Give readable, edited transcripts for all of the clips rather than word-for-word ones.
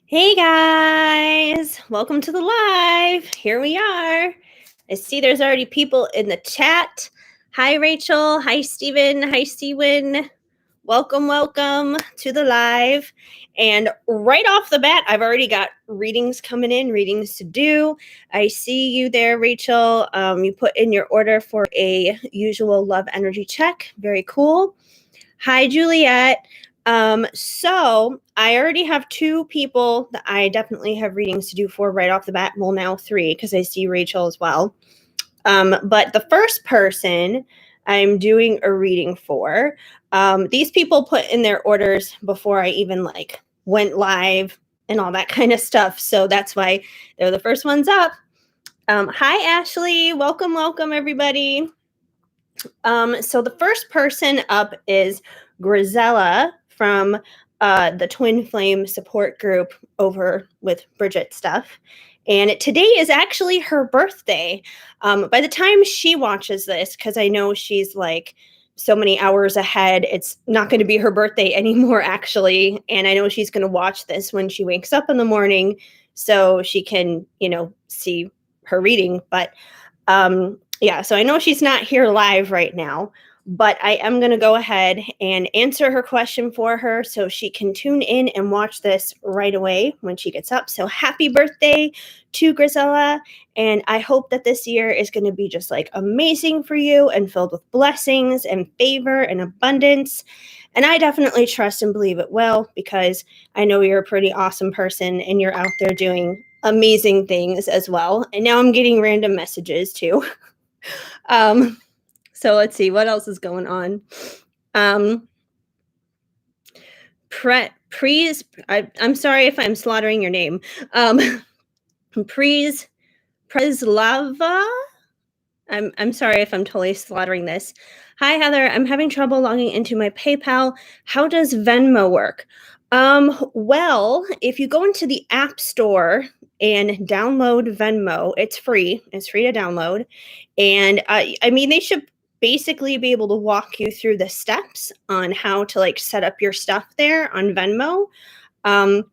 Hey guys, welcome to the live. Here we are. I see there's already people in the chat. Hi Rachel, hi Steven, hi Steven. Welcome to the live. And right off the bat, I've already got readings coming in, readings to do. I see you there, Rachel. You put in your order for a usual love energy check. Very cool. Hi, Juliet. So I already have two people that I definitely have readings to do for right off the bat. Well, now three, because I see Rachel as well. But the first person I'm doing a reading for, these people put in their orders before I even went live and all that kind of stuff. So that's why they're the first ones up. Hi, Ashley. Welcome, everybody. So the first person up is Grisella from the Twin Flame support group over with Bridget stuff. And today is actually her birthday. By the time she watches this, because I know she's like so many hours ahead, it's not going to be her birthday anymore, actually. And I know she's going to watch this when she wakes up in the morning so she can, see her reading. But yeah, so I know she's not here live right now, but I am going to go ahead and answer her question for her so she can tune in and watch this right away when she gets up. So happy birthday to Grisella. And I hope that this year is going to be just like amazing for you and filled with blessings and favor and abundance. And I definitely trust and believe it will, because I know you're a pretty awesome person and you're out there doing amazing things as well. And now I'm getting random messages too. So let's see what else is going on. I'm sorry if I'm slaughtering your name. Preslava. I'm sorry if I'm totally slaughtering this. Hi Heather, I'm having trouble logging into my PayPal. How does Venmo work? Well, if you go into the App Store and download Venmo, it's free. It's free to download. And I mean, they should basically be able to walk you through the steps on how to set up your stuff there on Venmo. I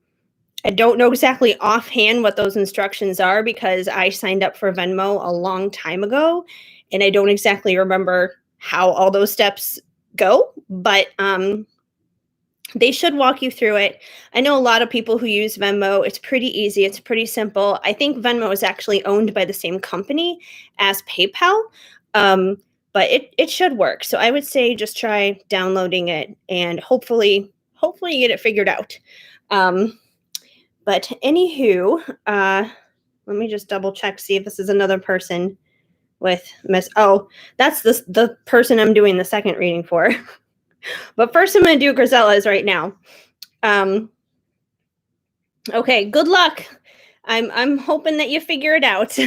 don't know exactly offhand what those instructions are because I signed up for Venmo a long time ago and I don't exactly remember how all those steps go, but they should walk you through it. I know a lot of people who use Venmo. It's pretty easy. It's pretty simple. I think Venmo is actually owned by the same company as PayPal, but it should work. So I would say just try downloading it and hopefully you get it figured out. But anywho, let me just double check, see if this is another person with oh, that's the person I'm doing the second reading for. But first I'm going to do Grisella's right now. Okay, good luck. I'm hoping that you figure it out.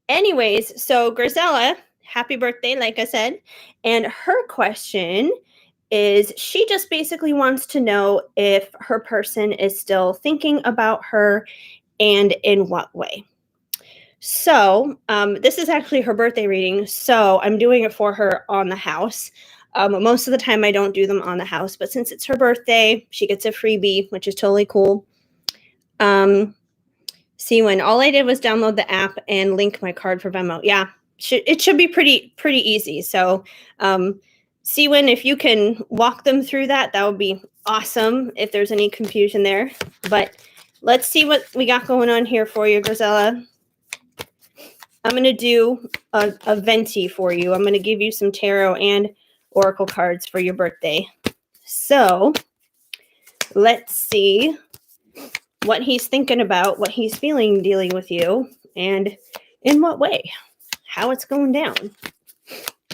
Anyways, so Grisella, happy birthday, like I said. And her question is, she just basically wants to know if her person is still thinking about her and in what way. So this is actually her birthday reading, so I'm doing it for her on the house. Most of the time I don't do them on the house, but since it's her birthday, she gets a freebie, which is totally cool. See, when all I did was download the app and link my card for Venmo. Yeah, it should be pretty easy. So see, when if you can walk them through that would be awesome if there's any confusion there. But let's see what we got going on here for you, Grisella. I'm going to do a Venti for you. I'm going to give you some tarot and oracle cards for your birthday. So let's see what he's thinking about, what he's feeling dealing with you, and in what way, how it's going down.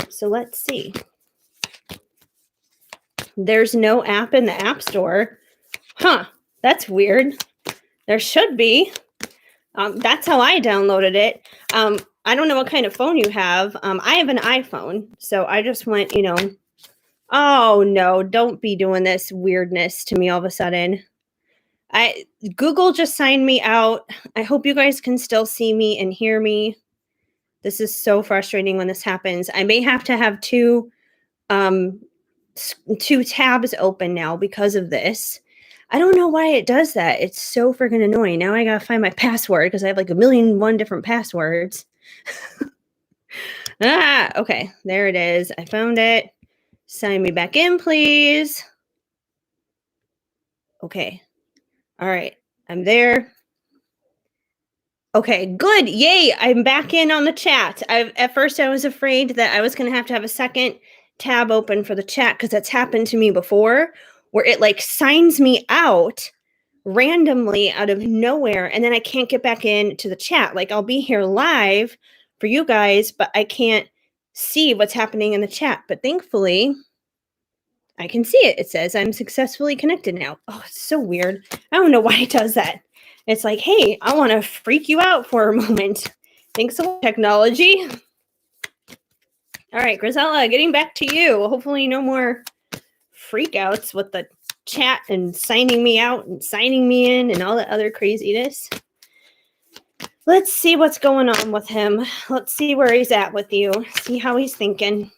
So let's see. There's no app in the App Store. Huh, that's weird. There should be. That's how I downloaded it. I don't know what kind of phone you have. I have an iPhone, so I just went, oh no, don't be doing this weirdness to me all of a sudden. Google just signed me out. I hope you guys can still see me and hear me. This is so frustrating when this happens. I may have to have two tabs open now because of this. I don't know why it does that. It's so freaking annoying. Now I gotta find my password because I have like a million and one different passwords. Okay. There it is. I found it. Sign me back in, please. Okay. All right. I'm there. Okay, good. Yay. I'm back in on the chat. At first I was afraid that I was going to have a second tab open for the chat because that's happened to me before where it like signs me out randomly out of nowhere and then I can't get back into the chat. Like I'll be here live for you guys, but I can't see what's happening in the chat. But thankfully, I can see it. It says I'm successfully connected now. Oh, it's so weird. I don't know why it does that. It's like, hey, I want to freak you out for a moment. Thanks a lot, technology. All right, Grisella, getting back to you. Hopefully no more freakouts with the chat and signing me out and signing me in and all that other craziness. Let's see what's going on with him. Let's see where he's at with you. See how he's thinking.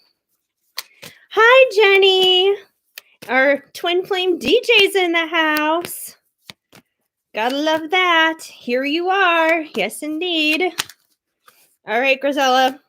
Hi, Jenny. Our twin flame DJ's in the house. Gotta love that. Here you are. Yes, indeed. All right, Grisella.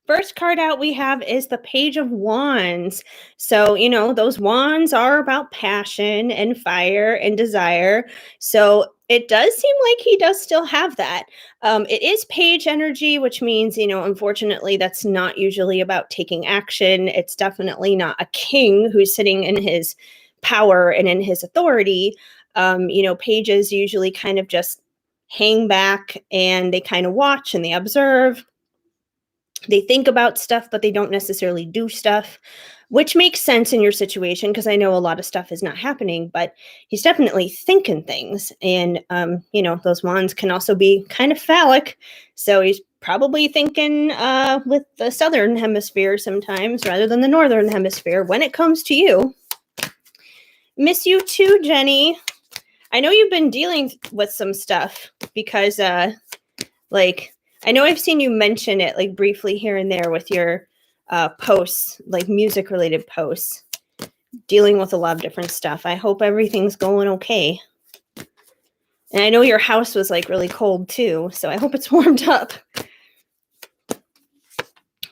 First card out we have is the Page of Wands. So, those wands are about passion and fire and desire. So it does seem like he does still have that. It is page energy, which means, unfortunately, that's not usually about taking action. It's definitely not a king who's sitting in his power and in his authority. Pages usually kind of just hang back and they kind of watch and they observe. They think about stuff, but they don't necessarily do stuff, which makes sense in your situation because I know a lot of stuff is not happening, but he's definitely thinking things. And, those wands can also be kind of phallic. So he's probably thinking with the southern hemisphere sometimes rather than the northern hemisphere when it comes to you. Miss you too, Jenny. I know you've been dealing with some stuff because, I know I've seen you mention it like briefly here and there with your posts, like music related posts, dealing with a lot of different stuff. I hope everything's going okay. And I know your house was like really cold too, so I hope it's warmed up.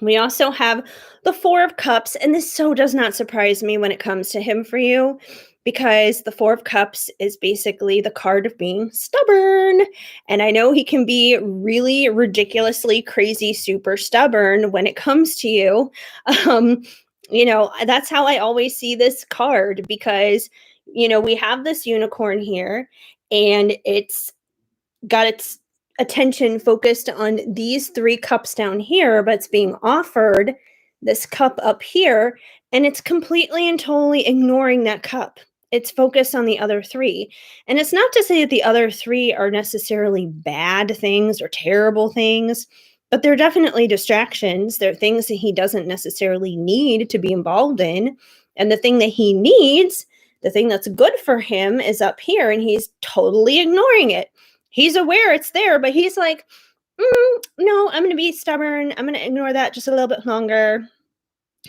We also have the Four of Cups, and this so does not surprise me when it comes to him for you, because the Four of Cups is basically the card of being stubborn. And I know he can be really ridiculously crazy, super stubborn when it comes to you. That's how I always see this card because, we have this unicorn here and it's got its attention focused on these three cups down here, but it's being offered this cup up here, and it's completely and totally ignoring that cup. It's focused on the other three. And it's not to say that the other three are necessarily bad things or terrible things, but they're definitely distractions. They're things that he doesn't necessarily need to be involved in. And the thing that he needs, the thing that's good for him, is up here, and he's totally ignoring it. He's aware it's there, but he's like, no, I'm going to be stubborn. I'm going to ignore that just a little bit longer.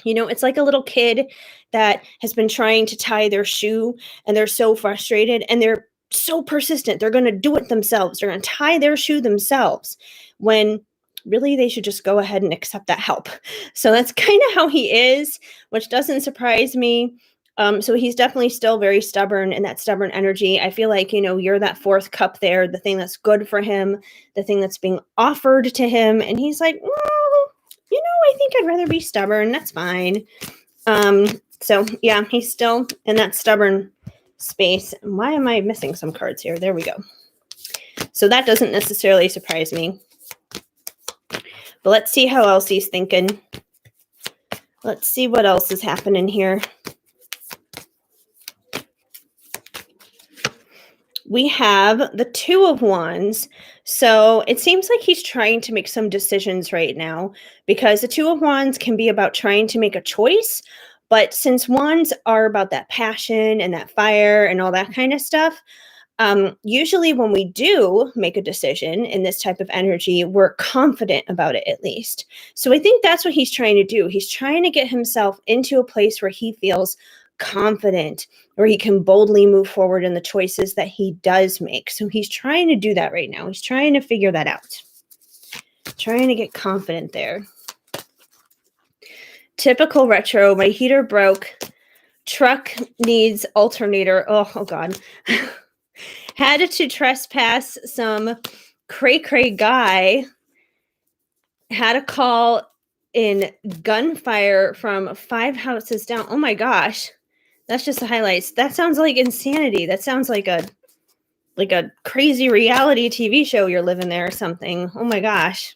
It's like a little kid that has been trying to tie their shoe and they're so frustrated and they're so persistent. They're going to do it themselves. They're going to tie their shoe themselves when really they should just go ahead and accept that help. So that's kind of how he is, which doesn't surprise me. So he's definitely still very stubborn in that stubborn energy. I feel like, you're that fourth cup there, the thing that's good for him, the thing that's being offered to him. And he's like, I think I'd rather be stubborn. That's fine. So yeah, he's still in that stubborn space. Why am I missing some cards here? There we go. So that doesn't necessarily surprise me. But let's see how else he's thinking. Let's see what else is happening here. We have the Two of Wands. So it seems like he's trying to make some decisions right now because the Two of Wands can be about trying to make a choice. But since wands are about that passion and that fire and all that kind of stuff, usually when we do make a decision in this type of energy, we're confident about it at least. So I think that's what he's trying to do. He's trying to get himself into a place where he feels confident, where he can boldly move forward in the choices that he does make. So he's trying to do that right now. He's trying to figure that out. Trying to get confident there. Typical retro. My heater broke. Truck needs alternator. Oh God. Had to trespass some cray guy. Had a call in gunfire from 5 houses down. Oh my gosh. That's just the highlights. That sounds like insanity. That sounds like a crazy reality TV show you're living there or something. Oh my gosh.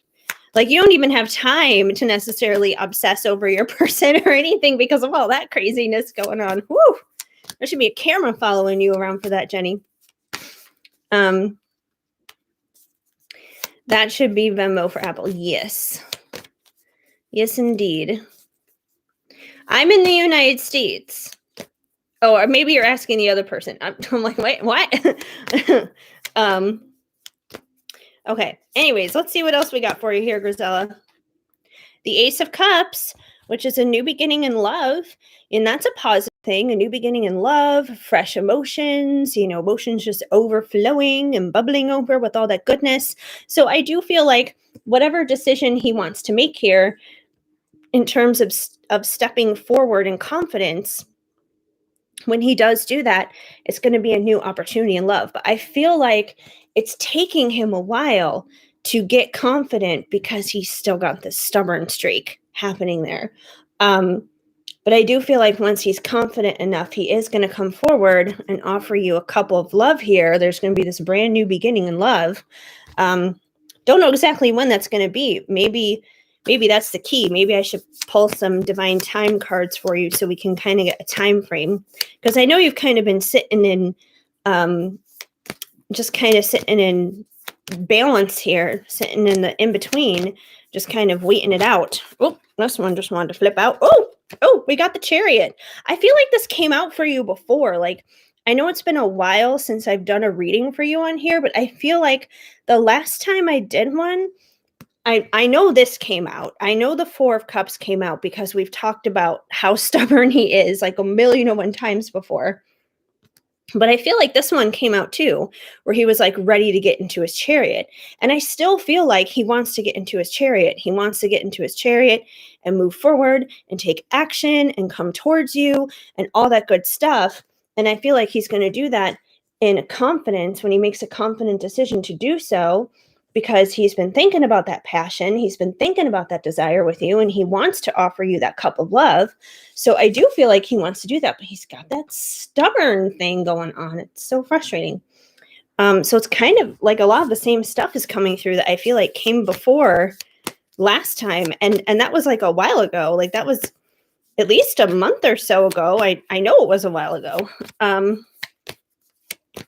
Like, you don't even have time to necessarily obsess over your person or anything because of all that craziness going on. Whew. There should be a camera following you around for that, Jenny. That should be Venmo for Apple. Yes. Yes, indeed. I'm in the United States. Oh, or maybe you're asking the other person. I'm like, wait, what? Okay. Anyways, let's see what else we got for you here, Grisella. The Ace of Cups, which is a new beginning in love. And that's a positive thing, a new beginning in love, fresh emotions, emotions just overflowing and bubbling over with all that goodness. So I do feel like whatever decision he wants to make here in terms of stepping forward in confidence, when he does do that, it's going to be a new opportunity in love. But I feel like it's taking him a while to get confident because he's still got this stubborn streak happening there. But I do feel like once he's confident enough, he is going to come forward and offer you a cup of love here. There's going to be this brand new beginning in love. Don't know exactly when that's going to be. Maybe that's the key. Maybe I should pull some divine time cards for you so we can kind of get a time frame. Because I know you've kind of been sitting in, just kind of sitting in balance here, sitting in the in-between, just kind of waiting it out. Oh, this one just wanted to flip out. Oh, we got the Chariot. I feel like this came out for you before. Like, I know it's been a while since I've done a reading for you on here, but I feel like the last time I did one, I know this came out. I know the Four of Cups came out because we've talked about how stubborn he is like 1,000,001 times before. But I feel like this one came out too, where he was like ready to get into his chariot. And I still feel like he wants to get into his chariot. He wants to get into his chariot and move forward and take action and come towards you and all that good stuff. And I feel like he's going to do that in confidence when he makes a confident decision to do so, because he's been thinking about that passion. He's been thinking about that desire with you, and he wants to offer you that cup of love. So I do feel like he wants to do that, but he's got that stubborn thing going on. It's so frustrating. So it's kind of like a lot of the same stuff is coming through that I feel like came before last time. And that was like a while ago. Like that was at least a month or so ago. I know it was a while ago.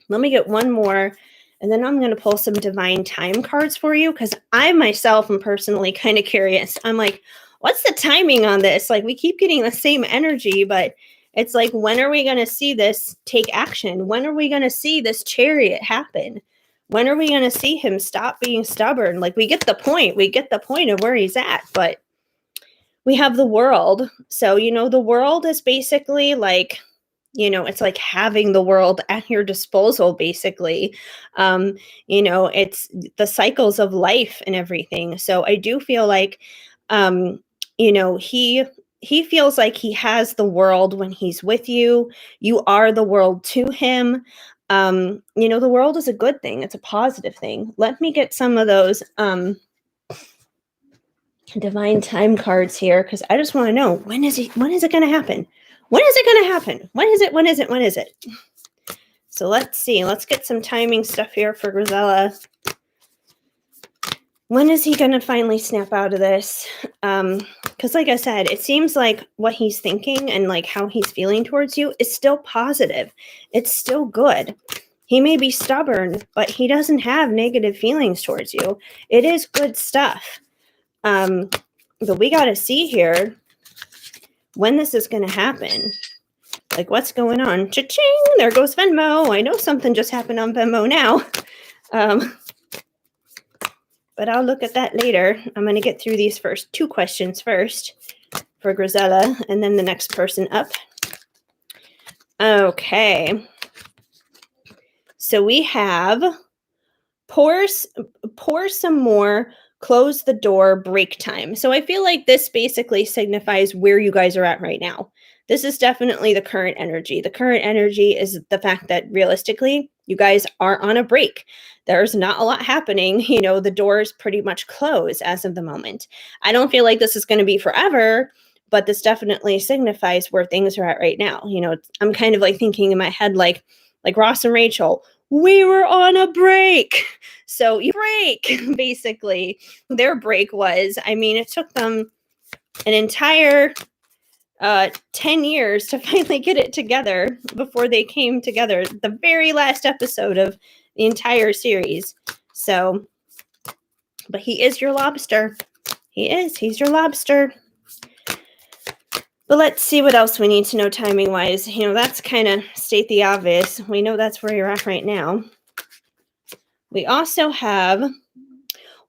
Let me get one more. And then I'm going to pull some divine time cards for you, because I myself am personally kind of curious. I'm like, what's the timing on this? Like, we keep getting the same energy, but it's like, when are we going to see this take action? When are we going to see this Chariot happen? When are we going to see him stop being stubborn? Like, we get the point. We get the point of where he's at, but we have the World. So, the World is basically like, it's like having the world at your disposal, basically. It's the cycles of life and everything. So I do feel like, he feels like he has the world when he's with you. You are the world to him. The world is a good thing. It's a positive thing. Let me get some of those divine time cards here, because I just want to know, when is it going to happen? When is it going to happen? When is it? So let's see. Let's get some timing stuff here for Grisella. When is he going to finally snap out of this? Because like I said, it seems like what he's thinking and like how he's feeling towards you is still positive. It's still good. He may be stubborn, but he doesn't have negative feelings towards you. It is good stuff. But we got to see here when this is going to happen. Like, what's going on? Cha-ching! There goes Venmo. I know something just happened on Venmo now. But I'll look at that later. I'm going to get through these first two questions first for Grisella, and then the next person up. Okay. So we have pour s- pour some more, close the door, break time. So I feel like this basically signifies where you guys are at right now. This is definitely the current energy. The current energy is the fact that realistically you guys are on a break. There's not a lot happening. The doors pretty much closed as of the moment. I don't feel like this is going to be forever, but this definitely signifies where things are at right now. I'm kind of like thinking in my head like Ross and Rachel, we were on a break. So you break, basically. Their break was, it took them an entire 10 years to finally get it together before they came together. The very last episode of the entire series. So, but he is your lobster. He's your lobster. But let's see what else we need to know timing wise. That's kind of state the obvious. We know that's where you're at right now. We also have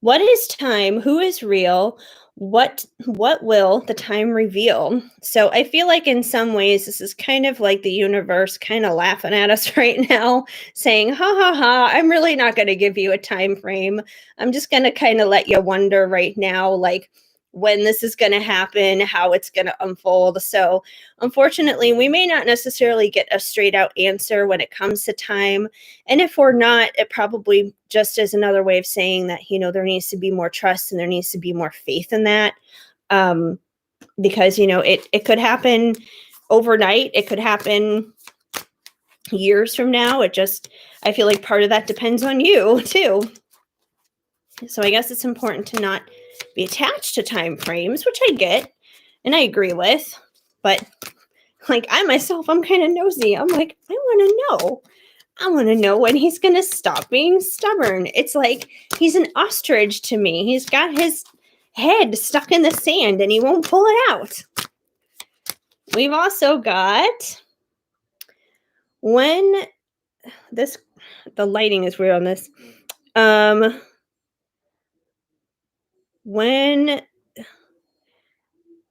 what is time? Who is real? What will the time reveal? So I feel like in some ways this is kind of like the universe kind of laughing at us right now, saying, "Ha ha ha, I'm really not going to give you a time frame. I'm just going to kind of let you wonder right now like when this is going to happen, how it's going to unfold." So, unfortunately, we may not necessarily get a straight out answer when it comes to time. And if we're not, it probably just is another way of saying that, there needs to be more trust and there needs to be more faith in that. Um, because, it could happen overnight. It could happen years from now. I feel like part of that depends on you too. So I guess it's important to not be attached to time frames, which I get and I agree with. But like I myself, I'm kind of nosy. I'm like, I want to know when he's going to stop being stubborn. It's like he's an ostrich to me. He's got his head stuck in the sand and he won't pull it out. We've also got when the lighting is weird on this. When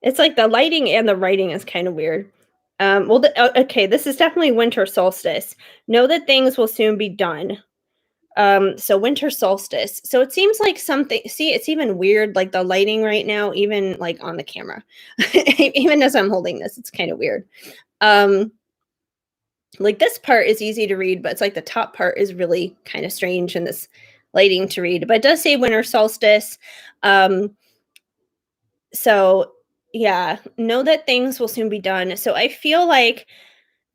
it's like the lighting and the writing is kind of weird. Okay, this is definitely winter solstice. Know that things will soon be done. So winter solstice. So it seems like something, see, it's even weird, like the lighting right now, even like on the camera, even as I'm holding this, it's kind of weird. Like this part is easy to read, but it's like the top part is really kind of strange in this lighting to read, but it does say winter solstice. So yeah, know that things will soon be done. So I feel like,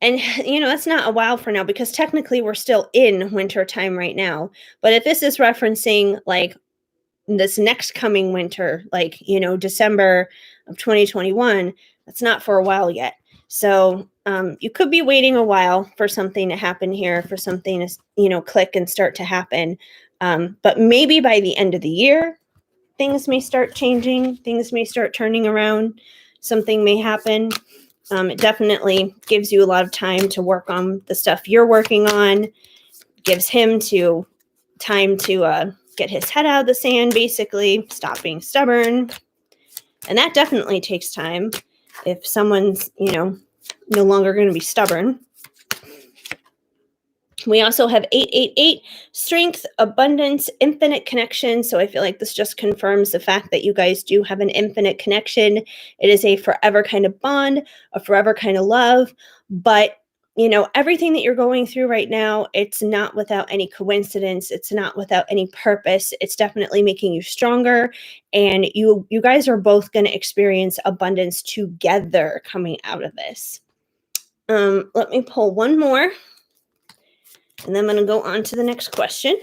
and that's not a while for now because technically we're still in winter time right now. But if this is referencing like this next coming winter, like, December of 2021, that's not for a while yet. So you could be waiting a while for something to happen here, for something to, click and start to happen. But maybe by the end of the year, things may start changing, things may start turning around, something may happen. It definitely gives you a lot of time to work on the stuff you're working on, gives him time to get his head out of the sand, basically, stop being stubborn. And that definitely takes time if someone's, no longer going to be stubborn. We also have 888, strength, abundance, infinite connection. So I feel like this just confirms the fact that you guys do have an infinite connection. It is a forever kind of bond, a forever kind of love. But, everything that you're going through right now, it's not without any coincidence. It's not without any purpose. It's definitely making you stronger. And you guys are both going to experience abundance together coming out of this. Let me pull one more. And then I'm going to go on to the next question.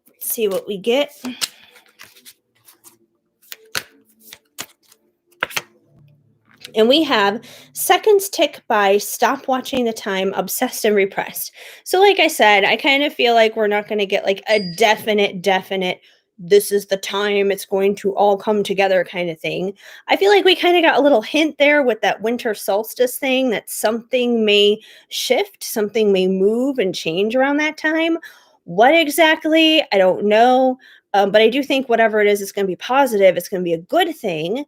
Let's see what we get. And we have seconds tick by, stop watching the time, obsessed and repressed. So like I said, I kind of feel like we're not going to get like a definite, this is the time it's going to all come together kind of thing. I feel like we kind of got a little hint there with that winter solstice thing that something may shift, something may move and change around that time. What exactly? I don't know. But I do think whatever it is, it's going to be positive. It's going to be a good thing.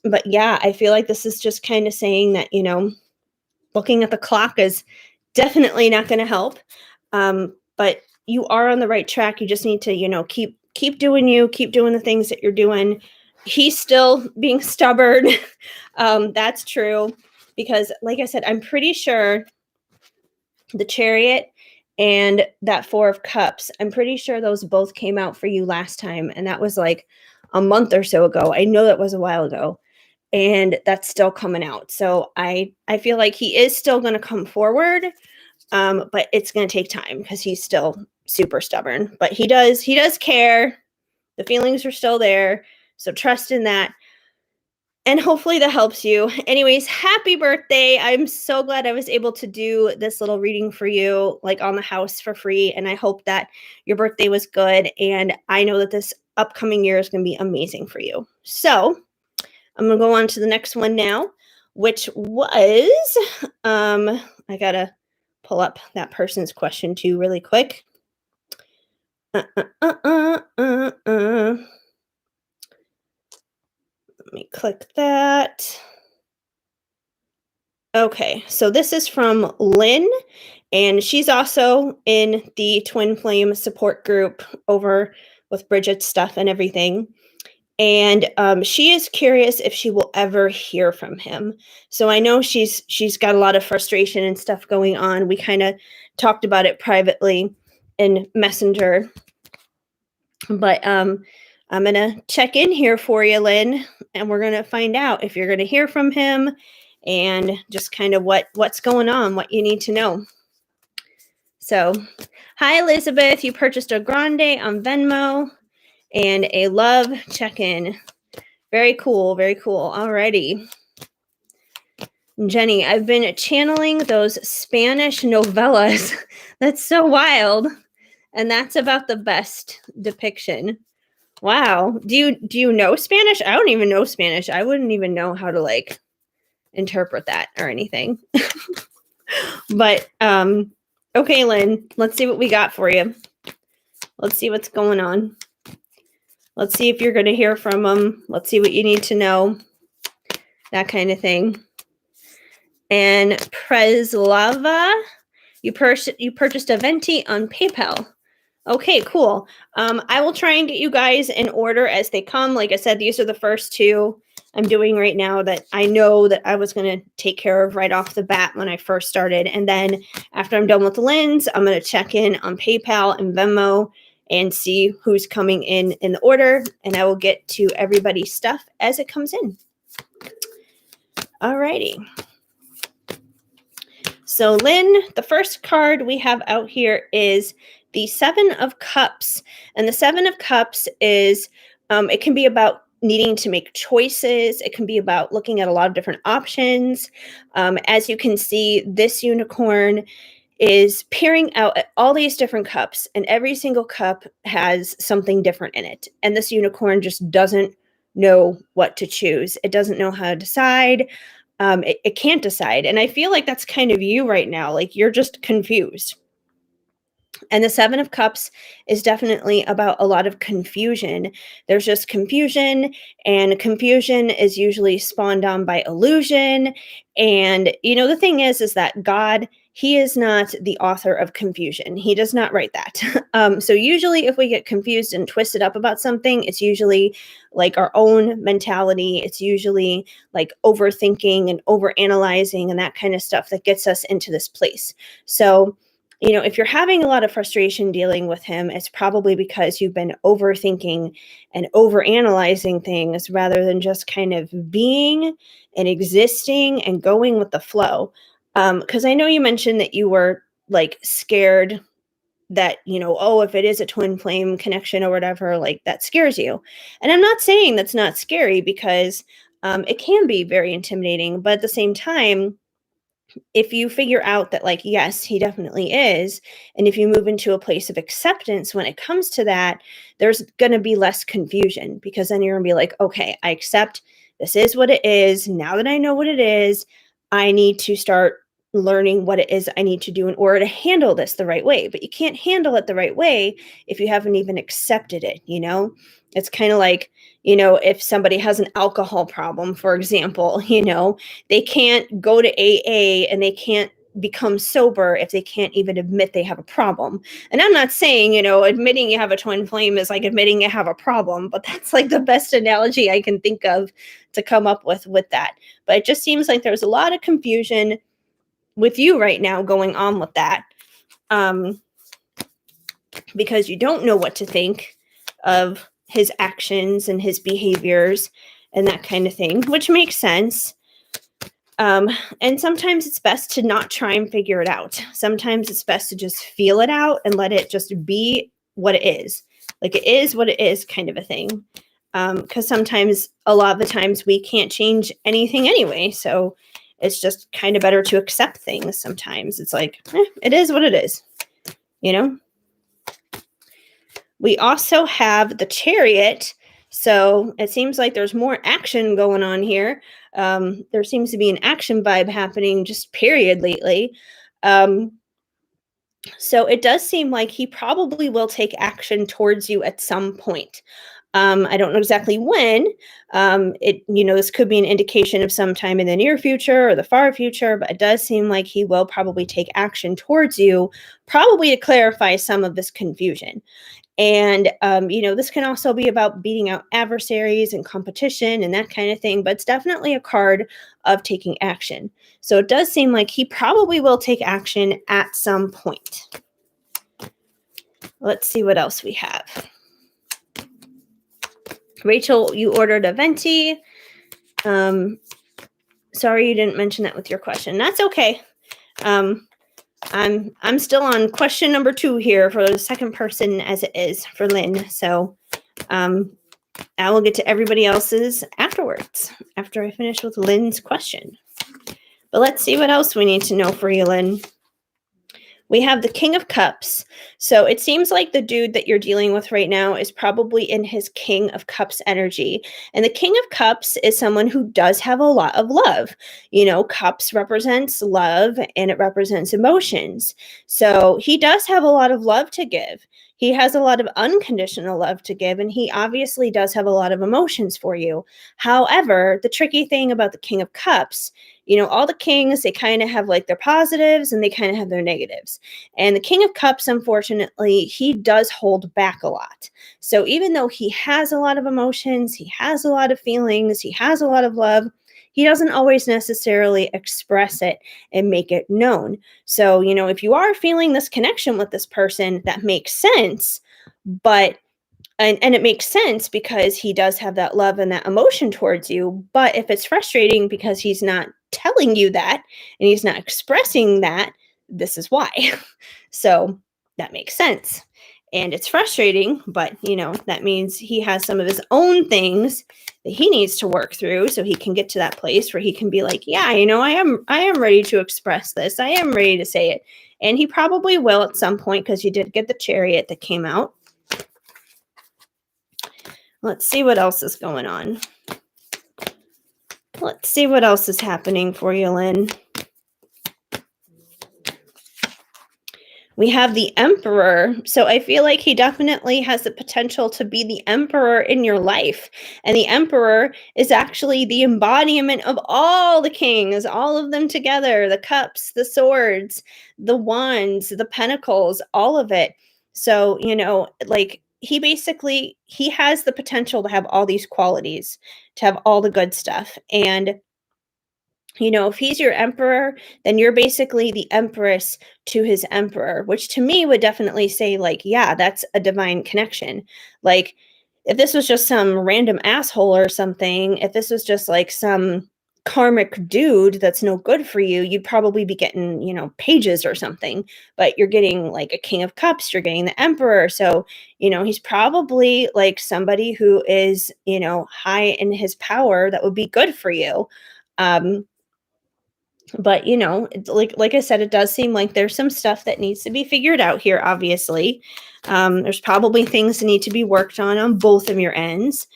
But yeah, I feel like this is just kind of saying that, looking at the clock is definitely not going to help. But you are on the right track. You just need to, keep doing you, keep doing the things that you're doing. He's still being stubborn. That's true. Because, like I said, I'm pretty sure the Chariot and that Four of Cups, I'm pretty sure those both came out for you last time. And that was like a month or so ago. I know that was a while ago. And that's still coming out. So I feel like he is still going to come forward, but it's going to take time because he's still super stubborn. But he does care. The feelings are still there. So trust in that. And hopefully that helps you. Anyways, happy birthday. I'm so glad I was able to do this little reading for you, like on the house for free. And I hope that your birthday was good. And I know that this upcoming year is going to be amazing for you. So I'm going to go on to the next one now, which was, I got to pull up that person's question too really quick. Let me click that. Okay, so this is from Lynn, and she's also in the Twin Flame support group over with Bridget's stuff and everything. And she is curious if she will ever hear from him. So I know she's got a lot of frustration and stuff going on. We kind of talked about it privately in Messenger. But I'm going to check in here for you, Lynn, and we're going to find out if you're going to hear from him and just kind of what's going on, what you need to know. So, hi, Elizabeth. You purchased a Grande on Venmo and a love check-in. Very cool. Very cool. Alrighty. Jenny, I've been channeling those Spanish novellas. That's so wild. And that's about the best depiction. Wow. Do you know Spanish? I don't even know Spanish. I wouldn't even know how to interpret that or anything. But okay, Lynn, let's see what we got for you. Let's see what's going on. Let's see if you're going to hear from them. Let's see what you need to know. That kind of thing. And Preslava, you purchased a Venti on PayPal. Okay, cool. I will try and get you guys in order as they come. Like I said, these are the first two I'm doing right now that I know that I was going to take care of right off the bat when I first started. And then after I'm done with the lens, I'm going to check in on PayPal and Venmo and see who's coming in the order. And I will get to everybody's stuff as it comes in. Alrighty. So Lynn, the first card we have out here is the Seven of Cups. And the Seven of Cups is, it can be about needing to make choices. It can be about looking at a lot of different options. As you can see, this unicorn is peering out at all these different cups, and every single cup has something different in it. And this unicorn just doesn't know what to choose. It doesn't know how to decide. It can't decide. And I feel like that's kind of you right now. Like you're just confused. And the Seven of Cups is definitely about a lot of confusion. There's just confusion, and confusion is usually spawned on by illusion. And, the thing is that God, he is not the author of confusion. He does not write that. So usually if we get confused and twisted up about something, it's usually like our own mentality. It's usually like overthinking and overanalyzing and that kind of stuff that gets us into this place. So if you're having a lot of frustration dealing with him, it's probably because you've been overthinking and overanalyzing things rather than just kind of being and existing and going with the flow. Because I know you mentioned that you were like scared that, if it is a twin flame connection or whatever, like that scares you. And I'm not saying that's not scary because it can be very intimidating, but at the same time, if you figure out that yes, he definitely is, and if you move into a place of acceptance when it comes to that, there's going to be less confusion, because then you're going to be like, okay, I accept this is what it is. Now that I know what it is, I need to start learning what it is I need to do in order to handle this the right way. But you can't handle it the right way if you haven't even accepted it, you know? It's kind of like, you know, if somebody has an alcohol problem, for example, you know, they can't go to AA and they can't become sober if they can't even admit they have a problem. And I'm not saying, you know, admitting you have a twin flame is like admitting you have a problem, but that's like the best analogy I can think of to come up with that. But it just seems like there's a lot of confusion with you right now going on with that, because you don't know what to think of his actions and his behaviors and that kind of thing, which makes sense. And sometimes it's best to not try and figure it out. Sometimes it's best to just feel it out and let it just be what it is. Like it is what it is kind of a thing. Because sometimes, a lot of the times, we can't change anything anyway. So it's just kind of better to accept things sometimes. It's like, it is what it is, you know? We also have the Chariot. So it seems like there's more action going on here. There seems to be an action vibe happening just period lately. So it does seem like he probably will take action towards you at some point. I don't know exactly when. This could be an indication of sometime in the near future or the far future, but it does seem like he will probably take action towards you, probably to clarify some of this confusion. And, this can also be about beating out adversaries and competition and that kind of thing, but it's definitely a card of taking action. So it does seem like he probably will take action at some point. Let's see what else we have. Rachel, you ordered a Venti. Sorry you didn't mention that with your question. That's okay. I'm still on question number 2 here for the second person as it is for Lynn. So I will get to everybody else's afterwards, after I finish with Lynn's question. But let's see what else we need to know for you, Lynn. We have the King of Cups. So it seems like the dude that you're dealing with right now is probably in his King of Cups energy. And the King of Cups is someone who does have a lot of love. You know, cups represents love and it represents emotions. So he does have a lot of love to give. He has a lot of unconditional love to give, and he obviously does have a lot of emotions for you. However, the tricky thing about the King of Cups, all the kings, they kind of have like their positives and they kind of have their negatives. And the King of Cups, unfortunately, he does hold back a lot. So even though he has a lot of emotions, he has a lot of feelings, he has a lot of love, he doesn't always necessarily express it and make it known. So, if you are feeling this connection with this person, that makes sense, but and it makes sense because he does have that love and that emotion towards you. But if it's frustrating because he's not telling you that and he's not expressing that, this is why. So that makes sense. And it's frustrating, but that means he has some of his own things that he needs to work through so he can get to that place where he can be like, yeah, I am ready to express this. I am ready to say it. And he probably will at some point, because you did get the Chariot that came out. Let's see what else is going on. Let's see what else is happening for you, Lynn. We have the Emperor. So I feel like he definitely has the potential to be the Emperor in your life. And the Emperor is actually the embodiment of all the kings, all of them together, the cups, the swords, the wands, the pentacles, all of it. So, he has the potential to have all these qualities, to have all the good stuff. And if he's your emperor, then you're basically the empress to his emperor, which to me would definitely say, like, yeah, that's a divine connection. Like, if this was just some random asshole or something, if this was just like some karmic dude that's no good for you, you'd probably be getting, pages or something. But you're getting like a King of Cups, you're getting the emperor. So, he's probably like somebody who is, high in his power that would be good for you. But like I said, it does seem like there's some stuff that needs to be figured out here, obviously. There's probably things that need to be worked on both of your ends.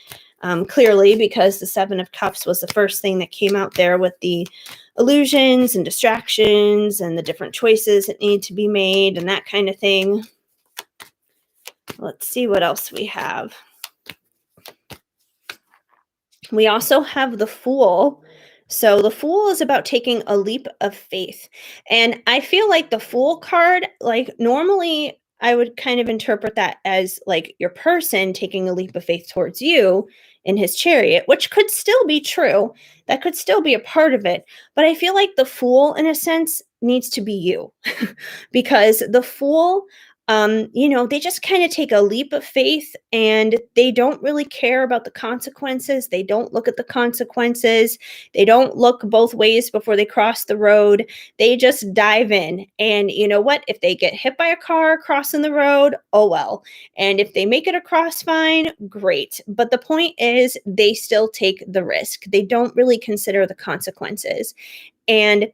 clearly, because the Seven of Cups was the first thing that came out there with the illusions and distractions and the different choices that need to be made and that kind of thing. Let's see what else we have. We also have the Fool. So the Fool is about taking a leap of faith. And I feel like the Fool card, like normally I would kind of interpret that as like your person taking a leap of faith towards you in his chariot, which could still be true. That could still be a part of it. But I feel like the Fool, in a sense, needs to be you because the Fool, they just kind of take a leap of faith and they don't really care about the consequences. They don't look at the consequences. They don't look both ways before they cross the road. They just dive in. And you know what? If they get hit by a car crossing the road, oh well. And if they make it across fine, great. But the point is, they still take the risk. They don't really consider the consequences. And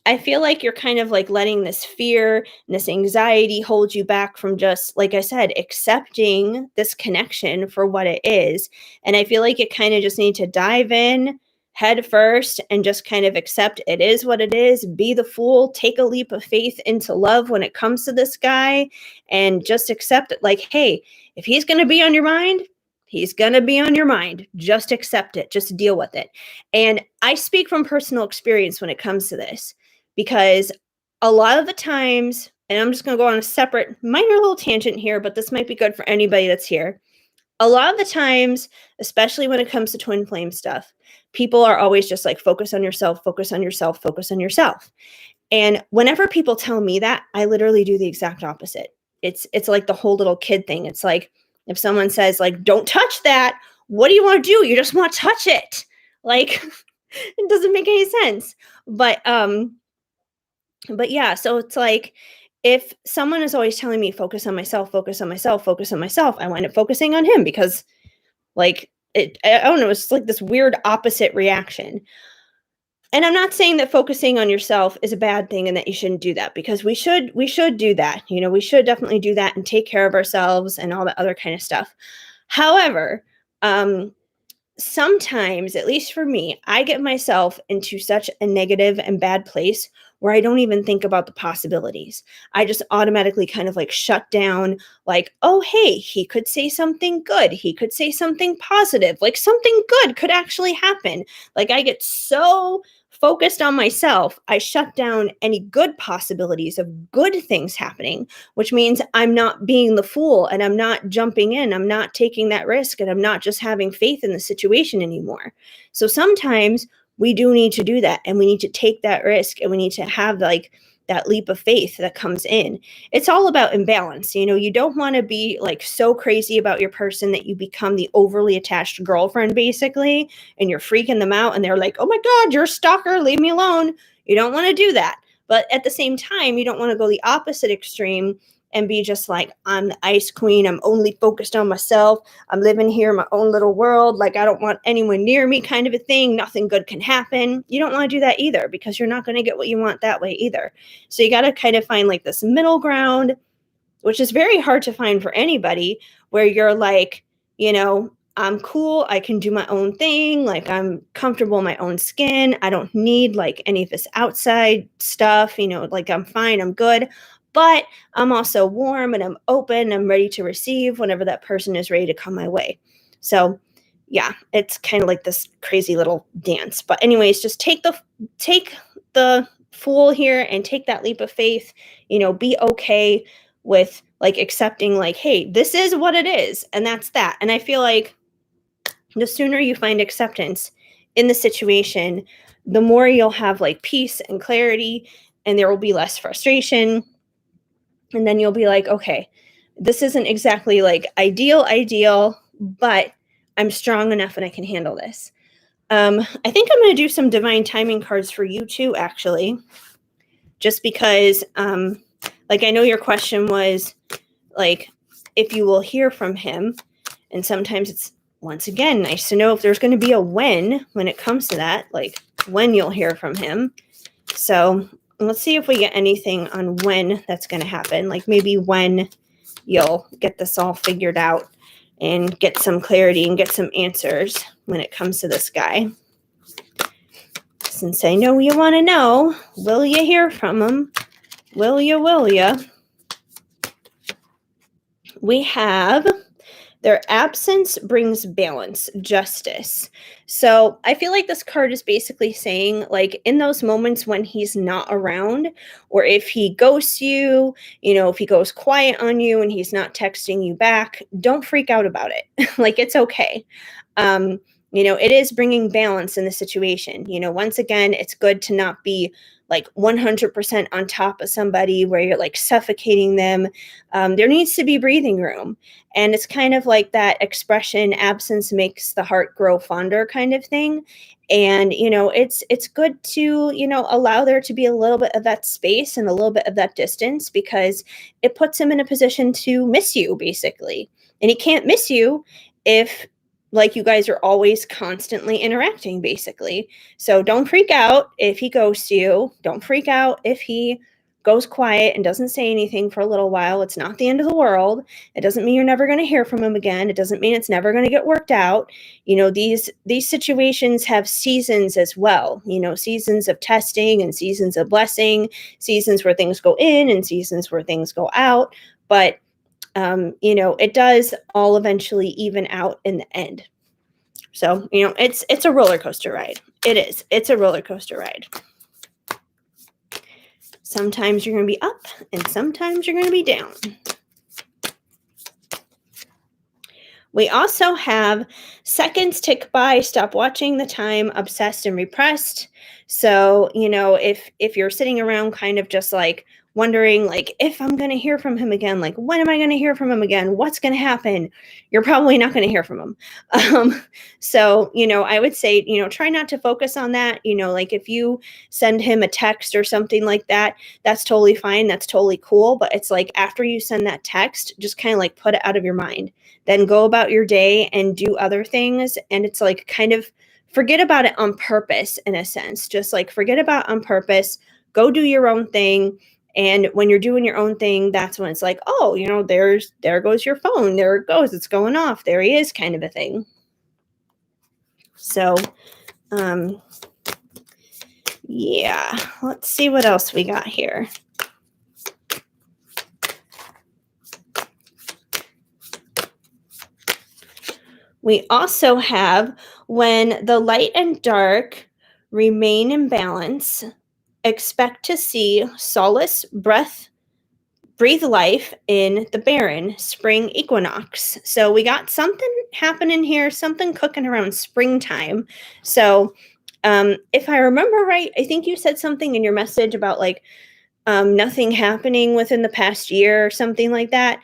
I feel like you're kind of like letting this fear and this anxiety hold you back from just, like I said, accepting this connection for what it is. And I feel like you kind of just need to dive in head first and just kind of accept it is what it is. Be the Fool, take a leap of faith into love when it comes to this guy, and just accept it. Like, hey, if he's going to be on your mind, he's going to be on your mind. Just accept it. Just deal with it. And I speak from personal experience when it comes to this, because a lot of the times, and I'm just going to go on a separate minor little tangent here, but this might be good for anybody that's here. A lot of the times, especially when it comes to twin flame stuff, people are always just like, focus on yourself, focus on yourself, focus on yourself. And whenever people tell me that, I literally do the exact opposite. It's like the whole little kid thing. It's like if someone says like, don't touch that, what do you want to do? You just want to touch it. Like it doesn't make any sense. But yeah, so it's like if someone is always telling me focus on myself, focus on myself, focus on myself, I wind up focusing on him because like I don't know, it's like this weird opposite reaction. And I'm not saying that focusing on yourself is a bad thing and that you shouldn't do that, because we should do that. We should definitely do that and take care of ourselves and all that other kind of stuff. However, sometimes, at least for me, I get myself into such a negative and bad place where I don't even think about the possibilities. I just automatically kind of like shut down, like, oh, hey, he could say something good. He could say something positive. Like something good could actually happen. Like I get so focused on myself, I shut down any good possibilities of good things happening, which means I'm not being the Fool and I'm not jumping in. I'm not taking that risk and I'm not just having faith in the situation anymore. So sometimes we do need to do that and we need to take that risk and we need to have like that leap of faith that comes in. It's all about imbalance. You don't want to be like so crazy about your person that you become the overly attached girlfriend basically, and you're freaking them out and they're like, oh my God, you're a stalker, leave me alone. You don't want to do that. But at the same time, you don't want to go the opposite extreme and be just like, I'm the ice queen. I'm only focused on myself. I'm living here in my own little world. Like I don't want anyone near me kind of a thing. Nothing good can happen. You don't want to do that either, because you're not going to get what you want that way either. So you got to kind of find like this middle ground, which is very hard to find for anybody, where you're like, I'm cool. I can do my own thing. Like I'm comfortable in my own skin. I don't need like any of this outside stuff, like I'm fine. I'm good. But I'm also warm and I'm open. I'm ready to receive whenever that person is ready to come my way. So yeah, it's kind of like this crazy little dance. But anyways, just take the Fool here and take that leap of faith, be okay with like accepting like, hey, this is what it is. And that's that. And I feel like the sooner you find acceptance in the situation, the more you'll have like peace and clarity, and there will be less frustration. And then you'll be like, okay, this isn't exactly like ideal, but I'm strong enough and I can handle this. I think I'm going to do some divine timing cards for you too, actually, just because, like, I know your question was like, if you will hear from him. And sometimes it's, once again, nice to know if there's going to be a when it comes to that, like when you'll hear from him. So let's see if we get anything on when that's going to happen. Like maybe when you'll get this all figured out and get some clarity and get some answers when it comes to this guy. Since I know you want to know, will you hear from him? Will you? We have their absence brings balance, justice. So I feel like this card is basically saying, like, in those moments when he's not around, or if he ghosts you, if he goes quiet on you and he's not texting you back, don't freak out about it. Like, it's okay. It is bringing balance in the situation. Once again, it's good to not be like 100% on top of somebody where you're like suffocating them. There needs to be breathing room. And it's kind of like that expression, absence makes the heart grow fonder kind of thing. And, it's good to, allow there to be a little bit of that space and a little bit of that distance, because it puts him in a position to miss you, basically. And he can't miss you if, like, you guys are always constantly interacting, basically. So don't freak out if he ghosts you. Don't freak out if he goes quiet and doesn't say anything for a little while. It's not the end of the world. It doesn't mean you're never going to hear from him again. It doesn't mean it's never going to get worked out. These situations have seasons as well. Seasons of testing and seasons of blessing, seasons where things go in and seasons where things go out. But it does all eventually even out in the end. So, it's a roller coaster ride. It is. It's a roller coaster ride. Sometimes you're going to be up and sometimes you're going to be down. We also have seconds tick by, stop watching the time, obsessed and repressed. So, if you're sitting around kind of just like wondering, like, if I'm going to hear from him again, like, when am I going to hear from him again? What's going to happen? You're probably not going to hear from him. So, I would say, try not to focus on that. Like, if you send him a text or something like that, that's totally fine. That's totally cool. But it's like, after you send that text, just kind of like put it out of your mind. Then go about your day and do other things. And it's like, kind of forget about it on purpose, in a sense. Just like forget about on purpose, go do your own thing. And when you're doing your own thing, that's when it's like, oh, there goes your phone. There it goes. It's going off. There he is, kind of a thing. So, yeah, let's see what else we got here. We also have, when the light and dark remain in balance, expect to see solace, breathe life in the barren spring equinox. So we got something happening here, something cooking around springtime. So if I remember right, I think you said something in your message about like nothing happening within the past year or something like that.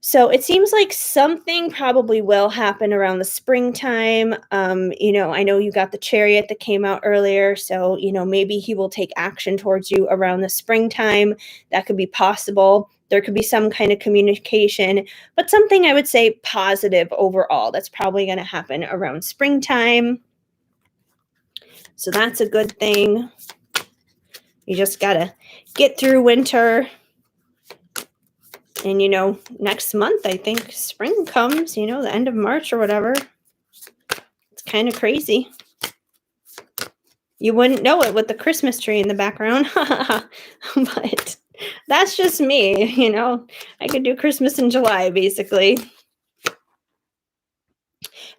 So it seems like something probably will happen around the springtime. I know you got the chariot that came out earlier. So, maybe he will take action towards you around the springtime. That could be possible. There could be some kind of communication, but something I would say positive overall. That's probably going to happen around springtime. So that's a good thing. You just got to get through winter. And, next month, I think spring comes, the end of March or whatever. It's kind of crazy. You wouldn't know it with the Christmas tree in the background. But that's just me, I could do Christmas in July, basically.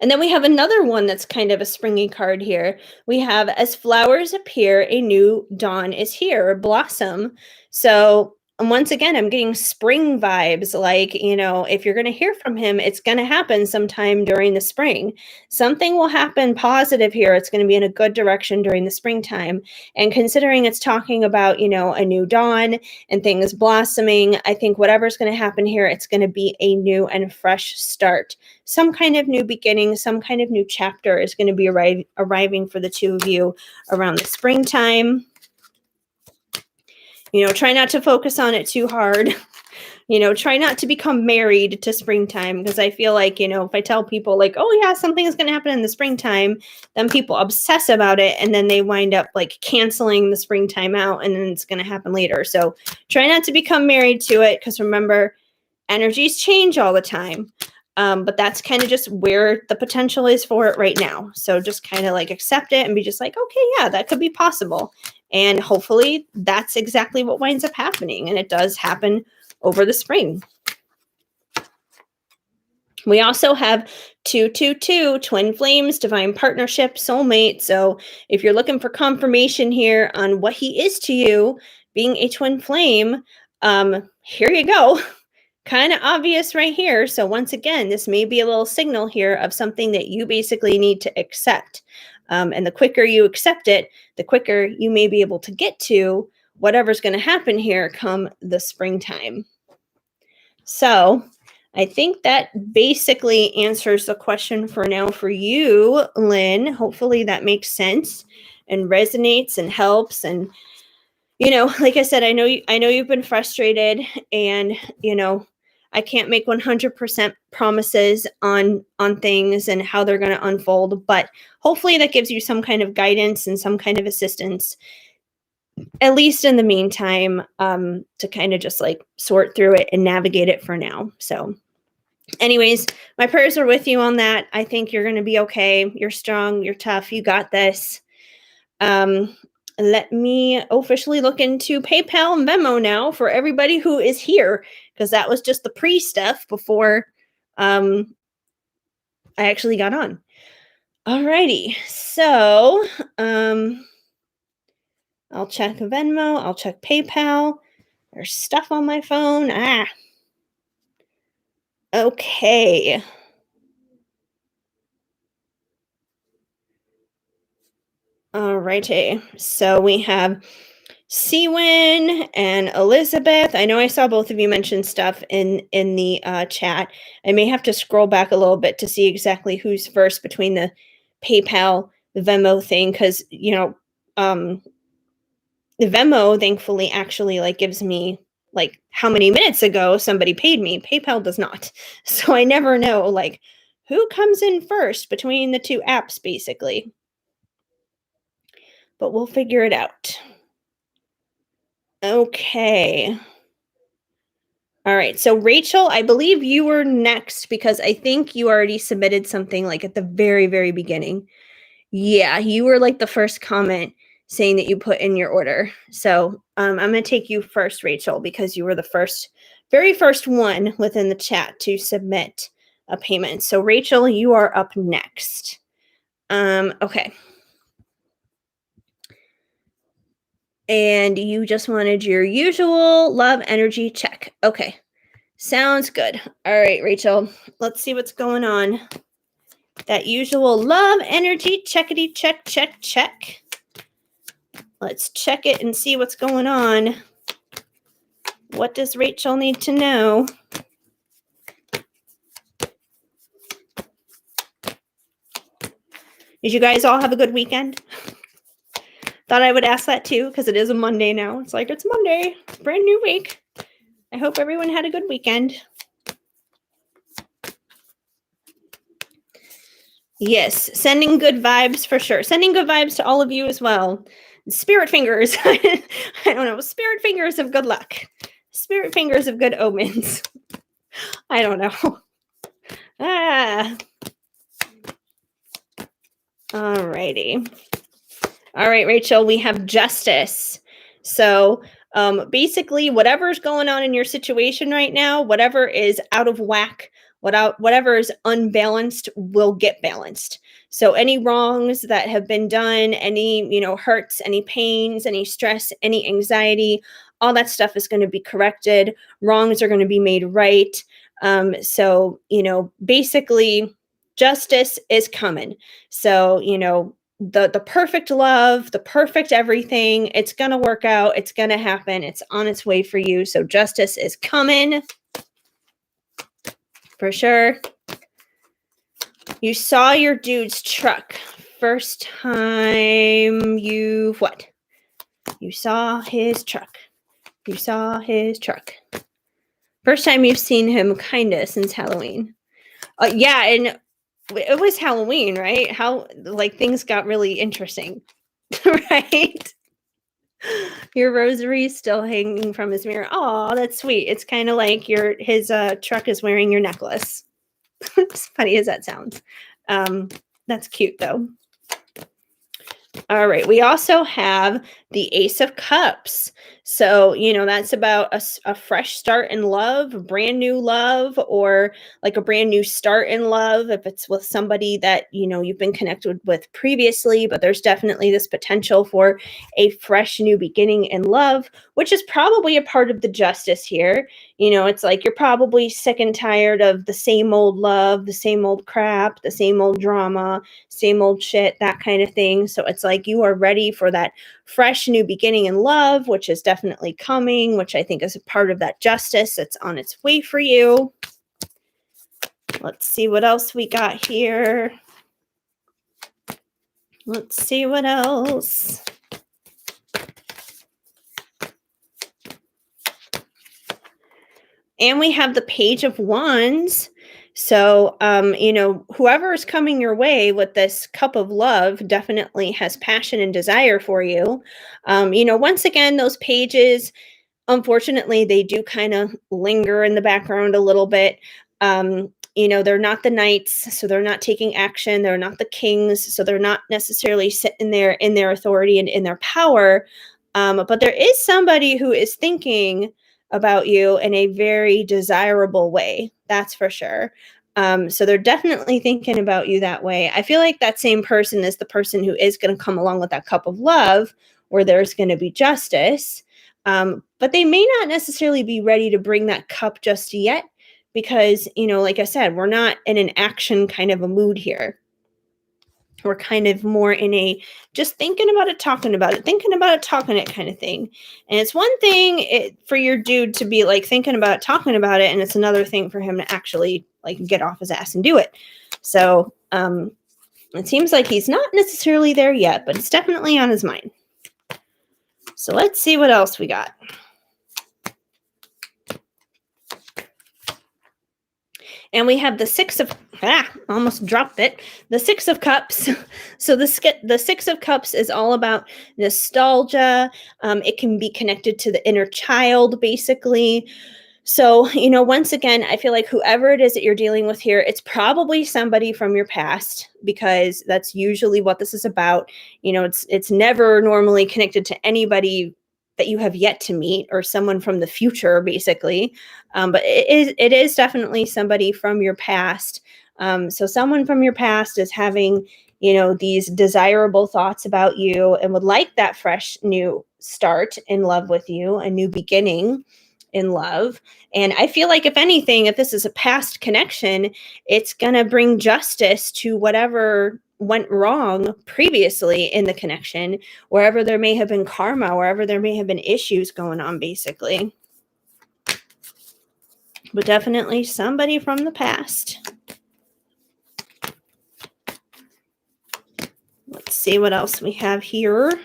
And then we have another one that's kind of a springy card here. We have, as flowers appear, a new dawn is here, blossom. So once again, I'm getting spring vibes. Like, if you're going to hear from him, it's going to happen sometime during the spring. Something will happen positive here. It's going to be in a good direction during the springtime. And considering it's talking about, a new dawn and things blossoming, I think whatever's going to happen here, it's going to be a new and fresh start. Some kind of new beginning, some kind of new chapter is going to be arriving for the two of you around the springtime. Try not to focus on it too hard. Try not to become married to springtime, because I feel like, if I tell people like, oh yeah, something is going to happen in the springtime, then people obsess about it and then they wind up like canceling the springtime out and then it's going to happen later. So try not to become married to it, because remember, energies change all the time. But that's kind of just where the potential is for it right now. So just kind of like accept it and be just like, okay, yeah, that could be possible. And hopefully that's exactly what winds up happening. And it does happen over the spring. We also have 222, twin flames, divine partnership, soulmate. So if you're looking for confirmation here on what he is to you, being a twin flame, here you go. Kind of obvious right here. So once again, this may be a little signal here of something that you basically need to accept. And the quicker you accept it, the quicker you may be able to get to whatever's going to happen here come the springtime. So I think that basically answers the question for now for you, Lynn. Hopefully that makes sense and resonates and helps. And, like I said, I know you've been frustrated, and, I can't make 100% promises on things and how they're going to unfold, but hopefully that gives you some kind of guidance and some kind of assistance, at least in the meantime, to kind of just like sort through it and navigate it for now. So anyways, my prayers are with you on that. I think you're going to be okay. You're strong. You're tough. You got this. Let me officially look into PayPal and Venmo now for everybody who is here, because that was just the pre stuff before I actually got on. Alrighty. So I'll check Venmo. I'll check PayPal. There's stuff on my phone. Okay. Alrighty. So we have Seawin and Elizabeth. I know I saw both of you mention stuff in the chat. I may have to scroll back a little bit to see exactly who's first between the PayPal, the Venmo thing, because the Venmo thankfully actually like gives me like how many minutes ago somebody paid me. PayPal does not, so I never know like who comes in first between the two apps, basically. But we'll figure it out. Okay. All right. So Rachel, I believe you were next because I think you already submitted something like at the very, very beginning. Yeah, you were like the first comment saying that you put in your order. So I'm going to take you first, Rachel, because you were the very first one within the chat to submit a payment. So Rachel, you are up next. Okay. And you just wanted your usual love energy check. Okay. Sounds good. All right, Rachel, let's see what's going on. That usual love energy checkity check, check, check. Let's check it and see what's going on. What does Rachel need to know? Did you guys all have a good weekend? Thought I would ask that too, because it is a Monday now. It's like, it's Monday, brand new week. I hope everyone had a good weekend. Yes, sending good vibes for sure. Sending good vibes to all of you as well. Spirit fingers. I don't know. Spirit fingers of good luck. Spirit fingers of good omens. I don't know. Alrighty. All right, Rachel, we have justice. So basically, whatever's going on in your situation right now, whatever is out of whack, whatever is unbalanced will get balanced. So any wrongs that have been done, any hurts, any pains, any stress, any anxiety, all that stuff is going to be corrected. Wrongs are going to be made right. So basically, justice is coming. So the perfect love, the perfect everything, it's going to work out. It's going to happen. It's on its way for you. So justice is coming for sure. You saw your dude's truck. First time you saw his truck. You saw his truck. First time you've seen him kind of since Halloween. Yeah, and it was Halloween, right? How like things got really interesting, right? Your rosary is still hanging from his mirror. Oh, that's sweet. It's kind of like his truck is wearing your necklace. As funny as that sounds. That's cute though. All right. We also have the Ace of Cups. So, that's about a fresh start in love, a brand new love, or like a brand new start in love. If it's with somebody that, you've been connected with previously, but there's definitely this potential for a fresh new beginning in love, which is probably a part of the justice here. It's like you're probably sick and tired of the same old love, the same old crap, the same old drama, same old shit, that kind of thing. So it's like you are ready for that fresh new beginning in love, which is definitely coming, which I think is a part of that justice that's on its way for you. Let's see what else we got here. Let's see what else. And we have the Page of Wands. So, whoever is coming your way with this cup of love definitely has passion and desire for you. Once again, those pages, unfortunately, they do kind of linger in the background a little bit. They're not the knights, so they're not taking action. They're not the kings, so they're not necessarily sitting there in their authority and in their power. But there is somebody who is thinking about you in a very desirable way. That's for sure. So they're definitely thinking about you that way. I feel like that same person is the person who is going to come along with that cup of love, where there's going to be justice. But they may not necessarily be ready to bring that cup just yet because, like I said, we're not in an action kind of a mood here. We're kind of more in a just thinking about it, talking about it, thinking about it, talking it kind of thing. And it's one thing for your dude to be like thinking about it, talking about it, and it's another thing for him to actually like get off his ass and do it. So it seems like he's not necessarily there yet, but it's definitely on his mind. So let's see what else we got. And we have the almost dropped it. The Six of Cups. So the Six of Cups is all about nostalgia. It can be connected to the inner child, basically. So, once again, I feel like whoever it is that you're dealing with here, it's probably somebody from your past, because that's usually what this is about. It's never normally connected to anybody that you have yet to meet or someone from the future, basically. But it is definitely somebody from your past. So someone from your past is having, these desirable thoughts about you and would like that fresh new start in love with you, a new beginning in love. And I feel like if anything, if this is a past connection, it's going to bring justice to whatever went wrong previously in the connection, wherever there may have been karma, wherever there may have been issues going on, basically. But definitely somebody from the past. Let's see what else we have here.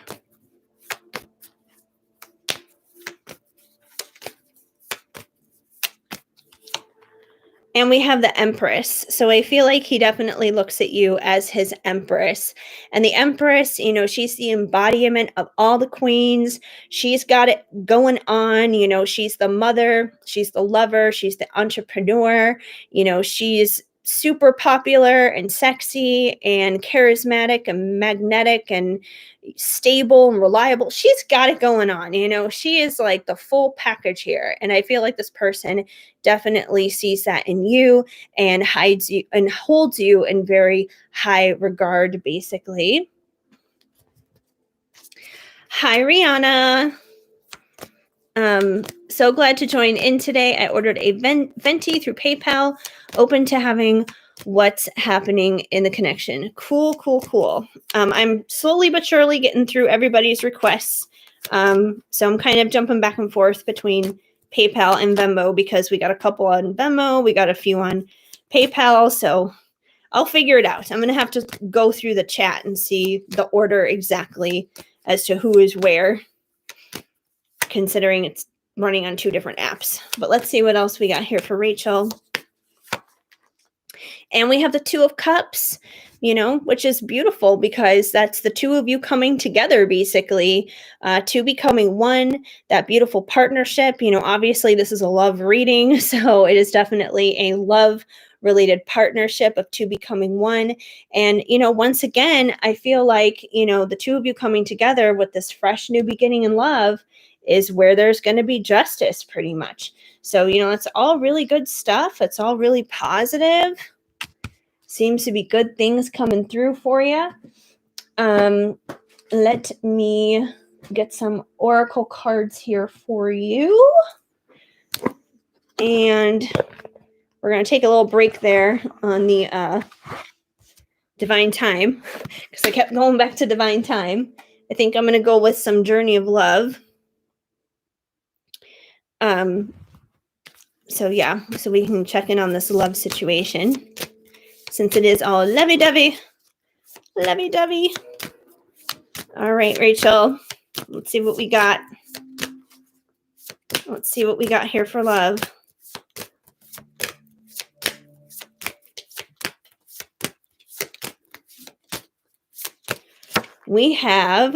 And we have the Empress. So I feel like he definitely looks at you as his Empress. And the Empress, she's the embodiment of all the queens. She's got it going on. She's the mother, she's the lover, she's the entrepreneur. She's super popular and sexy and charismatic and magnetic and stable and reliable. She's got it going on. She is like the full package here. And I feel like this person definitely sees that in you and hides you and holds you in very high regard, basically. Hi, Rihanna. So glad to join in today. I ordered a Venti through PayPal, open to having what's happening in the connection. Cool. I'm slowly but surely getting through everybody's requests. So I'm kind of jumping back and forth between PayPal and Venmo because we got a couple on Venmo, we got a few on PayPal, so I'll figure it out. I'm going to have to go through the chat and see the order exactly as to who is where, considering it's running on two different apps. But let's see what else we got here for Rachel. And we have the Two of Cups, which is beautiful because that's the two of you coming together, basically, two becoming one, that beautiful partnership. Obviously this is a love reading, so it is definitely a love related partnership of two becoming one. And, once again, I feel like, the two of you coming together with this fresh new beginning in love is where there's going to be justice pretty much. So, it's all really good stuff. It's all really positive. Seems to be good things coming through for you. Let me get some oracle cards here for you. And we're going to take a little break there on the divine time because I kept going back to divine time. I think I'm going to go with some journey of love. So we can check in on this love situation since it is all lovey-dovey. Lovey-dovey. All right, Rachel. Let's see what we got. Let's see what we got here for love. We have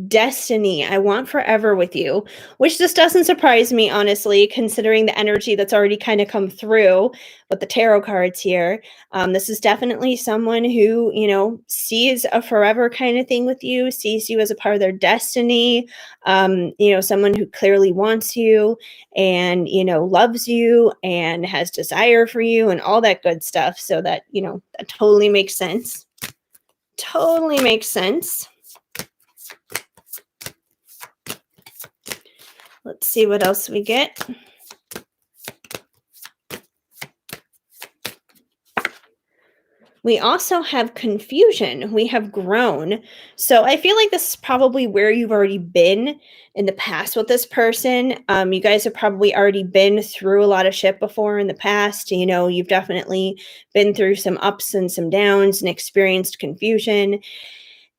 destiny. I want forever with you, which just doesn't surprise me, honestly, considering the energy that's already kind of come through with the tarot cards here. This is definitely someone who, sees a forever kind of thing with you, sees you as a part of their destiny, someone who clearly wants you and, loves you and has desire for you and all that good stuff. So that totally makes sense. Totally makes sense. Let's see what else we get. We also have confusion. We have grown. So I feel like this is probably where you've already been in the past with this person. You guys have probably already been through a lot of shit before in the past. You've definitely been through some ups and some downs and experienced confusion.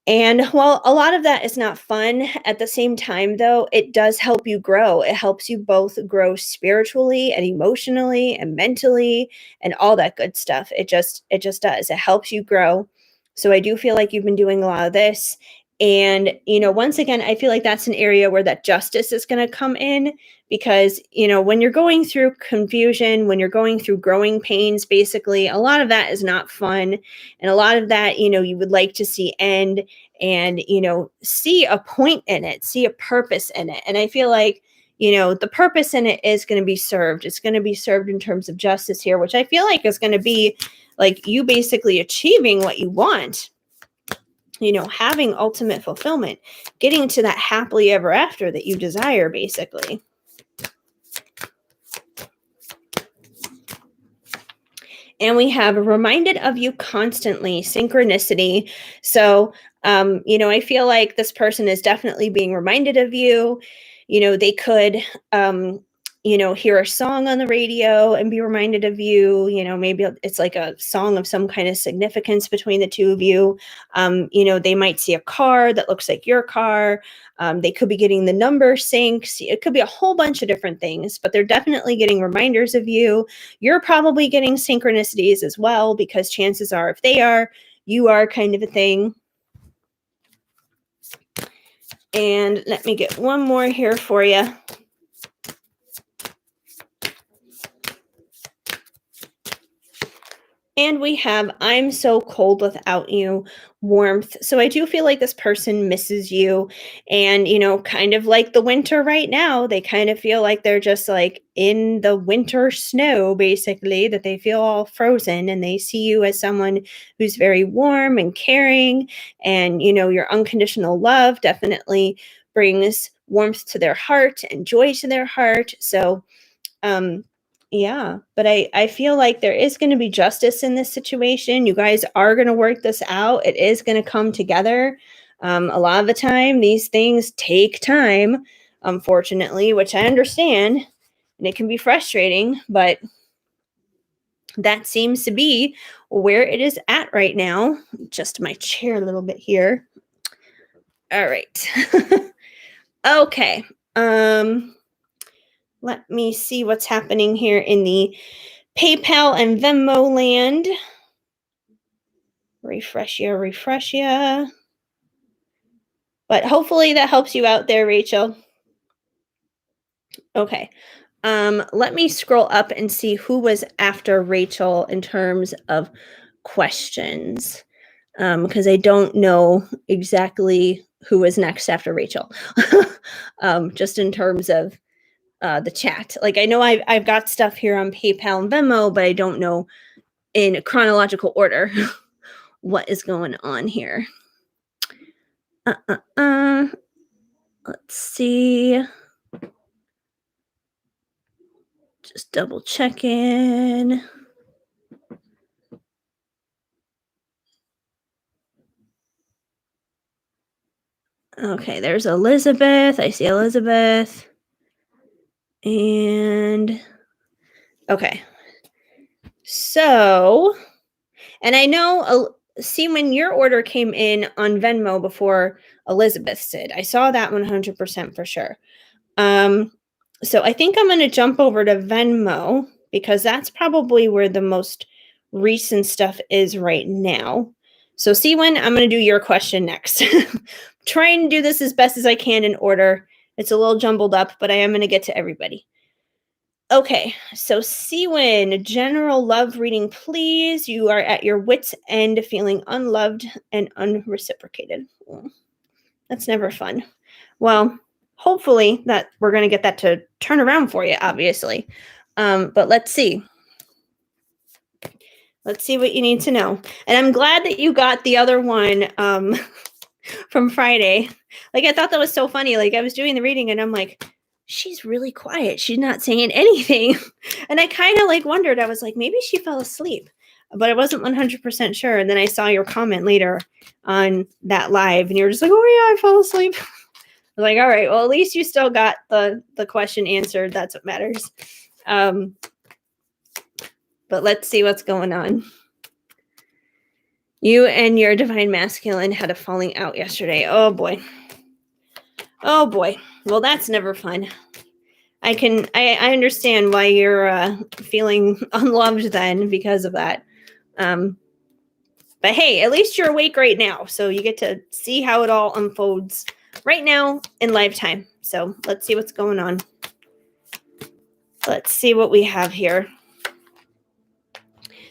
And while a lot of that is not fun, at the same time, though, it does help you grow. It helps you both grow spiritually and emotionally and mentally and all that good stuff. It just does. It helps you grow. So I do feel like you've been doing a lot of this. And, once again, I feel like that's an area where that justice is going to come in because, when you're going through confusion, when you're going through growing pains, basically, a lot of that is not fun. And a lot of that, you would like to see end and see a point in it, see a purpose in it. And I feel like the purpose in it is going to be served. It's going to be served in terms of justice here, which I feel like is going to be like you basically achieving what you want, having ultimate fulfillment, getting to that happily ever after that you desire, basically. And we have reminded of you constantly, synchronicity. So, I feel like this person is definitely being reminded of you. They could, hear a song on the radio and be reminded of you. Maybe it's like a song of some kind of significance between the two of you. They might see a car that looks like your car. They could be getting the number syncs. It could be a whole bunch of different things, but they're definitely getting reminders of you. You're probably getting synchronicities as well, because chances are if they are, you are, kind of a thing. And let me get one more here for you. And we have, I'm so cold without you, warmth. So I do feel like this person misses you. And, kind of like the winter right now, they kind of feel like they're just like in the winter snow, basically, that they feel all frozen. And they see you as someone who's very warm and caring. And, your unconditional love definitely brings warmth to their heart and joy to their heart. So, yeah, but I feel like there is going to be justice in this situation. You guys are going to work this out. It is going to come together. A lot of the time, these things take time, unfortunately, which I understand, and it can be frustrating, but that seems to be where it is at right now. Just my chair a little bit here. All right. Okay. Let me see what's happening here in the PayPal and Venmo land. Refresh ya. But hopefully that helps you out there, Rachel. Okay. Let me scroll up and see who was after Rachel in terms of questions. Because I don't know exactly who was next after Rachel. Just in terms of the chat. Like I know I've got stuff here on PayPal and Venmo, but I don't know in chronological order what is going on here. Let's see. Just double checking. Okay, there's Elizabeth. I see Elizabeth. And okay. So, and I know, see, when your order came in on Venmo before Elizabeth did, I saw that 100% for sure. So I think I'm going to jump over to Venmo because that's probably where the most recent stuff is right now. So Siwen, I'm going to do your question next. Trying to do this as best as I can in order. It's a little jumbled up, but I am going to get to everybody. Okay, so Siwen, general love reading, please. You are at your wit's end, feeling unloved and unreciprocated. That's never fun. Well, hopefully that we're going to get that to turn around for you, obviously. But let's see. Let's see what you need to know. And I'm glad that you got the other one from Friday. Like, I thought that was so funny. Like, I was doing the reading and I'm like, she's really quiet. She's not saying anything. And I kind of like wondered, I was like, maybe she fell asleep, but I wasn't 100% sure. And then I saw your comment later on that live and you were just like, oh yeah, I fell asleep. I was like, all right, well, at least you still got the question answered. That's what matters. But let's see what's going on. You and your divine masculine had a falling out yesterday. Oh boy. Oh boy. Well, that's never fun. I understand why you're feeling unloved then because of that. But hey, at least you're awake right now. So you get to see how it all unfolds right now in lifetime. So let's see what's going on. Let's see what we have here.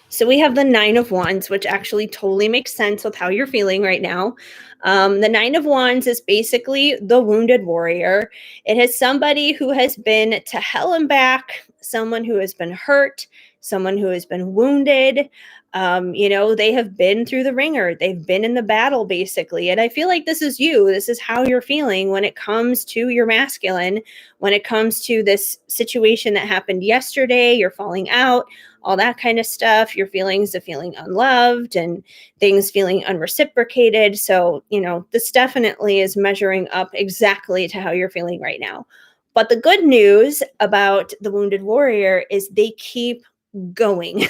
So we have the 9 of Wands, which actually totally makes sense with how you're feeling right now. The 9 of Wands is basically the wounded warrior. It is somebody who has been to hell and back, someone who has been hurt, someone who has been wounded. They have been through the ringer. They've been in the battle, basically. And I feel like this is you. This is how you're feeling when it comes to your masculine, when it comes to this situation that happened yesterday, you're falling out, all that kind of stuff, your feelings of feeling unloved and things feeling unreciprocated. So, this definitely is measuring up exactly to how you're feeling right now. But the good news about the wounded warrior is they keep going.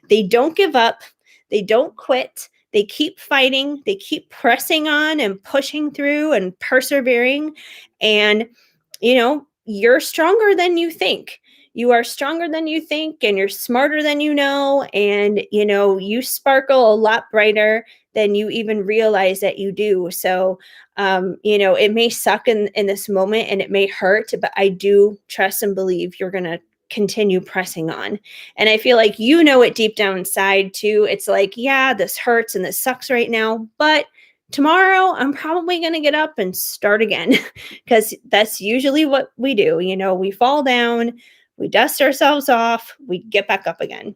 They don't give up. They don't quit. They keep fighting. They keep pressing on and pushing through and persevering. And, you're stronger than you think. You are stronger than you think, and you're smarter than you know. And, you sparkle a lot brighter than you even realize that you do. So, it may suck in this moment and it may hurt, but I do trust and believe you're going to continue pressing on. And I feel like it deep down inside too. It's like, yeah, this hurts and this sucks right now, but tomorrow I'm probably going to get up and start again because that's usually what we do. We fall down, we dust ourselves off, we get back up again.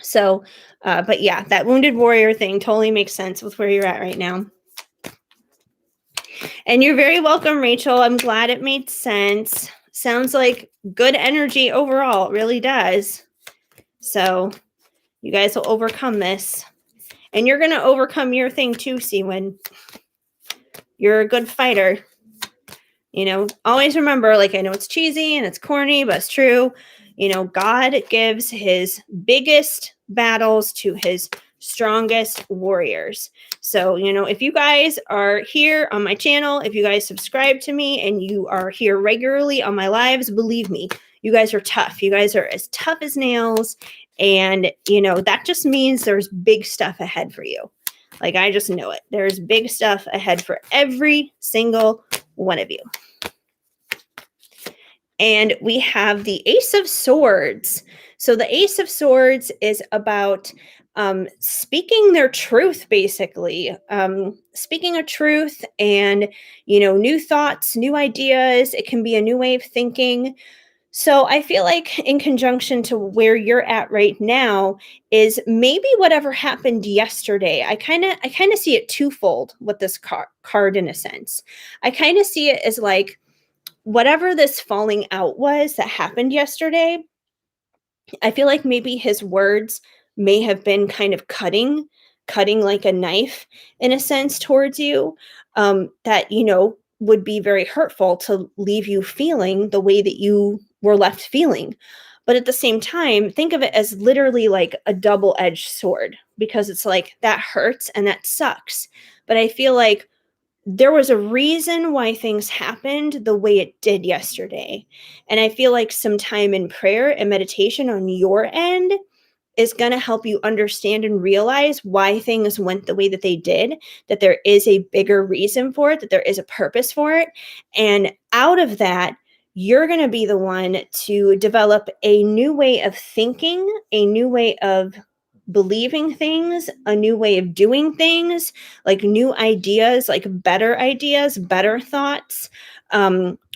So, but yeah, that wounded warrior thing totally makes sense with where you're at right now. And you're very welcome, Rachel. I'm glad it made sense. Sounds like good energy overall. It really does. So you guys will overcome this. And you're going to overcome your thing too, Siwen. You're a good fighter. Always remember, like, I know it's cheesy and it's corny, but it's true. God gives his biggest battles to his strongest warriors. So, if you guys are here on my channel, if you guys subscribe to me and you are here regularly on my lives, believe me, you guys are tough. You guys are as tough as nails. And, that just means there's big stuff ahead for you. Like, I just know it. There's big stuff ahead for every single one of you. And we have the Ace of Swords. So the Ace of Swords is about speaking their truth, basically. Speaking a truth and, new thoughts, new ideas. It can be a new way of thinking. So I feel like in conjunction to where you're at right now is maybe whatever happened yesterday. I kind of see it twofold with this card in a sense. I kind of see it as like whatever this falling out was that happened yesterday, I feel like maybe his words may have been kind of cutting like a knife in a sense towards you, that, would be very hurtful to leave you feeling the way that you were left feeling. But at the same time, think of it as literally like a double edged sword because it's like that hurts and that sucks. But I feel like there was a reason why things happened the way it did yesterday. And I feel like some time in prayer and meditation on your end is going to help you understand and realize why things went the way that they did, that there is a bigger reason for it, that there is a purpose for it. And out of that, you're going to be the one to develop a new way of thinking, a new way of believing things, a new way of doing things, like new ideas, better thoughts,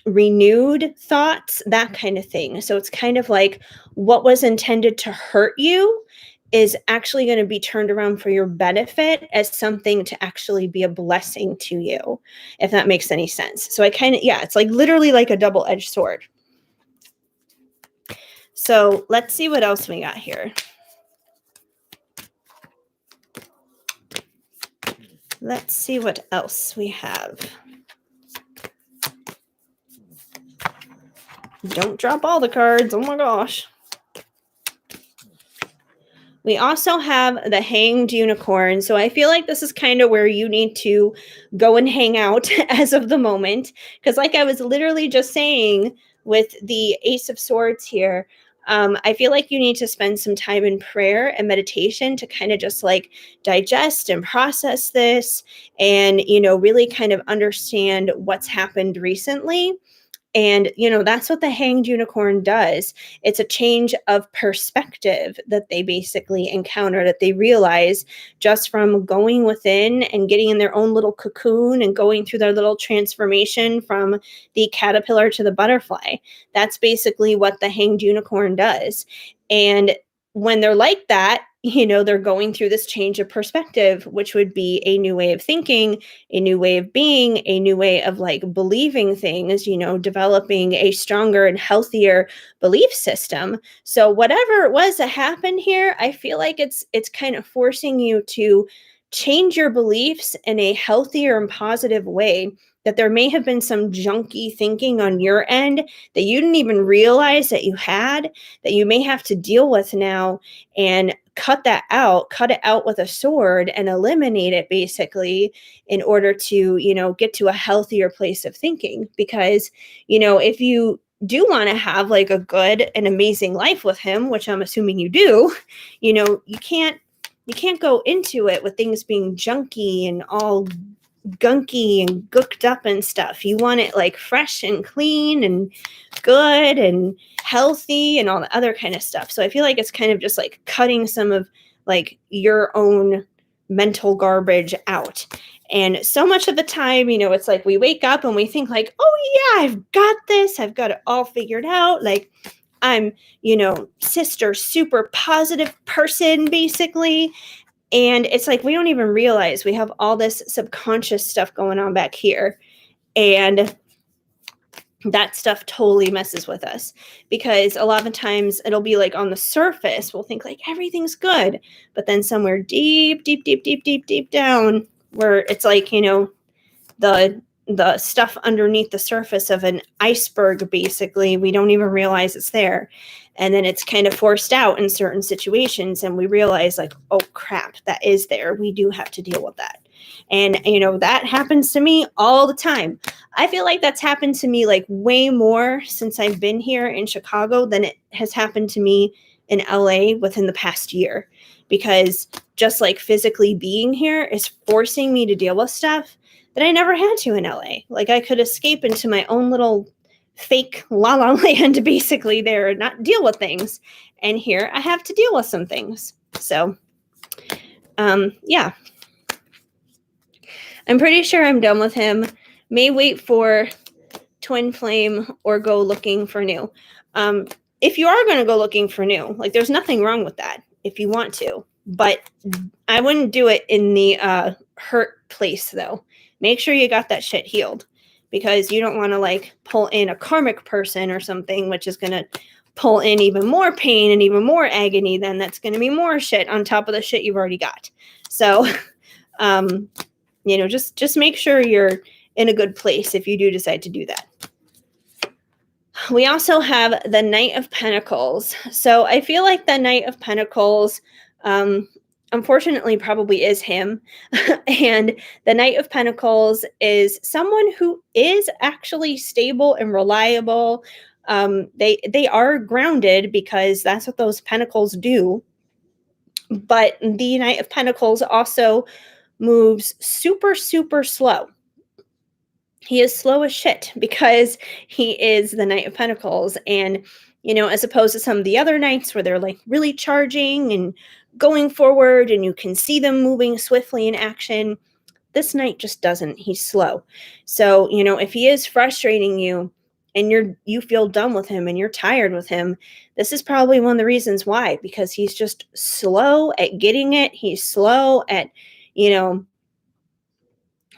renewed thoughts, that kind of thing. So it's kind of like what was intended to hurt you is actually going to be turned around for your benefit as something to actually be a blessing to you, if that makes any sense. So it's like literally like a double-edged sword. So let's see what else we got here. Let's see what else we have. Don't drop all the cards. Oh my gosh. We also have the Hanged Unicorn. So I feel like this is kind of where you need to go and hang out as of the moment. Because, like I was literally just saying with the Ace of Swords here, I feel like you need to spend some time in prayer and meditation to kind of just like digest and process this and, really kind of understand what's happened recently. And, that's what the Hanged Unicorn does. It's a change of perspective that they basically encounter, that they realize just from going within and getting in their own little cocoon and going through their little transformation from the caterpillar to the butterfly. That's basically what the Hanged Unicorn does. And when they're like that, they're going through this change of perspective, which would be a new way of thinking, a new way of being, a new way of like believing things, developing a stronger and healthier belief system. So whatever it was that happened here, I feel like it's kind of forcing you to change your beliefs in a healthier and positive way, that there may have been some junky thinking on your end that you didn't even realize that you had, that you may have to deal with now, and cut it out with a sword and eliminate it basically in order to, get to a healthier place of thinking. Because, if you do want to have like a good and amazing life with him, which I'm assuming you do, you can't go into it with things being junky and all gunky and gooked up and stuff. You want it like fresh and clean and good and healthy and all the other kind of stuff. So I feel like it's kind of just like cutting some of like your own mental garbage out. And so much of the time, it's like we wake up and we think like, oh yeah, I've got this. I've got it all figured out. Like I'm, sister, super positive person, basically. And it's like we don't even realize we have all this subconscious stuff going on back here. And that stuff totally messes with us, because a lot of the times it'll be like on the surface, we'll think like everything's good. But then somewhere deep, deep, deep, deep, deep, deep down, where it's like, the stuff underneath the surface of an iceberg, basically, we don't even realize it's there. And then it's kind of forced out in certain situations, and we realize like, oh crap, that is there. We do have to deal with that. And that happens to me all the time. I feel like that's happened to me like way more since I've been here in Chicago than it has happened to me in LA within the past year, because just like physically being here is forcing me to deal with stuff that I never had to in LA. Like I could escape into my own little fake la la land basically there and not deal with things. And here I have to deal with some things. So, yeah. I'm pretty sure I'm done with him. May wait for twin flame or go looking for new. If you are going to go looking for new, like there's nothing wrong with that if you want to, but I wouldn't do it in the hurt place though. Make sure you got that shit healed, because you don't want to like pull in a karmic person or something, which is going to pull in even more pain and even more agony. Then that's going to be more shit on top of the shit you've already got. So, just make sure you're in a good place if you do decide to do that. We also have the Knight of Pentacles. So I feel like the Knight of Pentacles, unfortunately, probably is him. And the Knight of Pentacles is someone who is actually stable and reliable. They are grounded because that's what those pentacles do. But the Knight of Pentacles also moves super, super slow. He is slow as shit because he is the Knight of Pentacles. And, as opposed to some of the other knights where they're like really charging and going forward and you can see them moving swiftly in action, this knight just doesn't. He's slow. So, if he is frustrating you and you feel done with him and you're tired with him, this is probably one of the reasons why, because he's just slow at getting it. He's slow at,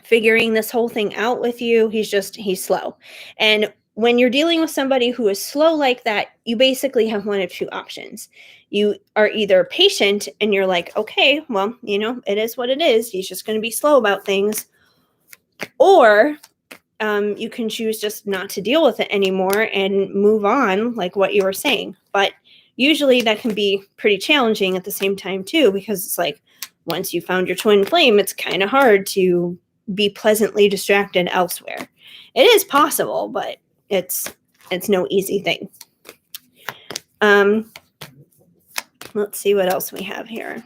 figuring this whole thing out with you. He's slow. And when you're dealing with somebody who is slow like that, you basically have one of two options. You are either patient and you're like, okay, well, it is what it is. He's just going to be slow about things. Or you can choose just not to deal with it anymore and move on, like what you were saying. But usually that can be pretty challenging at the same time too, because it's like, once you found your twin flame, it's kind of hard to be pleasantly distracted elsewhere. It is possible, but it's no easy thing. Let's see what else we have here.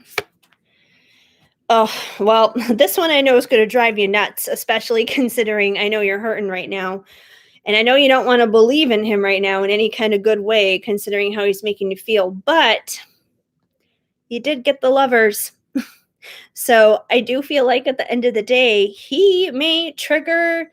Oh, well, this one I know is going to drive you nuts, especially considering I know you're hurting right now. And I know you don't want to believe in him right now in any kind of good way, considering how he's making you feel. But you did get the Lovers. So I do feel like at the end of the day, he may trigger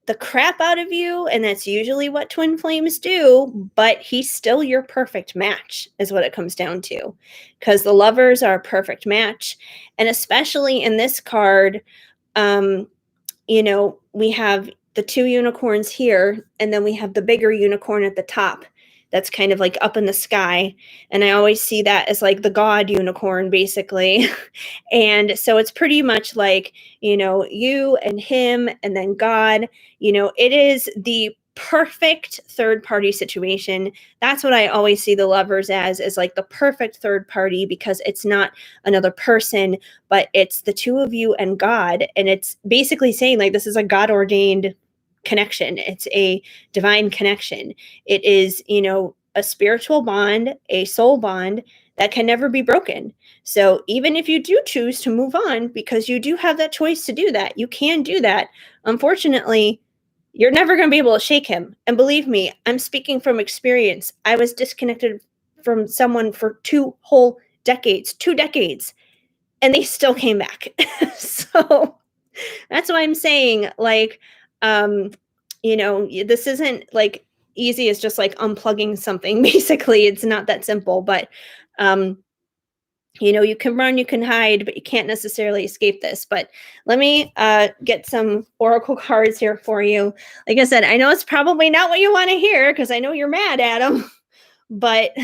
the crap out of you, and that's usually what twin flames do, but he's still your perfect match is what it comes down to, because the Lovers are a perfect match. And especially in this card, we have the two unicorns here, and then we have the bigger unicorn at the top that's kind of like up in the sky. And I always see that as like the God unicorn, basically. And so it's pretty much like, you and him and then God, it is the perfect third party situation. That's what I always see the Lovers as, is like the perfect third party, because it's not another person, but it's the two of you and God. And it's basically saying like, this is a God ordained connection. It's a divine connection. It is, a spiritual bond, a soul bond that can never be broken. So even if you do choose to move on, because you do have that choice to do that, you can do that. Unfortunately, you're never going to be able to shake him. And believe me, I'm speaking from experience. I was disconnected from someone for 2 decades, and they still came back. So that's why I'm saying, like, this isn't like easy as just like unplugging something. Basically, it's not that simple, but you can run, you can hide, but you can't necessarily escape this. But let me get some oracle cards here for you. Like I said, I know it's probably not what you want to hear, because I know you're mad at them, but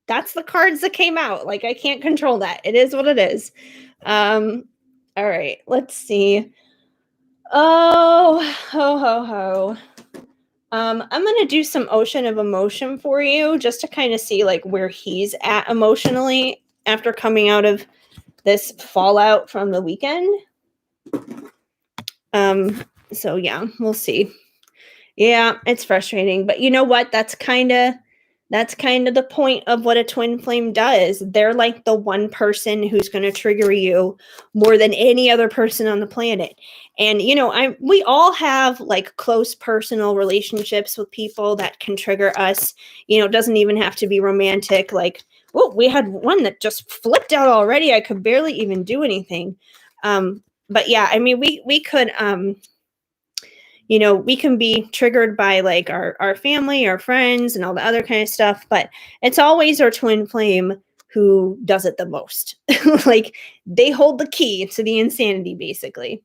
that's the cards that came out. Like, I can't control that. It is what it is. All right, let's see. Oh, ho, ho, ho. I'm going to do some Ocean of Emotion for you, just to kind of see like where he's at emotionally after coming out of this fallout from the weekend. So yeah, we'll see. Yeah, it's frustrating, but you know what? That's kind of That's kind of the point of what a twin flame does. They're like the one person who's going to trigger you more than any other person on the planet. And we all have like close personal relationships with people that can trigger us. It doesn't even have to be romantic. Like, oh, we had one that just flipped out already. I could barely even do anything. But yeah, I mean, we could we can be triggered by like our family, our friends, and all the other kind of stuff, but it's always our twin flame who does it the most. Like, they hold the key to the insanity, basically.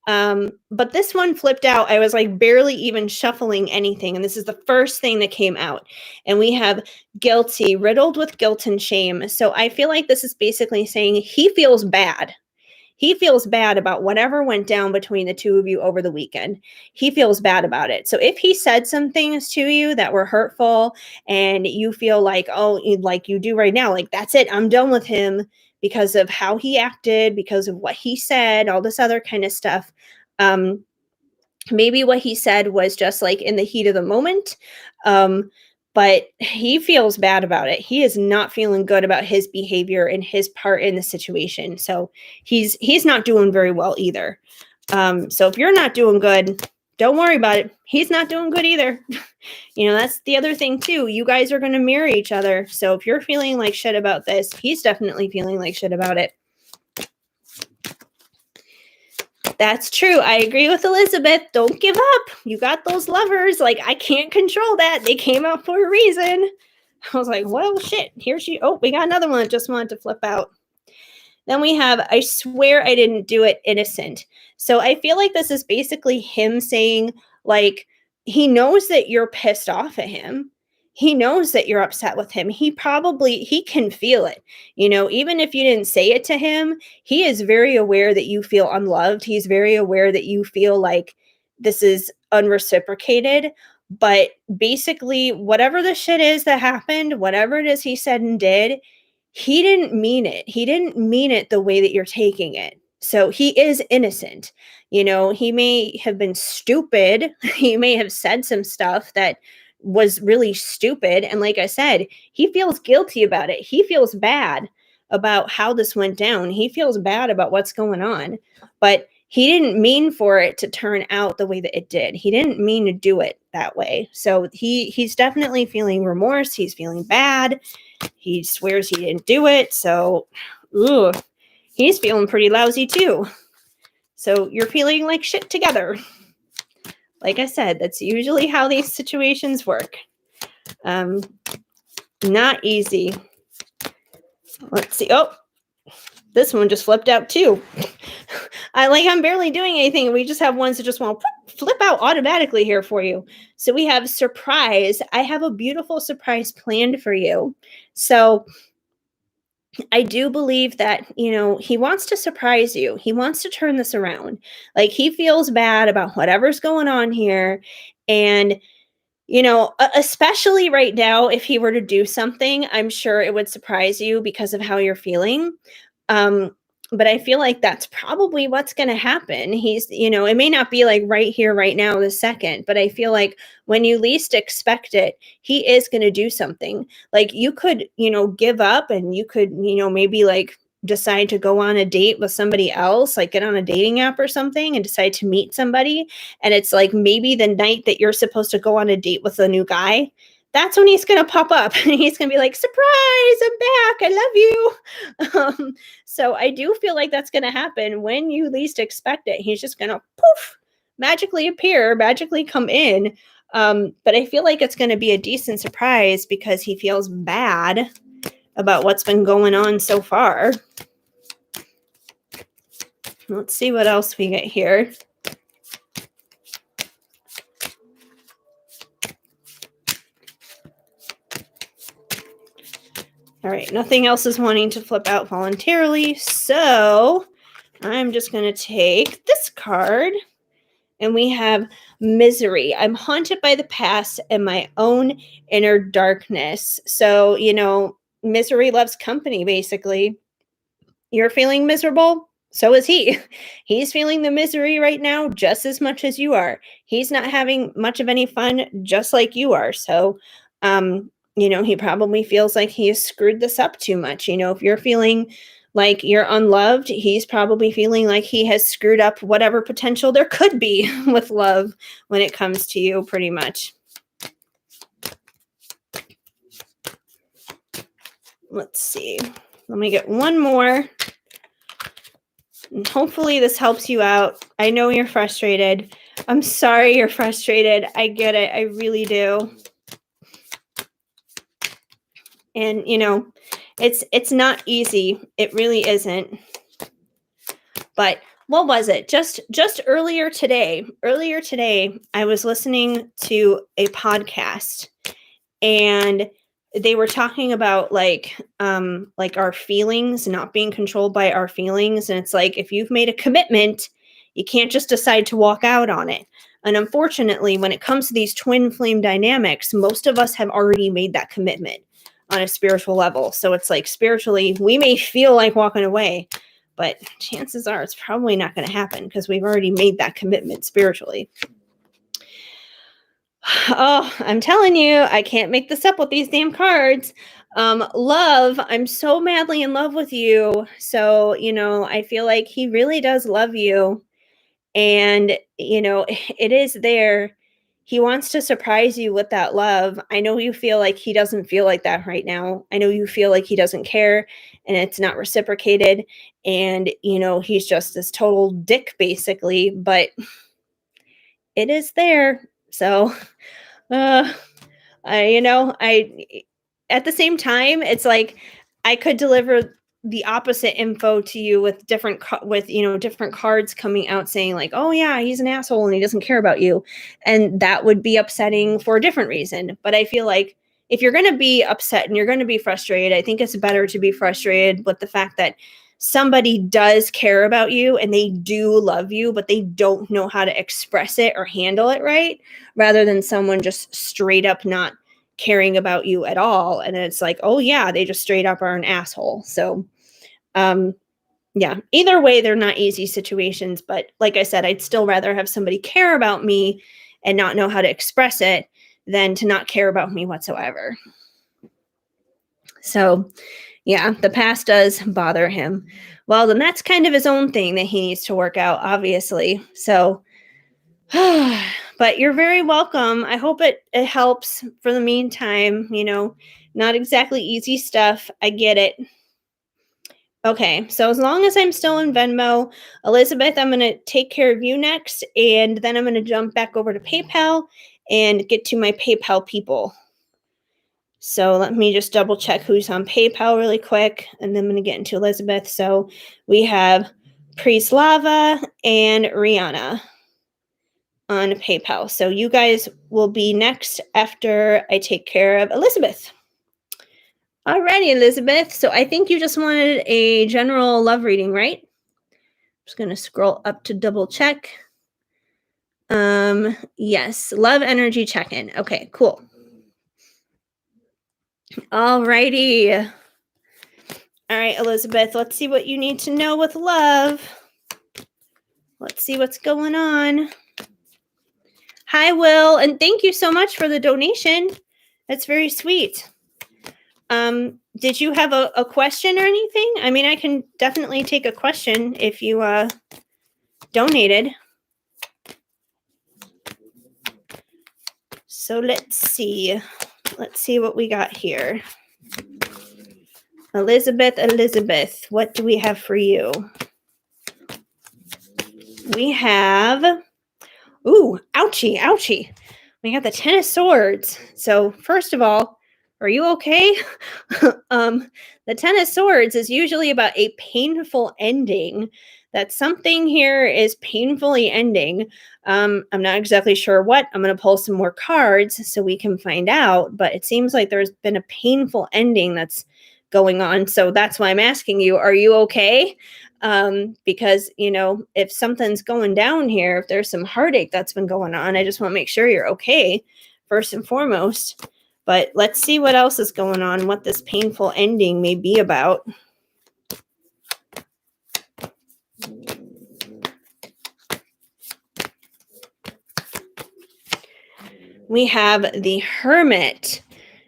But this one flipped out. I was like barely even shuffling anything, and this is the first thing that came out. And we have guilty, riddled with guilt and shame. So I feel like this is basically saying he feels bad. He feels bad about whatever went down between the two of you over the weekend. He feels bad about it. So if he said some things to you that were hurtful and you feel like, oh, like you do right now, like, that's it, I'm done with him because of how he acted, because of what he said, all this other kind of stuff. Um, Maybe what he said was just like in the heat of the moment. Um, but he feels bad about it. He is not feeling good about his behavior and his part in the situation. So he's not doing very well either. So if you're not doing good, don't worry about it. He's not doing good either. That's the other thing too. You guys are going to mirror each other. So if you're feeling like shit about this, he's definitely feeling like shit about it. That's true. I agree with Elizabeth. Don't give up. You got those lovers. Like, I can't control that. They came out for a reason. I was like, well, shit. Here she. Oh, we got another one that just wanted to flip out. Then we have, I swear I didn't do it, innocent. So I feel like this is basically him saying, like, he knows that you're pissed off at him. He knows that you're upset with him. He can feel it. Even if you didn't say it to him, he is very aware that you feel unloved. He's very aware that you feel like this is unreciprocated. But basically, whatever the shit is that happened, whatever it is he said and did, he didn't mean it. He didn't mean it the way that you're taking it. So he is innocent. He may have been stupid. He may have said some stuff that was really stupid. And like I said, he feels guilty about it. He feels bad about how this went down. He feels bad about what's going on. But he didn't mean for it to turn out the way that it did. He didn't mean to do it that way. So he's definitely feeling remorse. He's feeling bad. He swears he didn't do it. So, he's feeling pretty lousy too. So you're feeling like shit together. Like I said, that's usually how these situations work. Not easy. Let's see. Oh, this one just flipped out too. I'm barely doing anything. We just have ones that just want to flip out automatically here for you. So we have surprise. I have a beautiful surprise planned for you. So I do believe that, he wants to surprise you. He wants to turn this around. Like, he feels bad about whatever's going on here. And especially right now, if he were to do something, I'm sure it would surprise you because of how you're feeling. Um, but I feel like that's probably what's going to happen. It may not be like right here, right now, the second, but I feel like when you least expect it, he is going to do something. Like, you could, give up, and you could, maybe like decide to go on a date with somebody else, like get on a dating app or something and decide to meet somebody. And it's like maybe the night that you're supposed to go on a date with a new guy, that's when he's going to pop up and he's going to be like, surprise, I'm back. I love you. So I do feel like that's going to happen when you least expect it. He's just going to poof, magically appear, magically come in. But I feel like it's going to be a decent surprise because he feels bad about what's been going on so far. Let's see what else we get here. All right, nothing else is wanting to flip out voluntarily, so I'm just going to take this card, and we have misery. I'm haunted by the past and my own inner darkness. So, misery loves company, basically. You're feeling miserable? So is he. He's feeling the misery right now just as much as you are. He's not having much of any fun, just like you are. So, He probably feels like he has screwed this up too much. If you're feeling like you're unloved, he's probably feeling like he has screwed up whatever potential there could be with love when it comes to you, pretty much. Let's see. Let me get one more. And hopefully this helps you out. I know you're frustrated. I'm sorry you're frustrated. I get it. I really do. And it's not easy. It really isn't. But what was it? Just earlier today, I was listening to a podcast, and they were talking about like our feelings, not being controlled by our feelings. And it's like, if you've made a commitment, you can't just decide to walk out on it. And unfortunately, when it comes to these twin flame dynamics, most of us have already made that commitment on a spiritual level. So it's like, spiritually, we may feel like walking away, but chances are it's probably not going to happen because we've already made that commitment spiritually. Oh, I'm telling you, I can't make this up with these damn cards. Love, I'm so madly in love with you. So, I feel like he really does love you. And, it is there. He wants to surprise you with that love. I know you feel like he doesn't feel like that right now. I know you feel like he doesn't care and it's not reciprocated. And, he's just this total dick, basically. But it is there. So, uh, I at the same time, it's like I could deliver the opposite info to you with different cards coming out saying like, oh yeah, he's an asshole and he doesn't care about you, and that would be upsetting for a different reason. But I feel like if you're going to be upset and you're going to be frustrated, I think it's better to be frustrated with the fact that somebody does care about you and they do love you, but they don't know how to express it or handle it right, rather than someone just straight up not caring about you at all. And it's like, oh yeah, they just straight up are an asshole. So yeah, either way, they're not easy situations. But like I said, I'd still rather have somebody care about me and not know how to express it than to not care about me whatsoever. So yeah, the past does bother him. Well, then that's kind of his own thing that he needs to work out, obviously. So but you're very welcome. I hope it helps for the meantime. Not exactly easy stuff. I get it. Okay, so as long as I'm still in Venmo, Elizabeth, I'm going to take care of you next, and then I'm going to jump back over to PayPal and get to my PayPal people. So let me just double check who's on PayPal really quick, and then I'm going to get into Elizabeth. So we have Prislava and Rihanna on PayPal. So you guys will be next after I take care of Elizabeth. Alrighty, Elizabeth. So I think you just wanted a general love reading, right? I'm just going to scroll up to double check. Yes, love energy check-in. Okay, cool. Alrighty. All right, Elizabeth, let's see what you need to know with love. Let's see what's going on. Hi, Will, and thank you so much for the donation. That's very sweet. Did you have a question or anything? I mean, I can definitely take a question if you donated. So let's see. Let's see what we got here. Elizabeth, what do we have for you? We have, ooh, ouchie. We got the Ten of Swords. So first of all, are you okay? The Ten of Swords is usually about a painful ending. That something here is painfully ending. I'm not exactly sure what. I'm going to pull some more cards so we can find out. But it seems like there's been a painful ending that's going on. So that's why I'm asking you, are you okay? Because, if something's going down here, if there's some heartache that's been going on, I just want to make sure you're okay, first and foremost. But let's see what else is going on, what this painful ending may be about. We have the Hermit.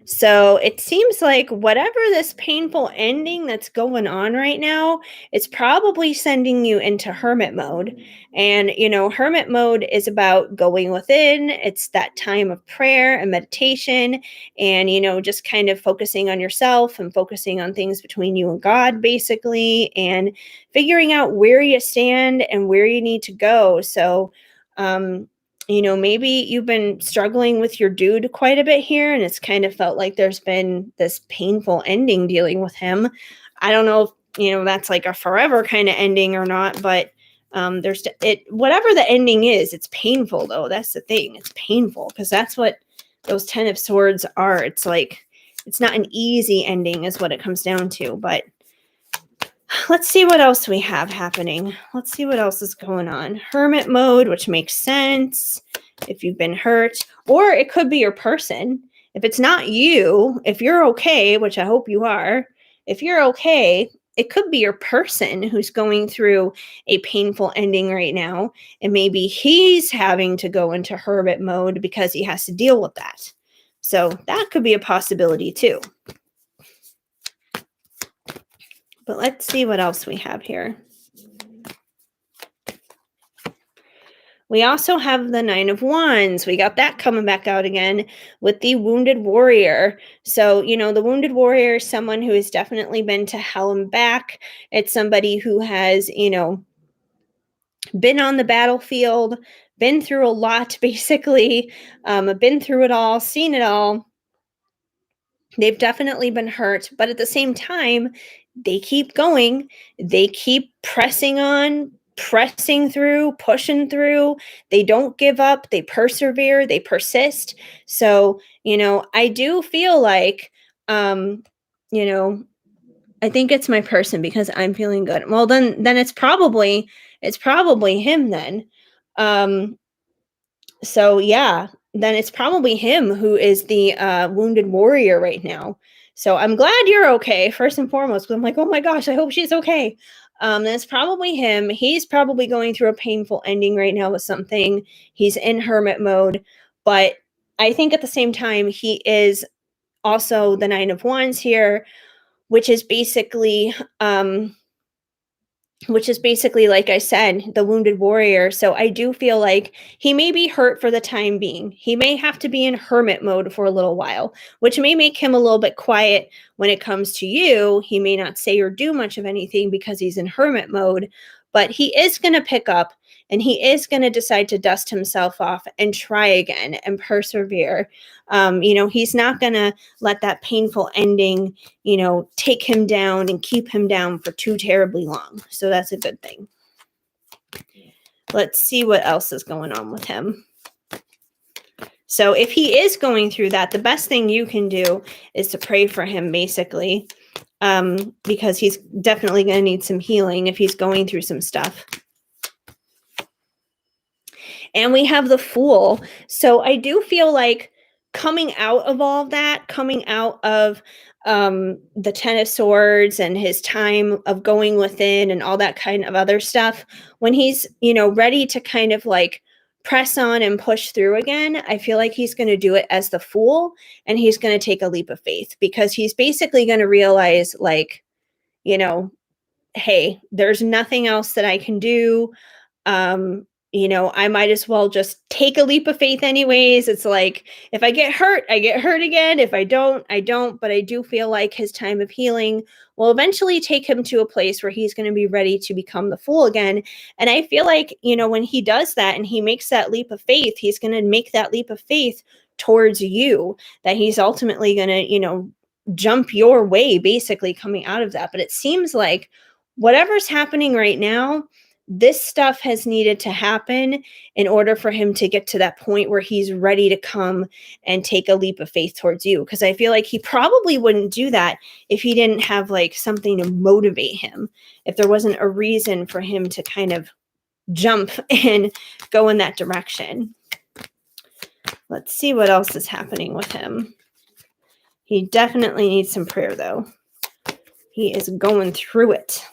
So it seems like whatever this painful ending that's going on right now, it's probably sending you into hermit mode. And, hermit mode is about going within. It's that time of prayer and meditation and, just kind of focusing on yourself and focusing on things between you and God, basically, and figuring out where you stand and where you need to go. So, maybe you've been struggling with your dude quite a bit here, and it's kind of felt like there's been this painful ending dealing with him. I don't know if, that's like a forever kind of ending or not, but whatever the ending is, it's painful though. That's the thing. It's painful because that's what those 10 of swords are. It's like, it's not an easy ending is what it comes down to, but let's see what else we have happening. Let's see what else is going on. Hermit mode, which makes sense if you've been hurt, or it could be your person. If it's not you, if you're okay, which I hope you are, if you're okay, it could be your person who's going through a painful ending right now. And maybe he's having to go into hermit mode because he has to deal with that. So that could be a possibility too. But let's see what else we have here. We also have the Nine of Wands. We got that coming back out again with the Wounded Warrior. So, the Wounded Warrior is someone who has definitely been to hell and back. It's somebody who has, been on the battlefield, been through a lot, basically, been through it all, seen it all. They've definitely been hurt, but at the same time, they keep going. They keep pressing on, pressing through, pushing through. They don't give up. They persevere. They persist. So, I do feel like, you know, I think it's my person because I'm feeling good. Well, then it's probably him then. Um, so yeah, then it's probably him who is the wounded warrior right now. So I'm glad you're okay, first and foremost. But I'm like, oh my gosh, I hope she's okay. That's probably him. He's probably going through a painful ending right now with something. He's in hermit mode, but I think at the same time he is also the Nine of Wands here, which is basically like I said, the wounded warrior. So I do feel like he may be hurt for the time being. He may have to be in hermit mode for a little while, which may make him a little bit quiet when it comes to you. He may not say or do much of anything because he's in hermit mode, but he is going to pick up and he is going to decide to dust himself off and try again and persevere. He's not going to let that painful ending take him down and keep him down for too terribly long. So that's a good thing. Let's see what else is going on with him. So if he is going through that, the best thing you can do is to pray for him, basically, because he's definitely going to need some healing if he's going through some stuff. And we have the Fool. So I do feel like coming out of all of that, coming out of the Ten of Swords and his time of going within and all that kind of other stuff, when he's, ready to kind of like press on and push through again, I feel like he's going to do it as the Fool, and he's going to take a leap of faith because he's basically going to realize, like, hey, there's nothing else that I can do. I might as well just take a leap of faith anyways. It's like, if I get hurt, I get hurt again. If I don't, I don't. But I do feel like his time of healing will eventually take him to a place where he's going to be ready to become the Fool again. And I feel like, when he does that and he makes that leap of faith, he's going to make that leap of faith towards you, that he's ultimately going to, jump your way, basically coming out of that. But it seems like whatever's happening right now, this stuff has needed to happen in order for him to get to that point where he's ready to come and take a leap of faith towards you. Because I feel like he probably wouldn't do that if he didn't have like something to motivate him, if there wasn't a reason for him to kind of jump and go in that direction. Let's see what else is happening with him. He definitely needs some prayer, though. He is going through it.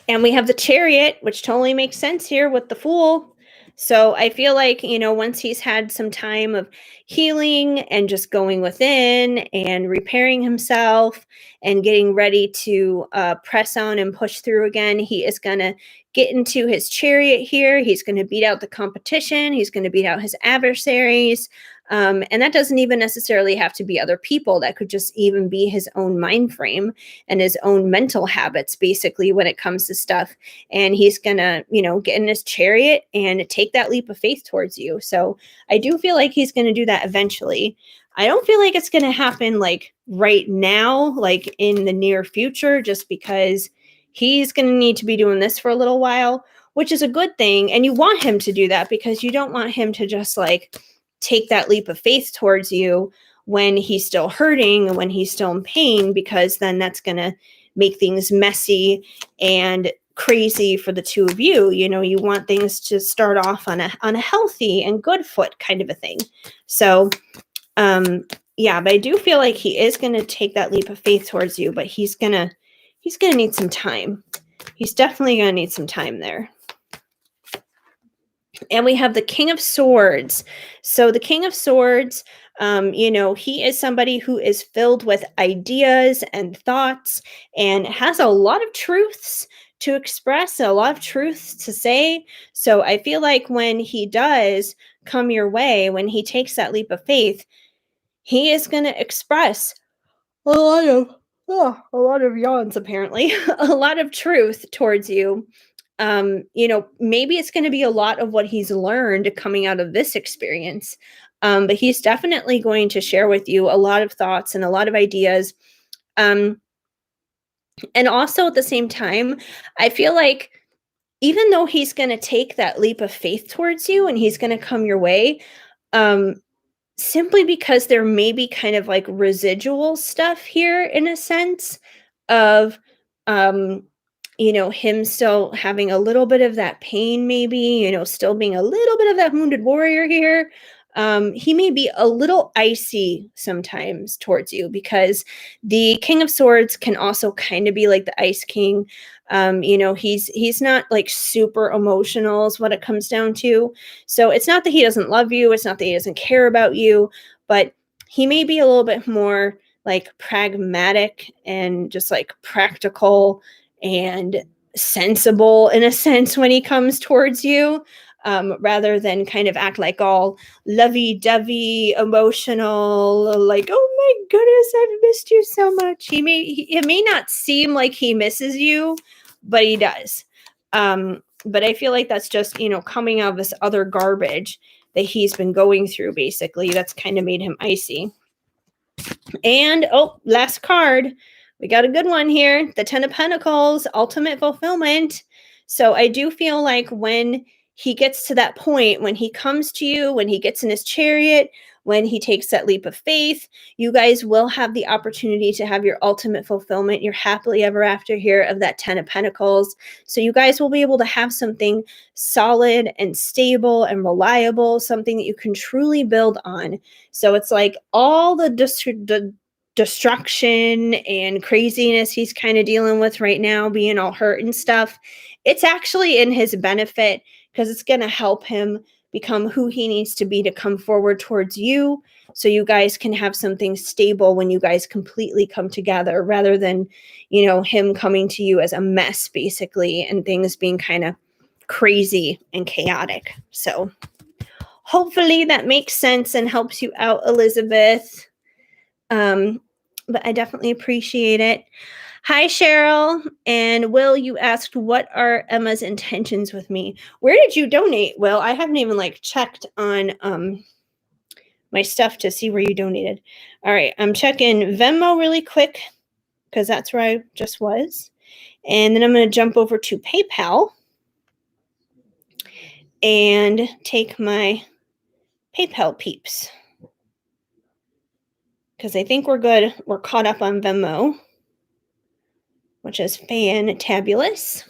And we have the Chariot, which totally makes sense here with the Fool. So I feel like, once he's had some time of healing and just going within and repairing himself and getting ready to press on and push through again, he is going to get into his chariot here. He's going to beat out the competition, he's going to beat out his adversaries. And that doesn't even necessarily have to be other people. That could just even be his own mind frame and his own mental habits, basically, when it comes to stuff. And he's going to, get in his chariot and take that leap of faith towards you. So I do feel like he's going to do that eventually. I don't feel like it's going to happen like right now, like in the near future, just because he's going to need to be doing this for a little while, which is a good thing. And you want him to do that because you don't want him to just like take that leap of faith towards you when he's still hurting and when he's still in pain, because then that's going to make things messy and crazy for the two of you. You want things to start off on a healthy and good foot kind of a thing. So yeah, but I do feel like he is going to take that leap of faith towards you, but he's going to need some time. He's definitely going to need some time there. And we have the King of Swords. So the King of Swords, he is somebody who is filled with ideas and thoughts and has a lot of truths to express, a lot of truths to say. So I feel like when he does come your way, when he takes that leap of faith, he is going to express a lot of yawns, apparently, a lot of truth towards you. Maybe it's going to be a lot of what he's learned coming out of this experience. But he's definitely going to share with you a lot of thoughts and a lot of ideas. And also at the same time, I feel like even though he's going to take that leap of faith towards you and he's going to come your way, simply because there may be kind of like residual stuff here in a sense of, him still having a little bit of that pain, maybe, still being a little bit of that wounded warrior here. He may be a little icy sometimes towards you because the King of Swords can also kind of be like the Ice King. He's not like super emotional is what it comes down to. So it's not that he doesn't love you. It's not that he doesn't care about you, but he may be a little bit more like pragmatic and just like practical and sensible in a sense when he comes towards you, rather than kind of act like all lovey-dovey, emotional, like, oh my goodness, I've missed you so much. It may not seem like he misses you, but he does. But I feel like that's just, coming out of this other garbage that he's been going through, basically. That's kind of made him icy. And, last card. We got a good one here. The 10 of Pentacles, ultimate fulfillment. So I do feel like when he gets to that point, when he comes to you, when he gets in his chariot, when he takes that leap of faith, you guys will have the opportunity to have your ultimate fulfillment, your happily ever after here of that 10 of Pentacles. So you guys will be able to have something solid and stable and reliable, something that you can truly build on. So it's like all the destruction and craziness he's kind of dealing with right now, being all hurt and stuff, it's actually in his benefit because it's going to help him become who he needs to be to come forward towards you, so you guys can have something stable when you guys completely come together, rather than, him coming to you as a mess, basically, and things being kind of crazy and chaotic. So hopefully that makes sense and helps you out, Elizabeth. But I definitely appreciate it. Hi, Cheryl. And Will, you asked, what are Emma's intentions with me? Where did you donate, Will? I haven't even checked on my stuff to see where you donated. All right, I'm checking Venmo really quick because that's where I just was. And then I'm going to jump over to PayPal and take my PayPal peeps, because I think we're good. We're caught up on Venmo, which is fantabulous.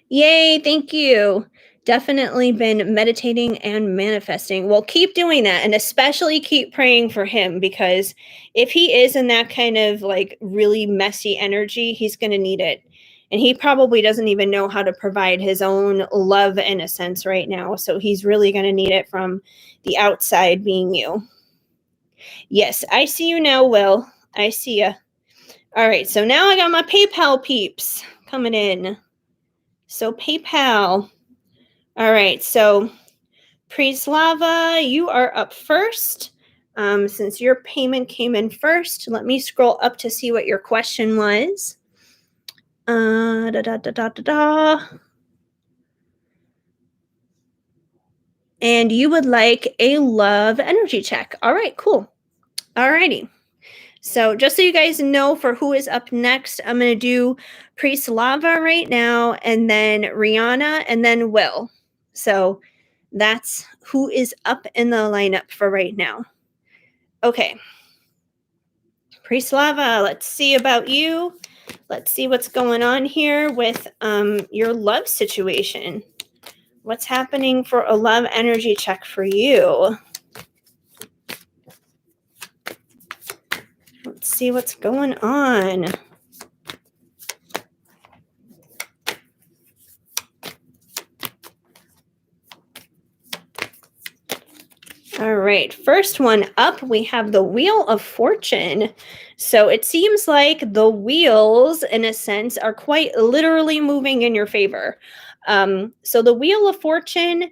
Yay, thank you. Definitely been meditating and manifesting. Well, keep doing that, and especially keep praying for him, because if he is in that kind of really messy energy, he's going to need it. And he probably doesn't even know how to provide his own love in a sense right now. So he's really going to need it from the outside, being you. Yes, I see you now, Will. I see ya. All right, so now I got my PayPal peeps coming in. So PayPal. All right, so Prislava, you are up first. Since your payment came in first, let me scroll up to see what your question was. Da, da, da, da, da, da. And you would like a love energy check. All right, cool. All righty. So just so you guys know for who is up next, I'm going to do Priest Lava right now, and then Rihanna, and then Will. So that's who is up in the lineup for right now. Okay. Priest Lava, let's see about you. Let's see what's going on here with your love situation. What's happening for a love energy check for you? Let's see what's going on. All right, first one up, we have the Wheel of Fortune. So it seems like the wheels, in a sense, are quite literally moving in your favor. So the Wheel of Fortune,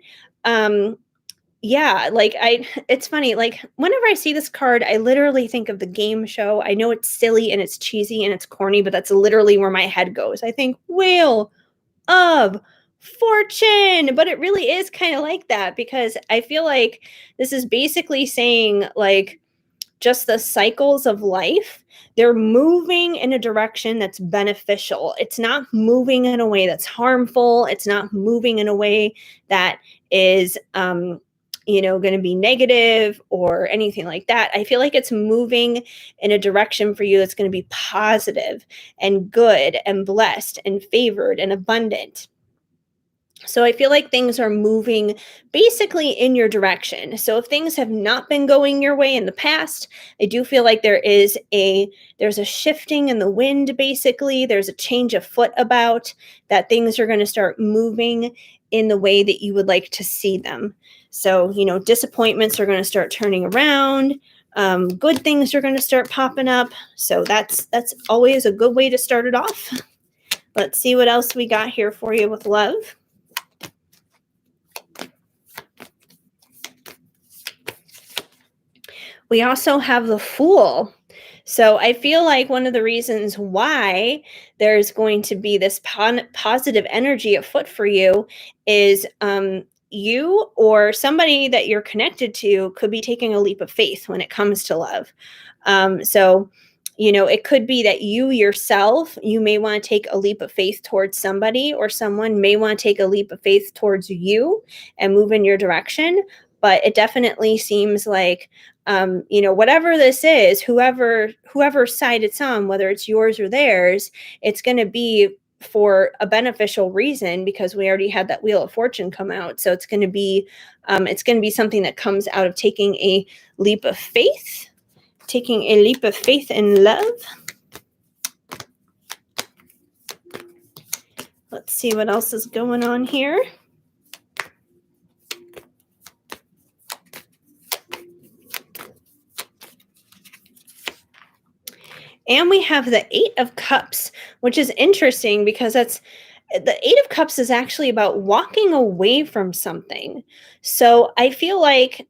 yeah, like it's funny, like whenever I see this card, I literally think of the game show. I know it's silly and it's cheesy and it's corny, but that's literally where my head goes. I think Wheel of Fortune, but it really is kind of like that, because I feel like this is basically saying, like, just the cycles of life, they're moving in a direction that's beneficial. It's not moving in a way that's harmful. It's not moving in a way that is going to be negative or anything like that. I feel like it's moving in a direction for you that's going to be positive and good and blessed and favored and abundant. So I feel like things are moving basically in your direction. So if things have not been going your way in the past, I do feel like there's a shifting in the wind, basically. There's a change of foot about that. Things are going to start moving in the way that you would like to see them. So, disappointments are going to start turning around. Good things are going to start popping up. So that's always a good way to start it off. Let's see what else we got here for you with love. We also have the Fool. So I feel like one of the reasons why there's going to be this positive energy afoot for you is you or somebody that you're connected to could be taking a leap of faith when it comes to love. So it could be that you yourself, you may want to take a leap of faith towards somebody, or someone may want to take a leap of faith towards you and move in your direction. But it definitely seems like, whatever this is, whoever side it's on, whether it's yours or theirs, it's going to be for a beneficial reason, because we already had that Wheel of Fortune come out. So it's going to be something that comes out of taking a leap of faith. Taking a leap of faith in love. Let's see what else is going on here. And we have the Eight of Cups, which is interesting because the Eight of Cups is actually about walking away from something. So I feel like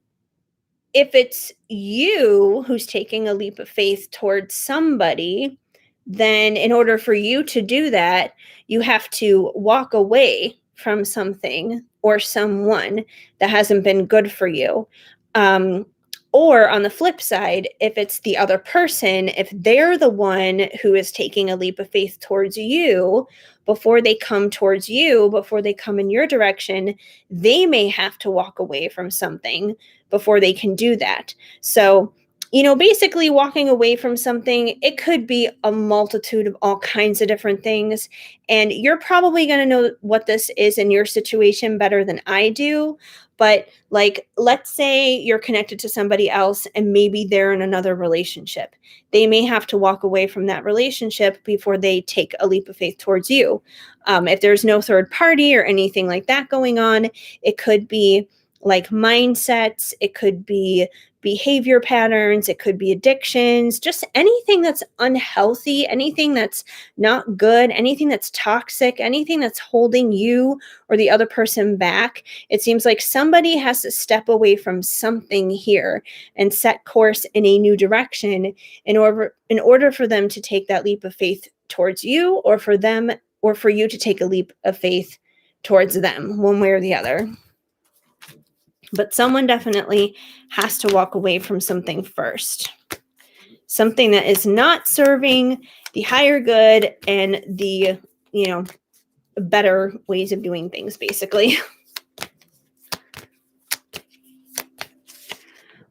if it's you who's taking a leap of faith towards somebody, then in order for you to do that, you have to walk away from something or someone that hasn't been good for you. Or on the flip side, if it's the other person, if they're the one who is taking a leap of faith towards you, before they come towards you, before they come in your direction, they may have to walk away from something before they can do that. So, basically walking away from something, it could be a multitude of all kinds of different things. And you're probably going to know what this is in your situation better than I do. But like, let's say you're connected to somebody else and maybe they're in another relationship. They may have to walk away from that relationship before they take a leap of faith towards you. If there's no third party or anything like that going on, it could be like mindsets, it could be behavior patterns, it could be addictions, just anything that's unhealthy, anything that's not good, anything that's toxic, anything that's holding you or the other person back. It seems like somebody has to step away from something here and set course in a new direction in order for them to take that leap of faith towards you, or for you to take a leap of faith towards them, one way or the other. But someone definitely has to walk away from something first. Something that is not serving the higher good and the, better ways of doing things, basically.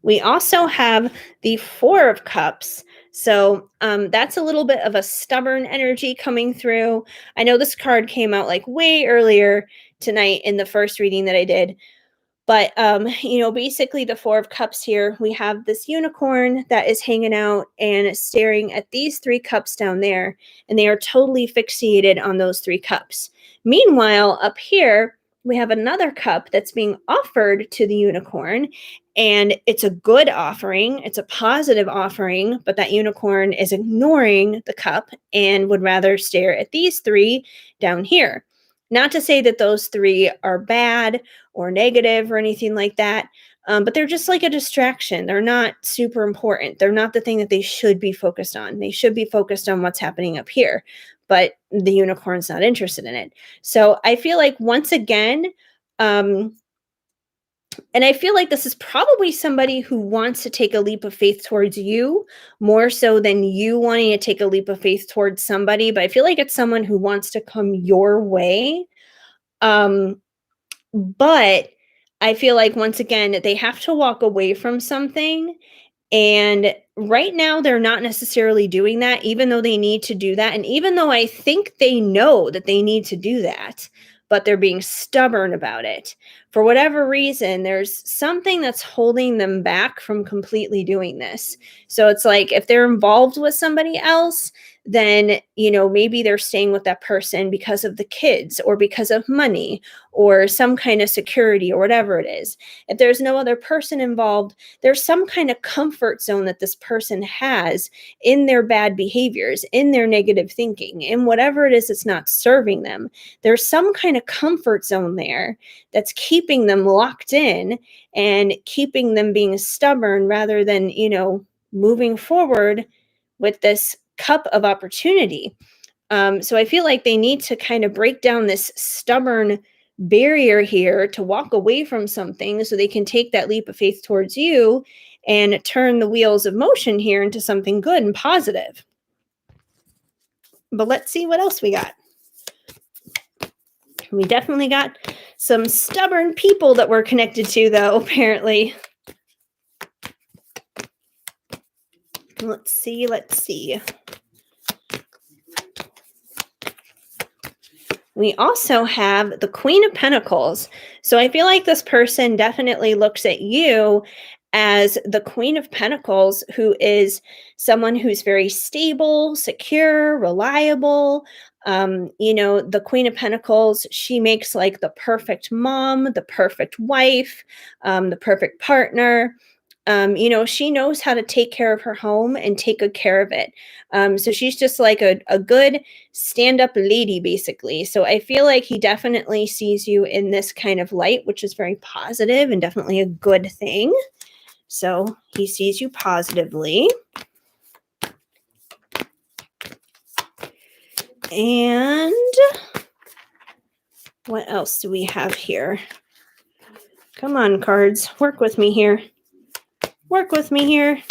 We also have the Four of Cups. So that's a little bit of a stubborn energy coming through. I know this card came out like way earlier tonight in the first reading that I did. But, basically the Four of Cups here, we have this unicorn that is hanging out and staring at these three cups down there, and they are totally fixated on those three cups. Meanwhile, up here, we have another cup that's being offered to the unicorn, and it's a good offering. It's a positive offering, but that unicorn is ignoring the cup and would rather stare at these three down here. Not to say that those three are bad or negative or anything like that, but they're just like a distraction. They're not super important. They're not the thing that they should be focused on. They should be focused on what's happening up here, but the unicorn's not interested in it. So I feel like once again, and I feel like this is probably somebody who wants to take a leap of faith towards you more so than you wanting to take a leap of faith towards somebody. But I feel like it's someone who wants to come your way. But I feel like once again, they have to walk away from something. And right now, they're not necessarily doing that, even though they need to do that. And even though I think they know that they need to do that, but they're being stubborn about it. For whatever reason, there's something that's holding them back from completely doing this. So it's like if they're involved with somebody else, then, maybe they're staying with that person because of the kids or because of money or some kind of security or whatever it is. If there's no other person involved, there's some kind of comfort zone that this person has in their bad behaviors, in their negative thinking, in whatever it is that's not serving them. There's some kind of comfort zone there that's keeping them locked in and keeping them being stubborn rather than, moving forward with this cup of opportunity. So I feel like they need to kind of break down this stubborn barrier here to walk away from something so they can take that leap of faith towards you and turn the wheels of motion here into something good and positive. But let's see what else we got. We definitely got some stubborn people that we're connected to, though, apparently. Let's see. We also have the Queen of Pentacles. So I feel like this person definitely looks at you as the Queen of Pentacles, who is someone who's very stable, secure, reliable. The Queen of Pentacles, she makes like the perfect mom, the perfect wife, the perfect partner. She knows how to take care of her home and take good care of it. So she's just like a good stand-up lady, basically. So I feel like he definitely sees you in this kind of light, which is very positive and definitely a good thing. So he sees you positively. And what else do we have here? Come on, cards. Work with me here. Work with me here.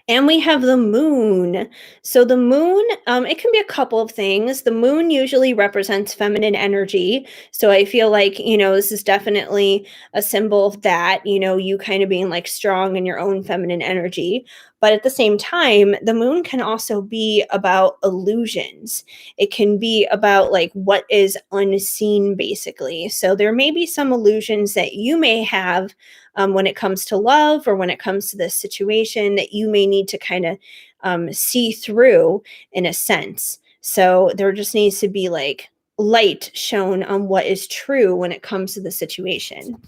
And we have the moon. So the moon, it can be a couple of things. The moon usually represents feminine energy. So I feel like, this is definitely a symbol of that, you kind of being like strong in your own feminine energy. But at the same time, the moon can also be about illusions. It can be about like what is unseen, basically. So there may be some illusions that you may have when it comes to love or when it comes to this situation that you may need to kind of see through in a sense. So there just needs to be like light shown on what is true when it comes to the situation.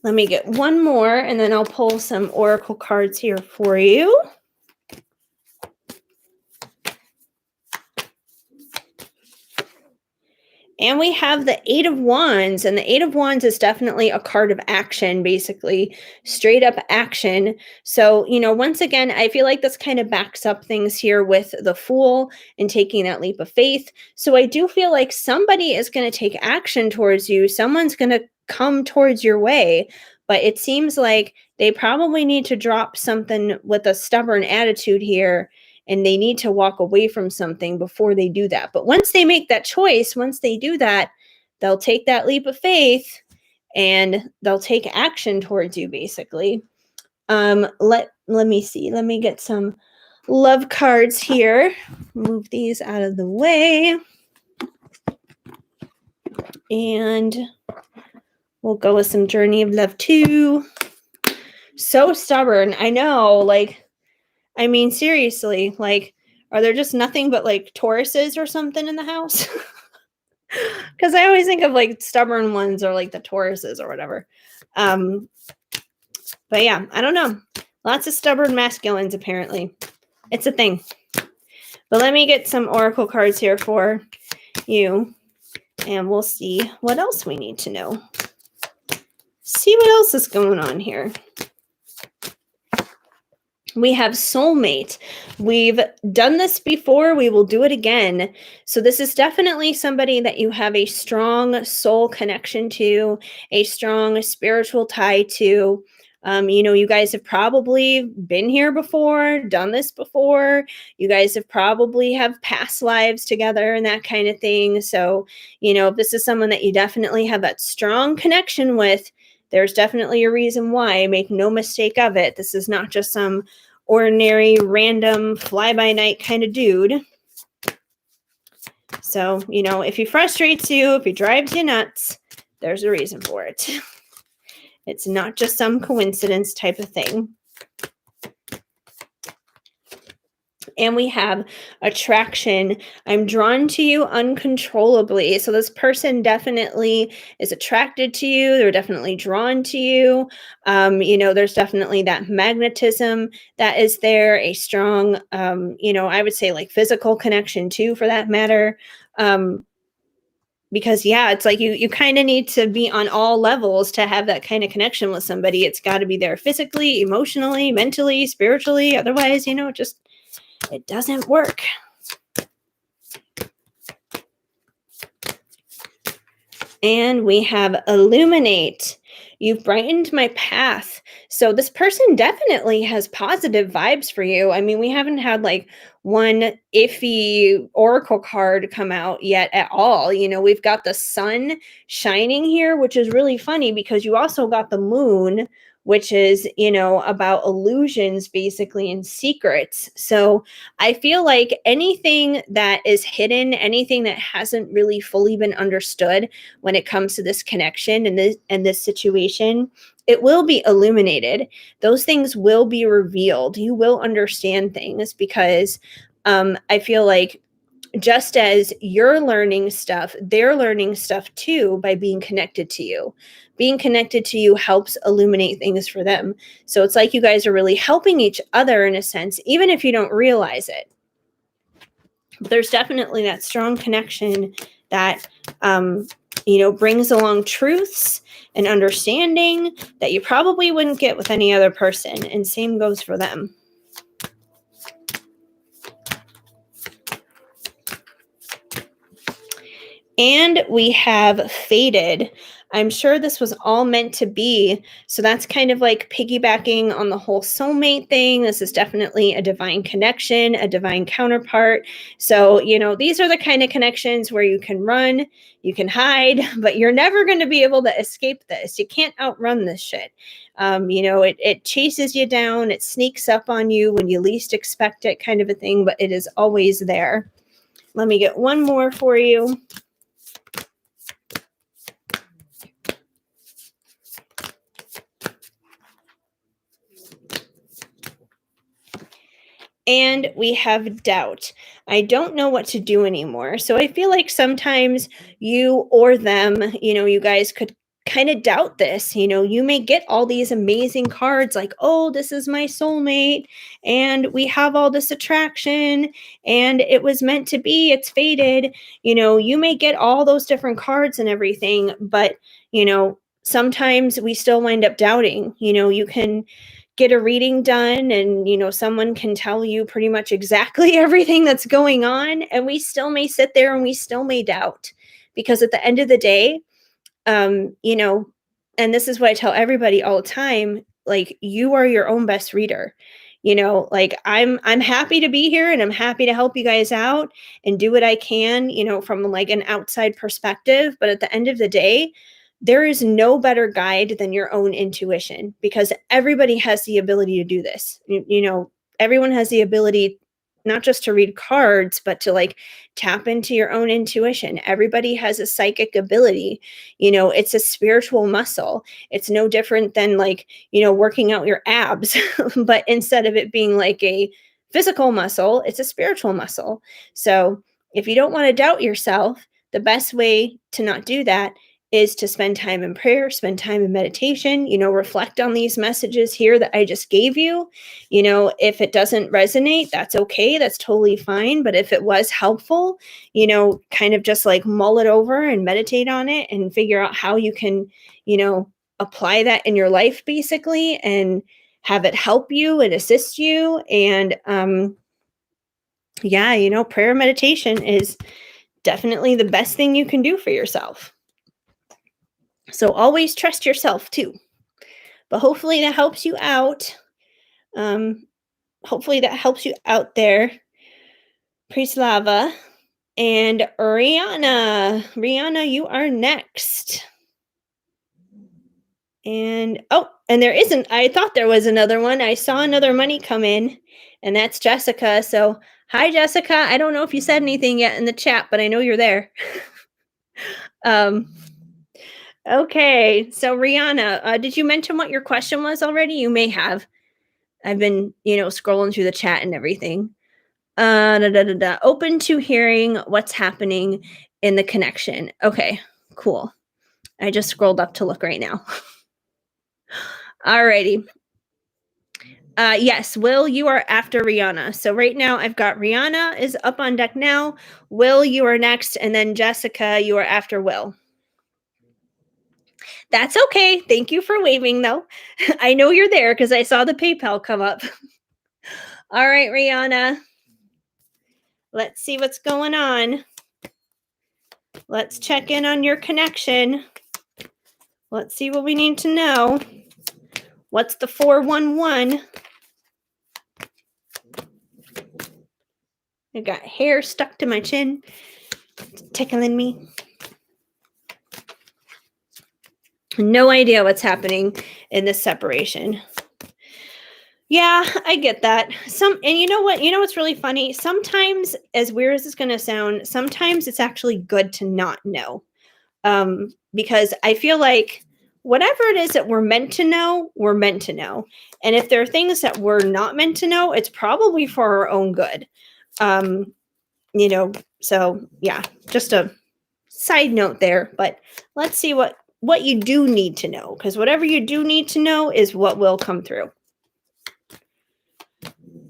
Let me get one more and then I'll pull some oracle cards here for you. And we have the Eight of Wands, and the Eight of Wands is definitely a card of action, basically, straight up action. So, once again, I feel like this kind of backs up things here with the Fool and taking that leap of faith. So, I do feel like somebody is going to take action towards you. Someone's going to come towards your way, but it seems like they probably need to drop something with a stubborn attitude here and they need to walk away from something before they do that. But once they make that choice, once they do that, they'll take that leap of faith and they'll take action towards you, basically. Let me see. Let me get some love cards here. Move these out of the way. And we'll go with some Journey of Love 2. So stubborn. I know, seriously, are there just nothing but like Tauruses or something in the house? Because I always think of like stubborn ones or like the Tauruses or whatever. But yeah, I don't know. Lots of stubborn masculines, apparently. It's a thing. But let me get some oracle cards here for you. And we'll see what else we need to know. See what else is going on here. We have soulmate. We've done this before. We will do it again. So this is definitely somebody that you have a strong soul connection to, a strong spiritual tie to. You guys have probably been here before, done this before. You guys have probably have past lives together and that kind of thing. So, if this is someone that you definitely have that strong connection with, there's definitely a reason why. Make no mistake of it. This is not just some ordinary, random, fly-by-night kind of dude. So, if he frustrates you, if he drives you nuts, there's a reason for it. It's not just some coincidence type of thing. And we have attraction. I'm drawn to you uncontrollably. So this person definitely is attracted to you. They're definitely drawn to you. There's definitely that magnetism that is there, a strong, I would say like physical connection too, for that matter. Because it's like you kind of need to be on all levels to have that kind of connection with somebody. It's got to be there physically, emotionally, mentally, spiritually. Otherwise, it doesn't work. And we have illuminate. You've brightened my path. So this person definitely has positive vibes for you. I mean, we haven't had like one iffy oracle card come out yet at all. We've got the sun shining here, which is really funny because you also got the moon, which is, about illusions basically and secrets. So I feel like anything that is hidden, anything that hasn't really fully been understood when it comes to this connection and this situation, it will be illuminated. Those things will be revealed. You will understand things because I feel like just as you're learning stuff, they're learning stuff too by being connected to you. Being connected to you helps illuminate things for them. So it's like you guys are really helping each other in a sense, even if you don't realize it. But there's definitely that strong connection that, brings along truths and understanding that you probably wouldn't get with any other person. And same goes for them. And we have faded. I'm sure this was all meant to be. So that's kind of like piggybacking on the whole soulmate thing. This is definitely a divine connection, a divine counterpart. So, these are the kind of connections where you can run, you can hide, but you're never going to be able to escape this. You can't outrun this shit. It chases you down, it sneaks up on you when you least expect it, kind of a thing, but it is always there. Let me get one more for you. And we have doubt. I don't know what to do anymore. So I feel like sometimes you or them, you guys could kind of doubt this. You may get all these amazing cards like, oh, this is my soulmate, and we have all this attraction, and it was meant to be, it's fated. You may get all those different cards and everything, but, sometimes we still wind up doubting. You can get a reading done and someone can tell you pretty much exactly everything that's going on, and we still may sit there and we still may doubt, because at the end of the day, um you know and this is what I tell everybody all the time, like, you are your own best reader. Like, I'm happy to be here and I'm happy to help you guys out and do what I can, from like an outside perspective, but at the end of the day, there is no better guide than your own intuition, because everybody has the ability to do this. Everyone has the ability not just to read cards, but to like tap into your own intuition. Everybody has a psychic ability. It's a spiritual muscle. It's no different than like, working out your abs, but instead of it being like a physical muscle, it's a spiritual muscle. So if you don't want to doubt yourself, the best way to not do that is to spend time in prayer, spend time in meditation, reflect on these messages here that I just gave you. If it doesn't resonate, that's okay. That's totally fine. But if it was helpful, kind of just like mull it over and meditate on it and figure out how you can, apply that in your life basically, and have it help you and assist you. And prayer and meditation is definitely the best thing you can do for yourself. So always trust yourself too. But hopefully that helps you out. Hopefully that helps you out there, Prislava. And Rihanna, you are next. And there isn't. I thought there was another one. I saw another money come in, and that's Jessica. So hi, Jessica. I don't know if you said anything yet in the chat, but I know you're there. Okay, so Rihanna, did you mention what your question was already? You may have. I've been, scrolling through the chat and everything. Open to hearing what's happening in the connection. Okay, cool. I just scrolled up to look right now. Alrighty. Yes, Will, you are after Rihanna. So right now I've got Rihanna is up on deck now. Will, you are next. And then Jessica, you are after Will. That's okay. Thank you for waving, though. I know you're there because I saw the PayPal come up. All right, Rihanna. Let's see what's going on. Let's check in on your connection. Let's see what we need to know. What's the 411? I got hair stuck to my chin. It's tickling me. No idea what's happening in this separation. Yeah, I get that. And you know what? You know what's really funny? Sometimes, as weird as it's going to sound, sometimes it's actually good to not know. Because I feel like whatever it is that we're meant to know, we're meant to know. And if there are things that we're not meant to know, it's probably for our own good. So yeah, just a side note there. But let's see what you do need to know, because whatever you do need to know is what will come through.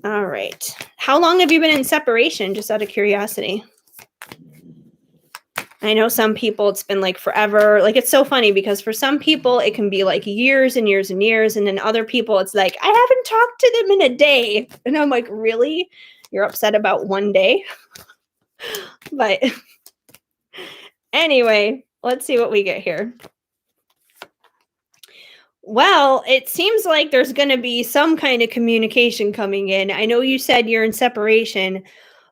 All right. How long have you been in separation, just out of curiosity? I know some people it's been like forever. Like, it's so funny because for some people it can be like years and years and years. And then other people it's like, I haven't talked to them in a day. And I'm like, really? You're upset about one day? But anyway, let's see what we get here. Well, it seems like there's going to be some kind of communication coming in. I know you said you're in separation,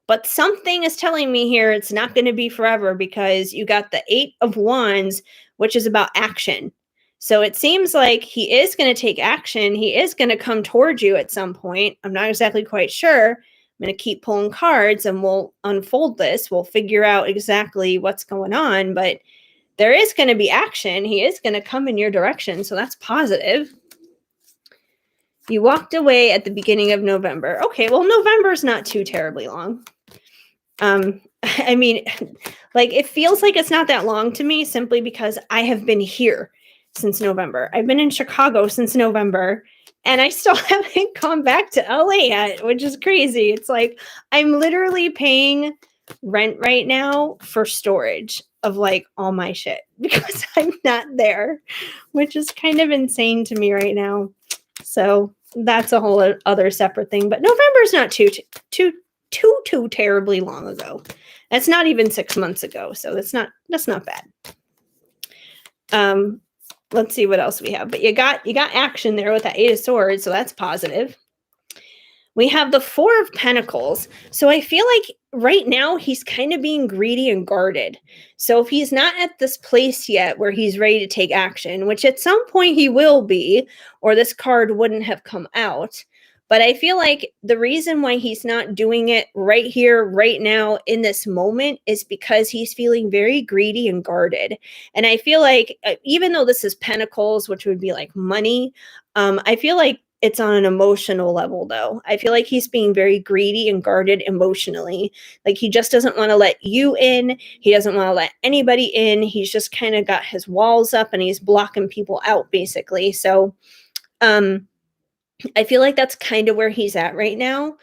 but something is telling me here it's not going to be forever because you got the 8 of Wands, which is about action. So it seems like he is going to take action. He is going to come towards you at some point. I'm not exactly quite sure. I'm going to keep pulling cards and we'll unfold this. We'll figure out exactly what's going on, but there is going to be action. He is going to come in your direction. So that's positive. You walked away at the beginning of November. Okay, well, November's not too terribly long. I mean, like it feels like it's not that long to me simply because I have been here since November. I've been in Chicago since November and I still haven't gone back to LA yet, which is crazy. It's like I'm literally paying rent right now for storage of like all my shit because I'm not there, which is kind of insane to me right now. So that's a whole other separate thing. But November's not too terribly long ago. That's not even 6 months ago. So that's not bad. Let's see what else we have. But you got action there with that 8 of Swords, so that's positive. We have the 4 of Pentacles. So I feel like right now he's kind of being greedy and guarded. So if he's not at this place yet where he's ready to take action, which at some point he will be, or this card wouldn't have come out. But I feel like the reason why he's not doing it right here, right now, in this moment is because he's feeling very greedy and guarded. And I feel like even though this is Pentacles, which would be like money, I feel like it's on an emotional level, though. I feel like he's being very greedy and guarded emotionally. Like he just doesn't want to let you in. He doesn't want to let anybody in. He's just kind of got his walls up and he's blocking people out, basically. So, I feel like that's kind of where he's at right now.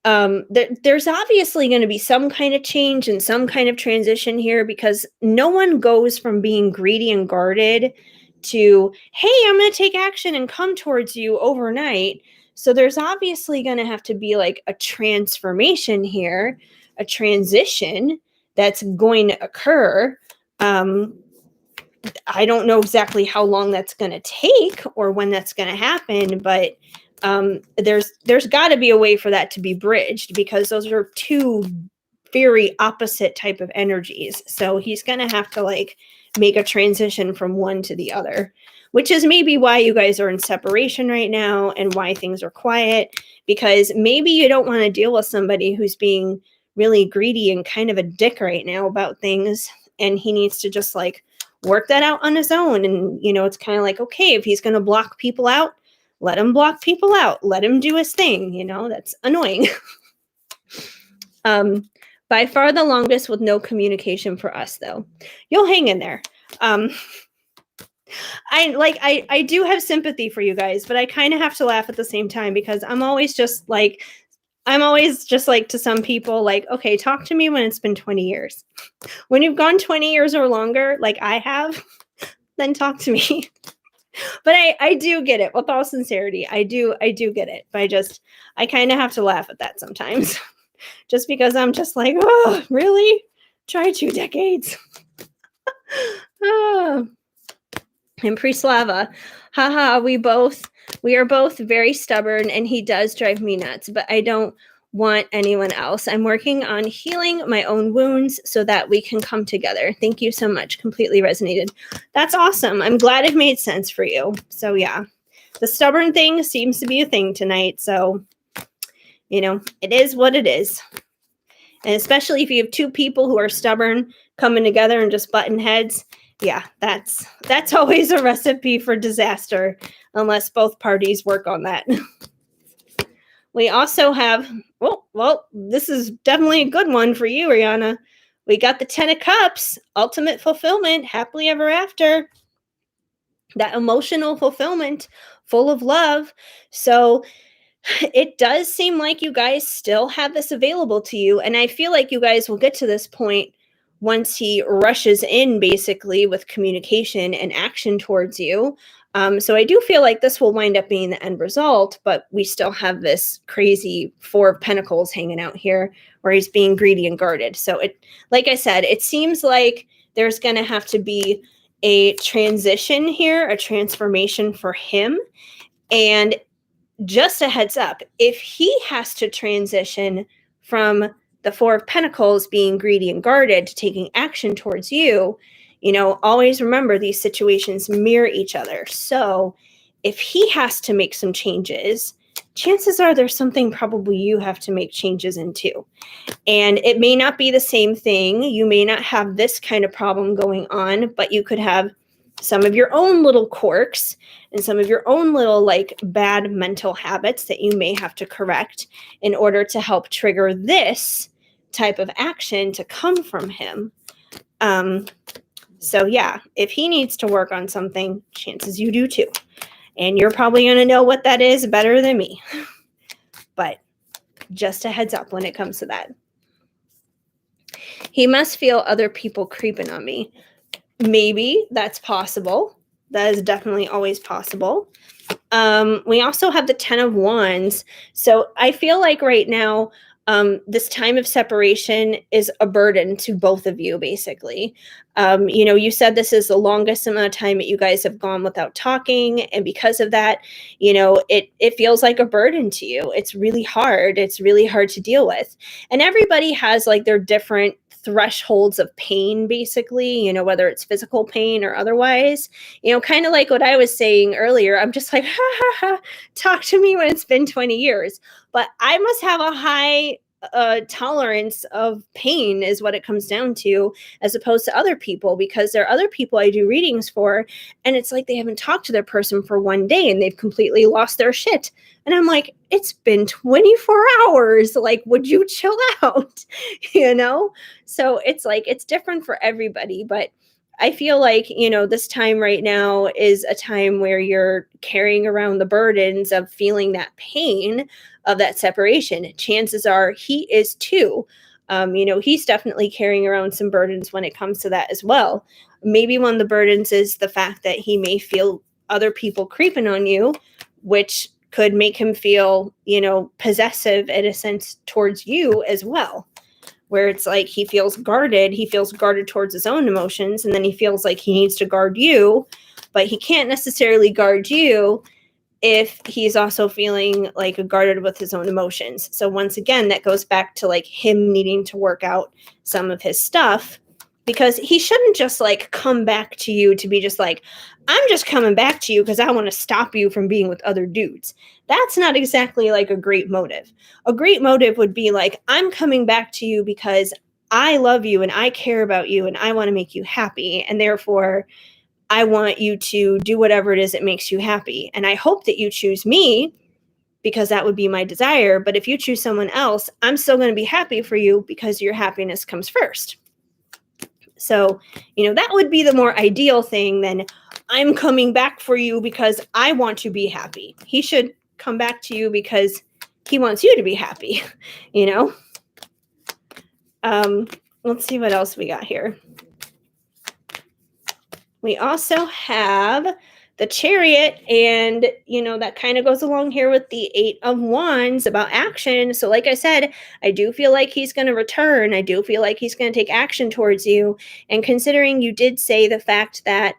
There's obviously going to be some kind of change and some kind of transition here because no one goes from being greedy and guarded to, hey, I'm going to take action and come towards you overnight. So there's obviously going to have to be like a transformation here, a transition that's going to occur. I don't know exactly how long that's going to take or when that's going to happen, but there's got to be a way for that to be bridged because those are two very opposite type of energies. So he's going to have to like make a transition from one to the other, which is maybe why you guys are in separation right now and why things are quiet, because maybe you don't want to deal with somebody who's being really greedy and kind of a dick right now about things, and he needs to just like work that out on his own. And it's kind of like, okay, if he's going to block people out, let him block people out. Let him do his thing. That's annoying. By far the longest with no communication for us, though. You'll hang in there. I do have sympathy for you guys, but I kind of have to laugh at the same time because I'm always just like to some people like, okay, talk to me when it's been 20 years. When you've gone 20 years or longer, like I have, then talk to me. But I do get it with all sincerity. I do get it. But I kind of have to laugh at that sometimes. Just because I'm just like, oh, really? Try 2 decades. Oh. And Preslava, haha, we are both very stubborn and he does drive me nuts, but I don't want anyone else. I'm working on healing my own wounds so that we can come together. Thank you so much. Completely resonated. That's awesome. I'm glad it made sense for you. So yeah, the stubborn thing seems to be a thing tonight. So, it is what it is. And especially if you have 2 people who are stubborn coming together and just butting heads, yeah, that's always a recipe for disaster unless both parties work on that. We also have, well, this is definitely a good one for you, Rihanna. We got the 10 of Cups, ultimate fulfillment, happily ever after. That emotional fulfillment, full of love. So it does seem like you guys still have this available to you. And I feel like you guys will get to this point once he rushes in basically with communication and action towards you. So I do feel like this will wind up being the end result, but we still have this crazy 4 of Pentacles hanging out here where he's being greedy and guarded. So like I said, it seems like there's going to have to be a transition here, a transformation for him. And just a heads up, if he has to transition from the Four of Pentacles being greedy and guarded to taking action towards you, always remember these situations mirror each other. So if he has to make some changes, chances are there's something probably you have to make changes in too. And it may not be the same thing. You may not have this kind of problem going on, but you could have some of your own little quirks and some of your own little like bad mental habits that you may have to correct in order to help trigger this type of action to come from him. So yeah, if he needs to work on something, chances you do too. And you're probably going to know what that is better than me. But just a heads up when it comes to that. He must feel other people creeping on me. Maybe that's possible. That is definitely always possible. We also have the 10 of Wands. So I feel like right now, this time of separation is a burden to both of you, basically. You said this is the longest amount of time that you guys have gone without talking. And because of that, it feels like a burden to you. It's really hard. It's really hard to deal with. And everybody has like their different thresholds of pain, basically, whether it's physical pain or otherwise, kind of like what I was saying earlier. I'm just like, talk to me when it's been 20 years. But I must have a high tolerance of pain is what it comes down to, as opposed to other people, because there are other people I do readings for, and it's like they haven't talked to their person for one day and they've completely lost their shit. And I'm like, it's been 24 hours. Like, would you chill out? So it's like, it's different for everybody. But I feel like, this time right now is a time where you're carrying around the burdens of feeling that pain of that separation. Chances are he is too. He's definitely carrying around some burdens when it comes to that as well. Maybe one of the burdens is the fact that he may feel other people creeping on you, which could make him feel, possessive in a sense towards you as well, where it's like he feels guarded towards his own emotions, and then he feels like he needs to guard you, but he can't necessarily guard you if he's also feeling like guarded with his own emotions. So once again, that goes back to like him needing to work out some of his stuff, because he shouldn't just like come back to you to be just like, I'm just coming back to you because I want to stop you from being with other dudes. That's not exactly like a great motive. A great motive would be like, I'm coming back to you because I love you and I care about you and I want to make you happy. And therefore, I want you to do whatever it is that makes you happy. And I hope that you choose me because that would be my desire. But if you choose someone else, I'm still going to be happy for you because your happiness comes first. So, that would be the more ideal thing than I'm coming back for you because I want to be happy. He should come back to you because he wants you to be happy, Let's see what else we got here. We also have the Chariot, and, that kind of goes along here with the 8 of Wands about action. So like I said, I do feel like he's going to return. I do feel like he's going to take action towards you. And considering you did say the fact that,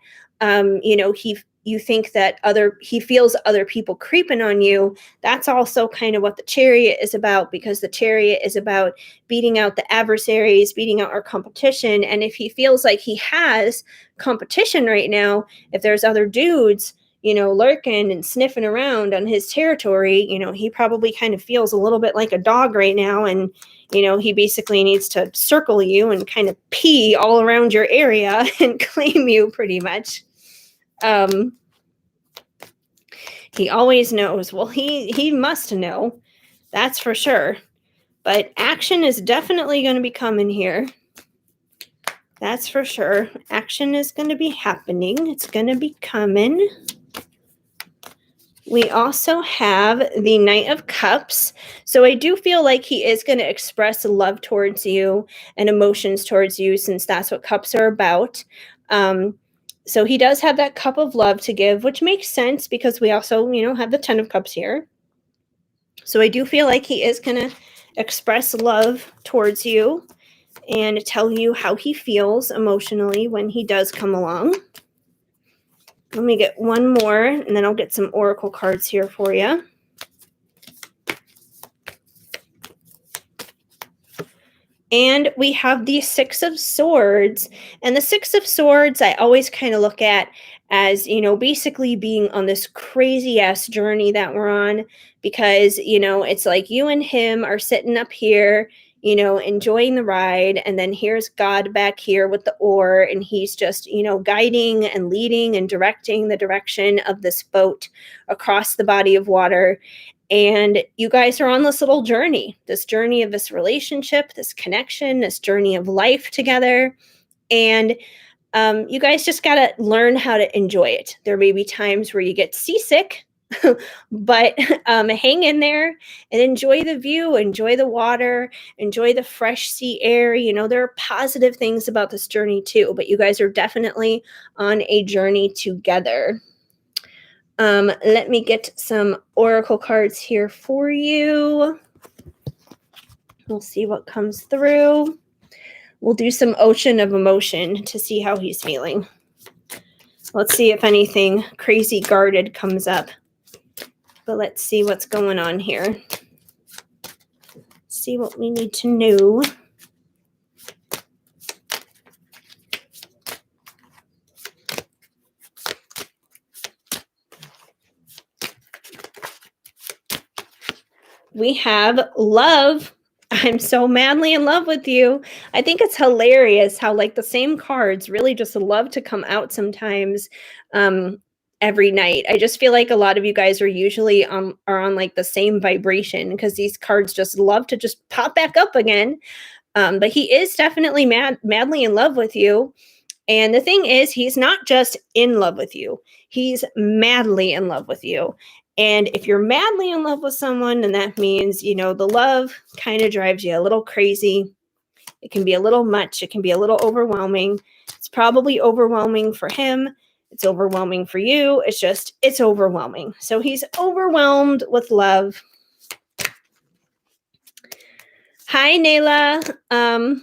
you think that he feels other people creeping on you, that's also kind of what the Chariot is about, because the Chariot is about beating out the adversaries, beating out our competition. And if he feels like he has competition right now, if there's other dudes, lurking and sniffing around on his territory, he probably kind of feels a little bit like a dog right now. And, he basically needs to circle you and kind of pee all around your area and claim you pretty much. He always knows. Well, he must know. That's for sure. But action is definitely going to be coming here. That's for sure. Action is going to be happening. It's going to be coming. We also have the Knight of Cups. So I do feel like he is going to express love towards you and emotions towards you, since that's what cups are about. So he does have that cup of love to give, which makes sense because we also, have the 10 of Cups here. So I do feel like he is going to express love towards you and tell you how he feels emotionally when he does come along. Let me get one more, and then I'll get some oracle cards here for you. And we have the Six of Swords. And the Six of Swords, I always kind of look at as, basically being on this crazy ass journey that we're on, because, it's like you and him are sitting up here, enjoying the ride. And then here's God back here with the oar, and he's just, guiding and leading and directing the direction of this boat across the body of water. And you guys are on this little journey of this relationship, this connection, this journey of life together. And you guys just got to learn how to enjoy it. There may be times where you get seasick, but hang in there and enjoy the view, enjoy the water, enjoy the fresh sea air. There are positive things about this journey too, but you guys are definitely on a journey together. Let me get some oracle cards here for you. We'll see what comes through. We'll do some ocean of emotion to see how he's feeling. Let's see if anything crazy guarded comes up. But let's see what's going on here. See what we need to know. We have love. I'm so madly in love with you. I think it's hilarious how the same cards really just love to come out sometimes every night. I just feel like a lot of you guys are usually are on the same vibration, because these cards just love to just pop back up again. But he is definitely madly in love with you. And the thing is, he's not just in love with you. He's madly in love with you. And if you're madly in love with someone, then that means, the love kind of drives you a little crazy. It can be a little much. It can be a little overwhelming. It's probably overwhelming for him. It's overwhelming for you. It's overwhelming. So he's overwhelmed with love. Hi, Nayla.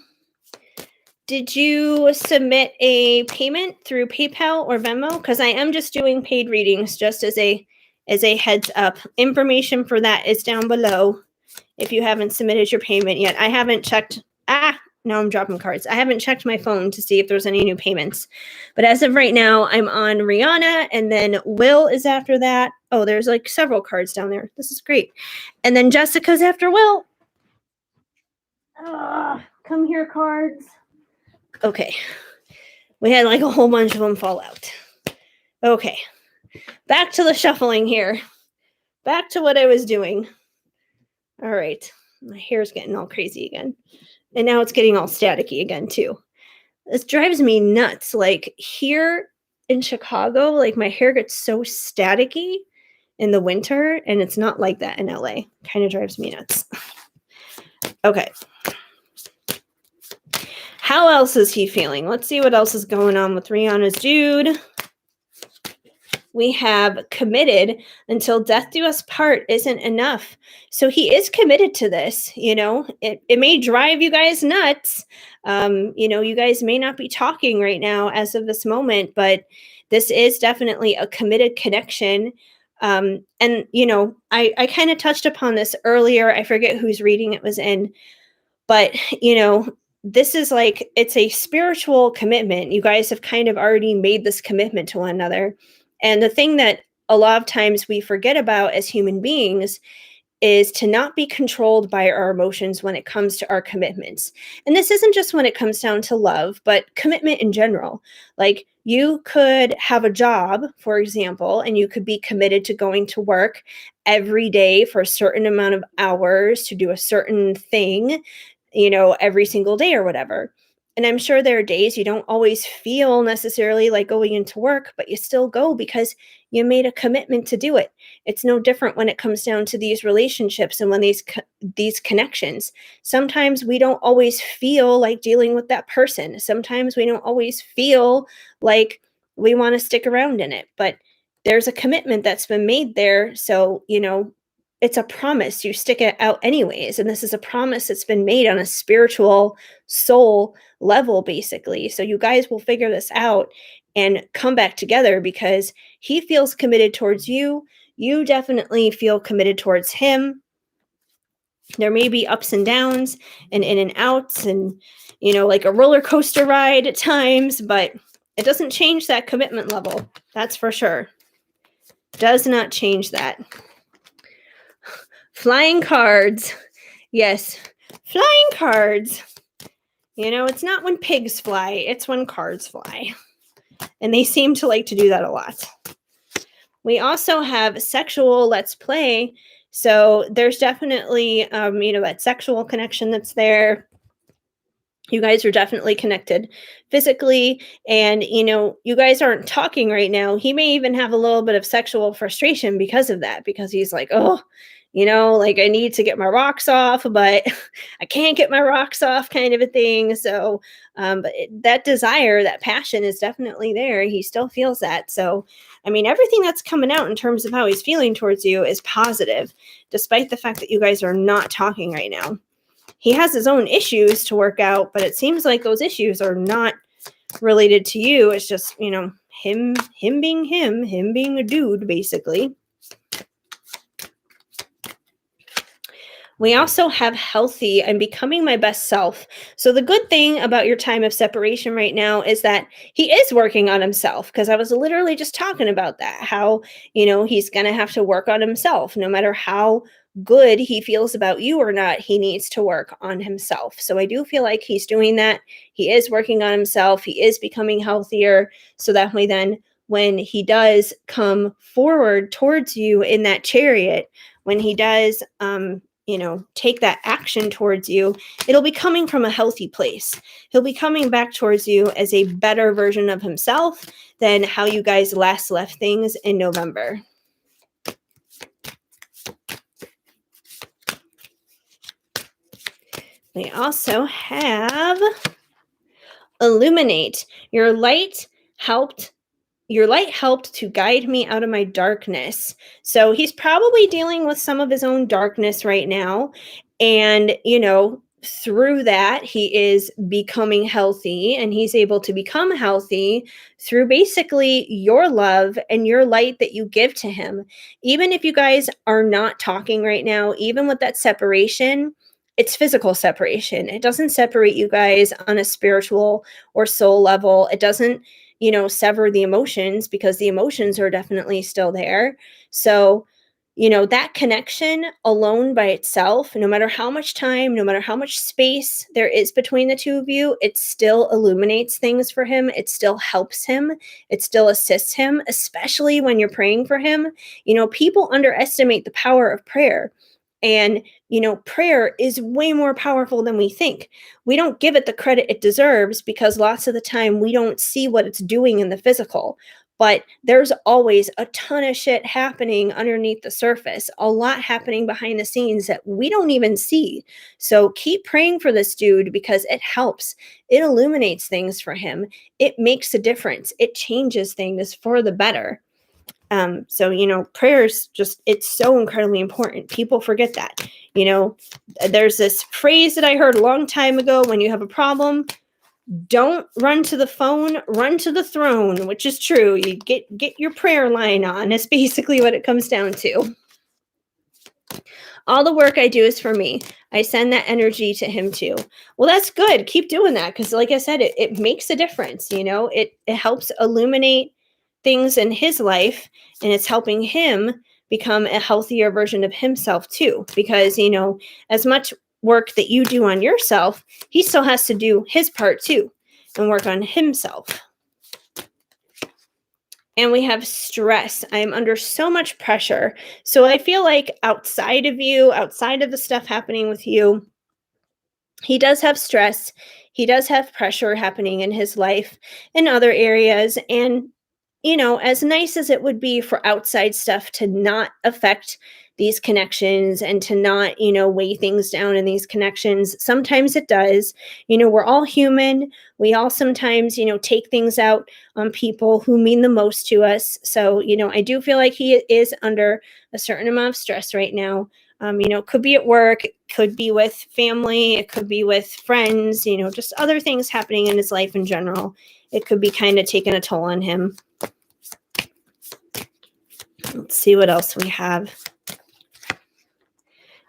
Did you submit a payment through PayPal or Venmo? Because I am just doing paid readings, just as a heads up. Information for that is down below if you haven't submitted your payment yet. I haven't checked. Now I'm dropping cards. I haven't checked my phone to see if there's any new payments. But as of right now, I'm on Rihanna, and then Will is after that. Oh, there's several cards down there. This is great. And then Jessica's after Will. Come here, cards. Okay. We had a whole bunch of them fall out. Okay. Back to the shuffling here. Back to what I was doing. All right. My hair's getting all crazy again. And now it's getting all staticky again, too. This drives me nuts. Here in Chicago, my hair gets so staticky in the winter, and it's not like that in LA. Kind of drives me nuts. Okay. How else is he feeling? Let's see what else is going on with Rihanna's dude. We have committed until death do us part isn't enough. So he is committed to this. It may drive you guys nuts. You guys may not be talking right now as of this moment, but this is definitely a committed connection. And I kind of touched upon this earlier. I forget whose reading it was in, but this is it's a spiritual commitment. You guys have kind of already made this commitment to one another. And the thing that a lot of times we forget about as human beings is to not be controlled by our emotions when it comes to our commitments. And this isn't just when it comes down to love, but commitment in general. You could have a job, for example, and you could be committed to going to work every day for a certain amount of hours to do a certain thing, every single day or whatever. And I'm sure there are days you don't always feel necessarily like going into work, but you still go because you made a commitment to do it. It's no different when it comes down to these relationships and when these connections. Sometimes we don't always feel like dealing with that person. Sometimes we don't always feel like we want to stick around in it, but there's a commitment that's been made there. So, it's a promise. You stick it out anyways. And this is a promise that's been made on a spiritual soul level, basically. So you guys will figure this out. and come back together, because he feels committed towards you. You definitely feel committed towards him. There may be ups and downs and in and outs, and like a roller coaster ride at times, but it doesn't change that commitment level. That's for sure. Does not change that. Flying cards. Yes, flying cards. It's not when pigs fly, it's when cards fly. And they seem to like to do that a lot. We also have sexual let's play. So there's definitely, that sexual connection that's there. You guys are definitely connected physically, and you guys aren't talking right now. He may even have a little bit of sexual frustration because of that, because he's like, oh, like I need to get my rocks off, but I can't get my rocks off, kind of a thing. So, but that desire, that passion is definitely there. He still feels that. So, everything that's coming out in terms of how he's feeling towards you is positive, despite the fact that you guys are not talking right now. He has his own issues to work out, but it seems like those issues are not related to you. It's just, him being him being a dude, basically. We also have healthy and becoming my best self. So the good thing about your time of separation right now is that he is working on himself, because I was literally just talking about that, how, he's going to have to work on himself. No matter how good he feels about you or not, he needs to work on himself. So I do feel like he's doing that. He is working on himself. He is becoming healthier. So that way then when he does come forward towards you in that chariot, when he does, take that action towards you, it'll be coming from a healthy place. He'll be coming back towards you as a better version of himself than how you guys last left things in November. We also have illuminate. Your light helped to guide me out of my darkness. So he's probably dealing with some of his own darkness right now. And, through that, he is becoming healthy, and he's able to become healthy through basically your love and your light that you give to him. Even if you guys are not talking right now, even with that separation, it's physical separation. It doesn't separate you guys on a spiritual or soul level. It doesn't sever the emotions, because the emotions are definitely still there. So, that connection alone by itself, no matter how much time, no matter how much space there is between the two of you, it still illuminates things for him. It still helps him. It still assists him, especially when you're praying for him. People underestimate the power of prayer. And, prayer is way more powerful than we think. We don't give it the credit it deserves, because lots of the time we don't see what it's doing in the physical. But there's always a ton of shit happening underneath the surface, a lot happening behind the scenes that we don't even see. So keep praying for this dude, because it helps. It illuminates things for him. It makes a difference. It changes things for the better. So, prayers it's so incredibly important. People forget that. There's this phrase that I heard a long time ago: when you have a problem, don't run to the phone, run to the throne, which is true. You get your prayer line on. That's basically what it comes down to. All the work I do is for me. I send that energy to him too. Well, that's good. Keep doing that, because like I said, it makes a difference. It helps illuminate things in his life, and it's helping him become a healthier version of himself too. Because, as much work that you do on yourself, he still has to do his part too and work on himself. And we have stress. I am under so much pressure. So I feel like outside of you, outside of the stuff happening with you, he does have stress. He does have pressure happening in his life in other areas. And, as nice as it would be for outside stuff to not affect these connections and to not, weigh things down in these connections, sometimes it does. We're all human. We all sometimes, take things out on people who mean the most to us. So, I do feel like he is under a certain amount of stress right now. It could be at work, it could be with family, it could be with friends, just other things happening in his life in general. It could be kind of taking a toll on him. Let's see what else we have.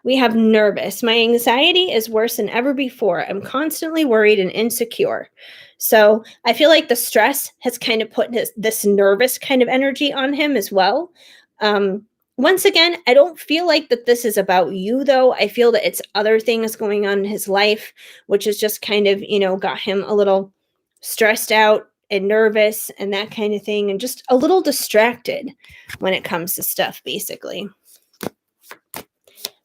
We have nervous. My anxiety is worse than ever before. I'm constantly worried and insecure. So I feel like the stress has kind of put this nervous kind of energy on him as well. Once again, I don't feel like that this is about you, though. I feel that it's other things going on in his life, which has just kind of, got him a little stressed out and nervous and that kind of thing, and just a little distracted when it comes to stuff, basically.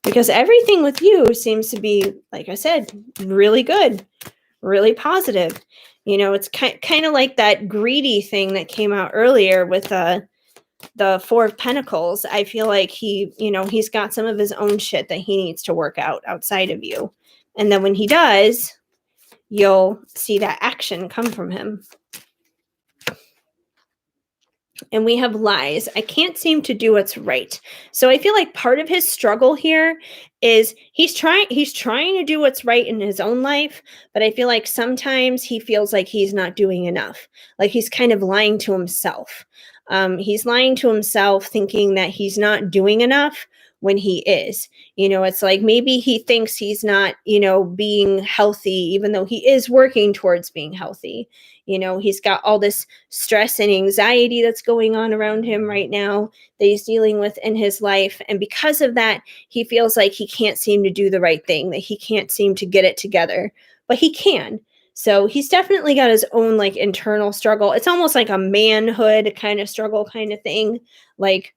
Because everything with you seems to be, like I said, really good, really positive. It's kind of like that greedy thing that came out earlier with the Four of Pentacles. I feel like he's got some of his own shit that he needs to work out outside of you. And then when he does, you'll see that action come from him. And we have lies. I can't seem to do what's right. So I feel like part of his struggle here is he's trying to do what's right in his own life, but I feel like sometimes he feels like he's not doing enough. Like he's kind of lying to himself. He's lying to himself, thinking that he's not doing enough when he is. It's like maybe he thinks he's not, being healthy, even though he is working towards being healthy. He's got all this stress and anxiety that's going on around him right now that he's dealing with in his life. And because of that, he feels like he can't seem to do the right thing, that he can't seem to get it together, but he can. So he's definitely got his own like internal struggle. It's almost like a manhood kind of struggle kind of thing. Like,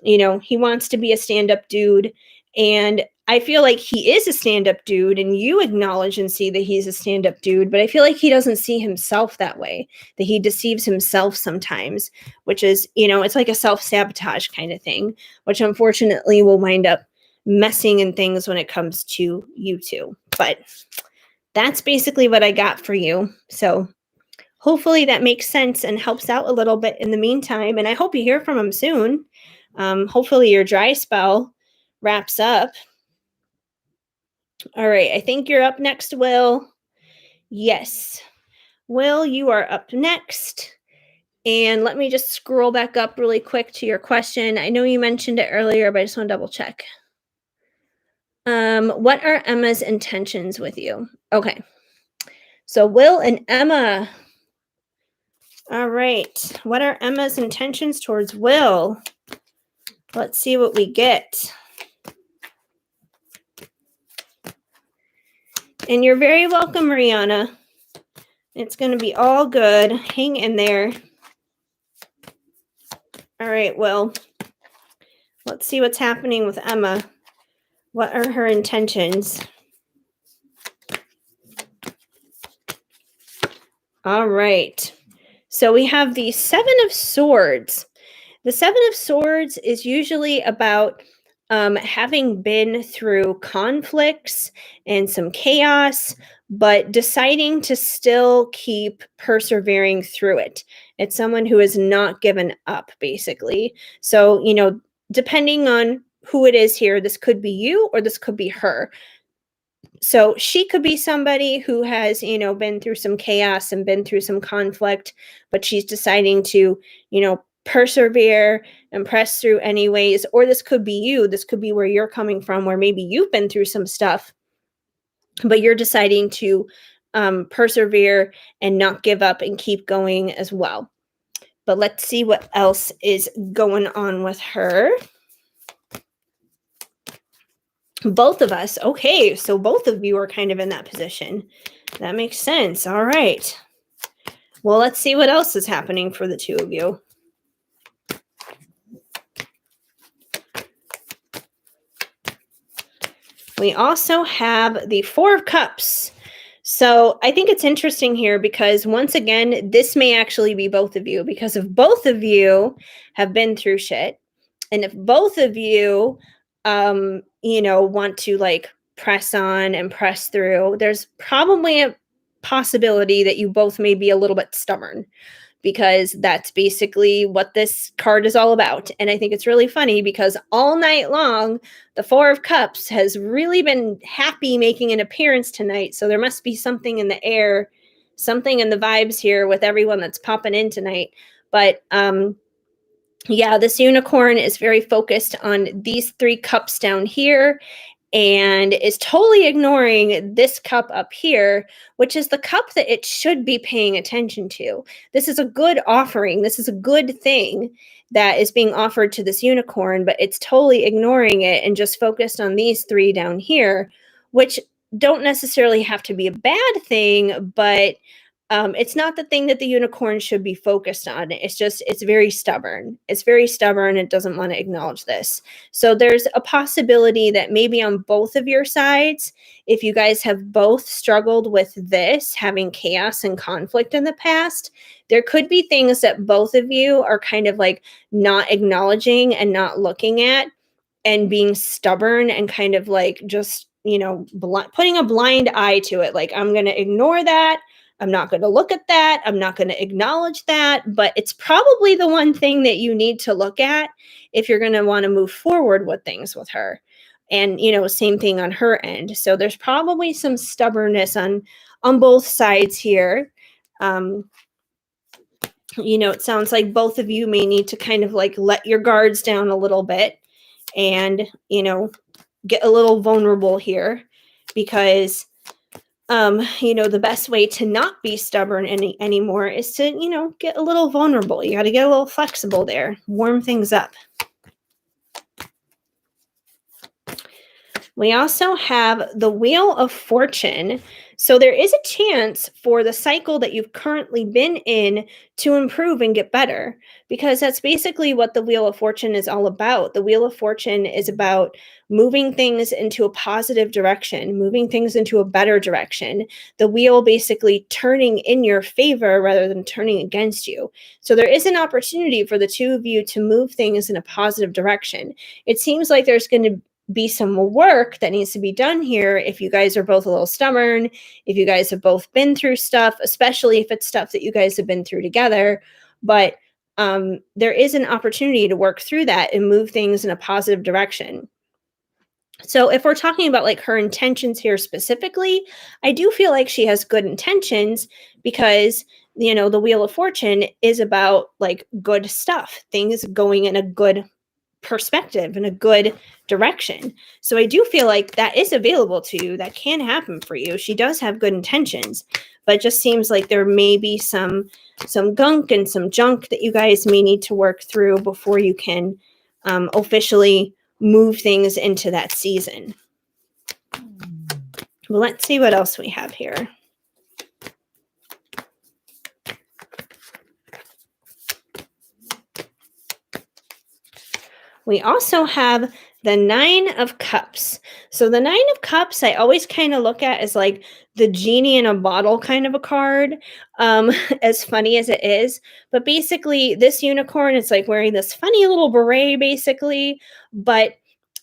he wants to be a stand-up dude. And I feel like he is a stand-up dude, and you acknowledge and see that he's a stand-up dude, but I feel like he doesn't see himself that way, that he deceives himself sometimes, which is, it's like a self-sabotage kind of thing, which unfortunately will wind up messing in things when it comes to you two. But that's basically what I got for you. So hopefully that makes sense and helps out a little bit in the meantime. And I hope you hear from him soon. Hopefully your dry spell wraps up. All right, I think you're up next, Will. Yes. Will, you are up next. And let me just scroll back up really quick to your question. I know you mentioned it earlier, but I just want to double check. What are Emma's intentions with you? Okay. So Will and Emma. All right. What are Emma's intentions towards Will? Let's see what we get. And you're very welcome, Mariana. It's going to be all good. Hang in there. All right, well, let's see what's happening with Emma. What are her intentions? All right. So we have the Seven of Swords. The Seven of Swords is usually about having been through conflicts and some chaos, but deciding to still keep persevering through it. It's someone who has not given up, basically. So, depending on who it is here, this could be you or this could be her. So she could be somebody who has, been through some chaos and been through some conflict, but she's deciding to, persevere and press through anyways. Or this could be you. This could be where you're coming from, where maybe you've been through some stuff, but you're deciding to persevere and not give up and keep going as well. But let's see what else is going on with her. Both of us. Okay, so both of you are kind of in that position. That makes sense. All right. Well, let's see what else is happening for the two of you. We also have the Four of Cups. So I think it's interesting here because once again, this may actually be both of you, because if both of you have been through shit, and if both of you, want to like press on and press through, there's probably a possibility that you both may be a little bit stubborn, because that's basically what this card is all about. And I think it's really funny because all night long, the Four of Cups has really been happy making an appearance tonight. So there must be something in the air, something in the vibes here with everyone that's popping in tonight. But yeah, this unicorn is very focused on these three cups down here and is totally ignoring this cup up here, which is the cup that it should be paying attention to. This is a good offering. This is a good thing that is being offered to this unicorn, but it's totally ignoring it and just focused on these three down here, which don't necessarily have to be a bad thing, but it's not the thing that the unicorn should be focused on. It's just, it's very stubborn. It's very stubborn. It doesn't want to acknowledge this. So there's a possibility that maybe on both of your sides, if you guys have both struggled with this, having chaos and conflict in the past, there could be things that both of you are kind of like not acknowledging and not looking at and being stubborn and kind of like just, putting a blind eye to it. Like, I'm going to ignore that. I'm not going to look at that. I'm not going to acknowledge that. But it's probably the one thing that you need to look at if you're going to want to move forward with things with her. And, same thing on her end. So there's probably some stubbornness on both sides here. It sounds like both of you may need to kind of like let your guards down a little bit and, get a little vulnerable here because the best way to not be stubborn anymore is to, get a little vulnerable. You got to get a little flexible there, warm things up. We also have the Wheel of Fortune. So there is a chance for the cycle that you've currently been in to improve and get better, because that's basically what the Wheel of Fortune is all about. The Wheel of Fortune is about moving things into a positive direction, moving things into a better direction. The wheel basically turning in your favor rather than turning against you. So there is an opportunity for the two of you to move things in a positive direction. It seems like there's going to be some work that needs to be done here if you guys are both a little stubborn, if you guys have both been through stuff, especially if it's stuff that you guys have been through together. But there is an opportunity to work through that and move things in a positive direction. So if we're talking about like her intentions here specifically, I do feel like she has good intentions because, the Wheel of Fortune is about like good stuff, things going in a good perspective, in a good direction. So I do feel like that is available to you. That can happen for you. She does have good intentions, but it just seems like there may be some gunk and some junk that you guys may need to work through before you can officially move things into that season. Well, let's see what else we have here. We also have the Nine of Cups. So the Nine of Cups, I always kind of look at as like the genie in a bottle kind of a card, as funny as it is. But basically, this unicorn is like wearing this funny little beret, basically. But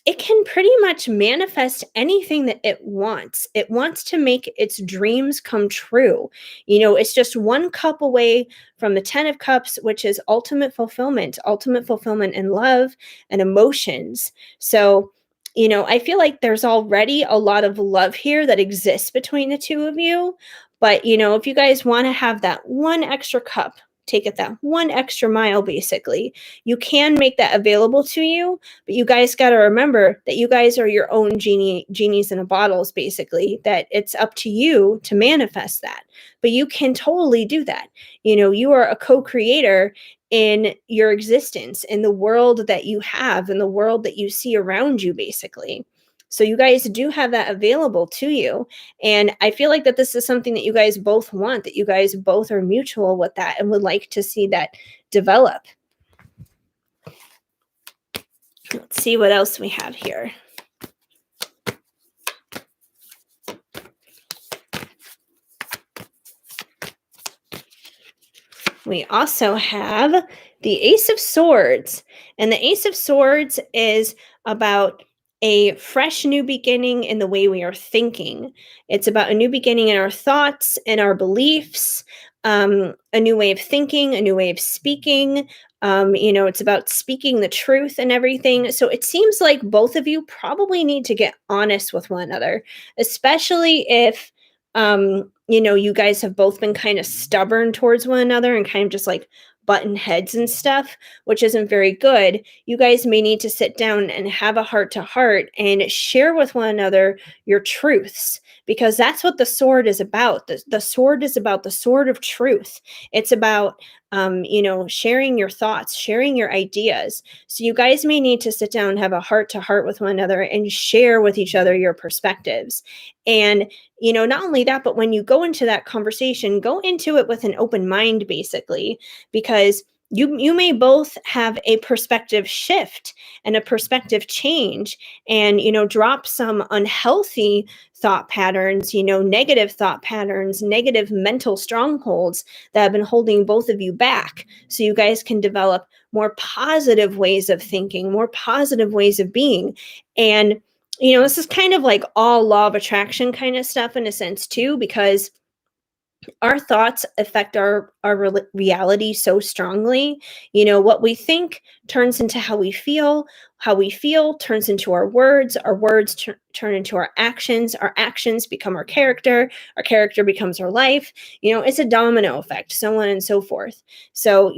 it can pretty much manifest anything that it wants. It wants to make its dreams come true. It's just one cup away from the 10 of Cups, which is ultimate fulfillment in love and emotions. So, I feel like there's already a lot of love here that exists between the two of you. But, if you guys want to have that one extra cup, take it that one extra mile, basically, you can make that available to you. But you guys got to remember that you guys are your own genies in a bottles, basically, that it's up to you to manifest that. But you can totally do that. You are a co-creator in your existence, in the world that you have, in the world that you see around you, basically. So you guys do have that available to you. And I feel like that this is something that you guys both want, that you guys both are mutual with that and would like to see that develop. Let's see what else we have here. We also have the Ace of Swords. And the Ace of Swords is about a fresh new beginning in the way we are thinking. It's about a new beginning in our thoughts and our beliefs. a new way of thinking, a new way of speaking. It's about speaking the truth and everything. So it seems like both of you probably need to get honest with one another, especially if, you guys have both been kind of stubborn towards one another and kind of just like button heads and stuff, which isn't very good. You guys may need to sit down and have a heart to heart and share with one another your truths, because that's what the sword is about. The sword is about the sword of truth. It's about, sharing your thoughts, sharing your ideas. So you guys may need to sit down and have a heart to heart with one another and share with each other your perspectives. And, not only that, but when you go into that conversation, go into it with an open mind, basically, because you may both have a perspective shift and a perspective change, and drop some unhealthy thought patterns, negative thought patterns, negative mental strongholds that have been holding both of you back, so you guys can develop more positive ways of thinking, more positive ways of being. And this is kind of like all law of attraction kind of stuff in a sense too, because our thoughts affect our reality so strongly. What we think turns into how we feel turns into our words turn into our actions become our character becomes our life. It's a domino effect, so on and so forth. So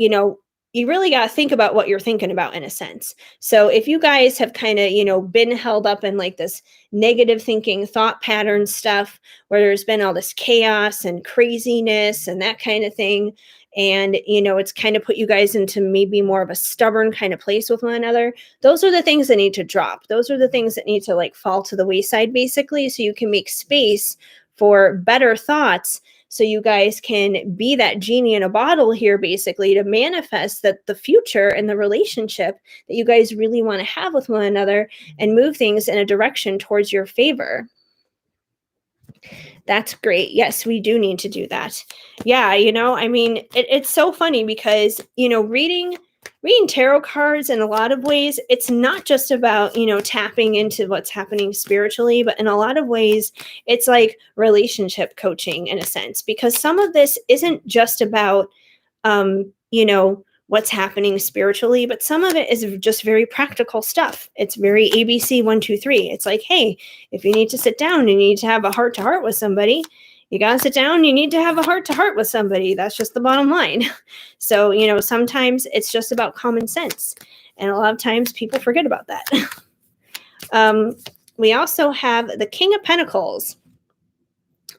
you really got to think about what you're thinking about in a sense. So if you guys have kind of been held up in like this negative thinking thought pattern stuff, where there's been all this chaos and craziness and that kind of thing, and it's kind of put you guys into maybe more of a stubborn kind of place with one another, those are the things that need to drop. Those are the things that need to like fall to the wayside, basically, so you can make space for better thoughts, so you guys can be that genie in a bottle here, basically, to manifest that the future and the relationship that you guys really want to have with one another, and move things in a direction towards your favor. That's great. Yes, we do need to do that. Yeah, I mean, it's so funny because, reading tarot cards in a lot of ways, it's not just about, tapping into what's happening spiritually, but in a lot of ways, it's like relationship coaching in a sense, because some of this isn't just about, what's happening spiritually, but some of it is just very practical stuff. It's very ABC 1, 2, 3. It's like, hey, if you need to sit down and you need to have a heart to heart with somebody, you got to sit down, you need to have a heart to heart with somebody. That's just the bottom line. So, sometimes it's just about common sense. And a lot of times people forget about that. We also have the King of Pentacles.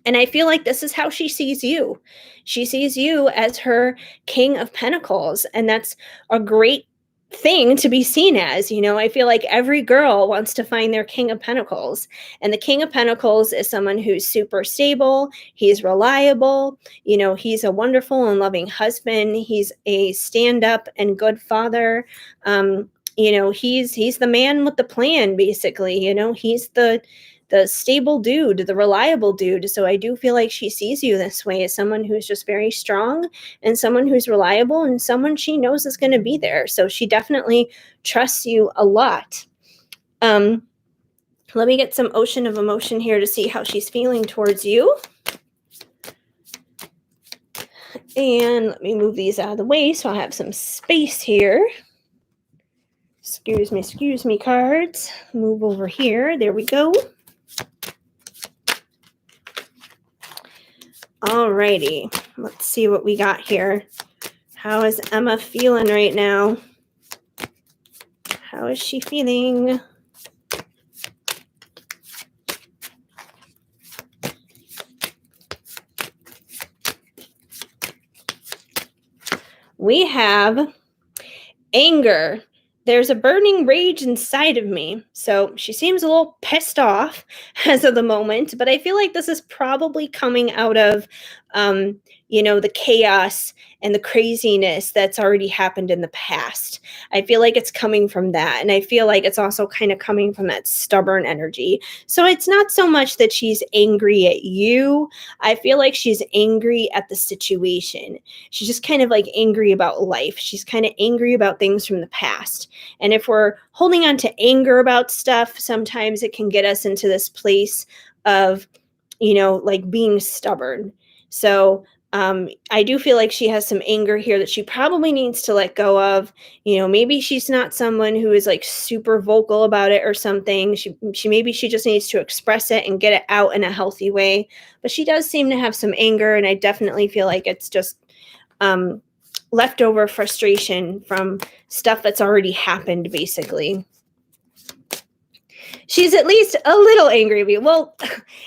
And I feel like this is how she sees you. She sees you as her King of Pentacles. And that's a great thing to be seen as. I feel like every girl wants to find their King of Pentacles. And the King of Pentacles is someone who's super stable. He's reliable. He's a wonderful and loving husband. He's a stand-up and good father. He's the man with the plan, basically. He's the stable dude, the reliable dude. So I do feel like she sees you this way, as someone who's just very strong and someone who's reliable and someone she knows is going to be there. So she definitely trusts you a lot. Let me get some ocean of emotion here to see how she's feeling towards you. And let me move these out of the way so I have some space here. Excuse me, cards. Move over here. There we go. Alrighty, let's see what we got here. How is Emma feeling right now? How is she feeling? We have anger. There's a burning rage inside of me. So she seems a little pissed off as of the moment, but I feel like this is probably coming out of, the chaos and the craziness that's already happened in the past. I feel like it's coming from that. And I feel like it's also kind of coming from that stubborn energy. So it's not so much that she's angry at you. I feel like she's angry at the situation. She's just kind of like angry about life. She's kind of angry about things from the past. And if we're holding on to anger about stuff, sometimes it can get us into this place of, like being stubborn. So I do feel like she has some anger here that she probably needs to let go of. Maybe she's not someone who is like super vocal about it or something. She maybe she just needs to express it and get it out in a healthy way. But she does seem to have some anger, and I definitely feel like it's just leftover frustration from stuff that's already happened, basically. She's at least a little angry at me. Well,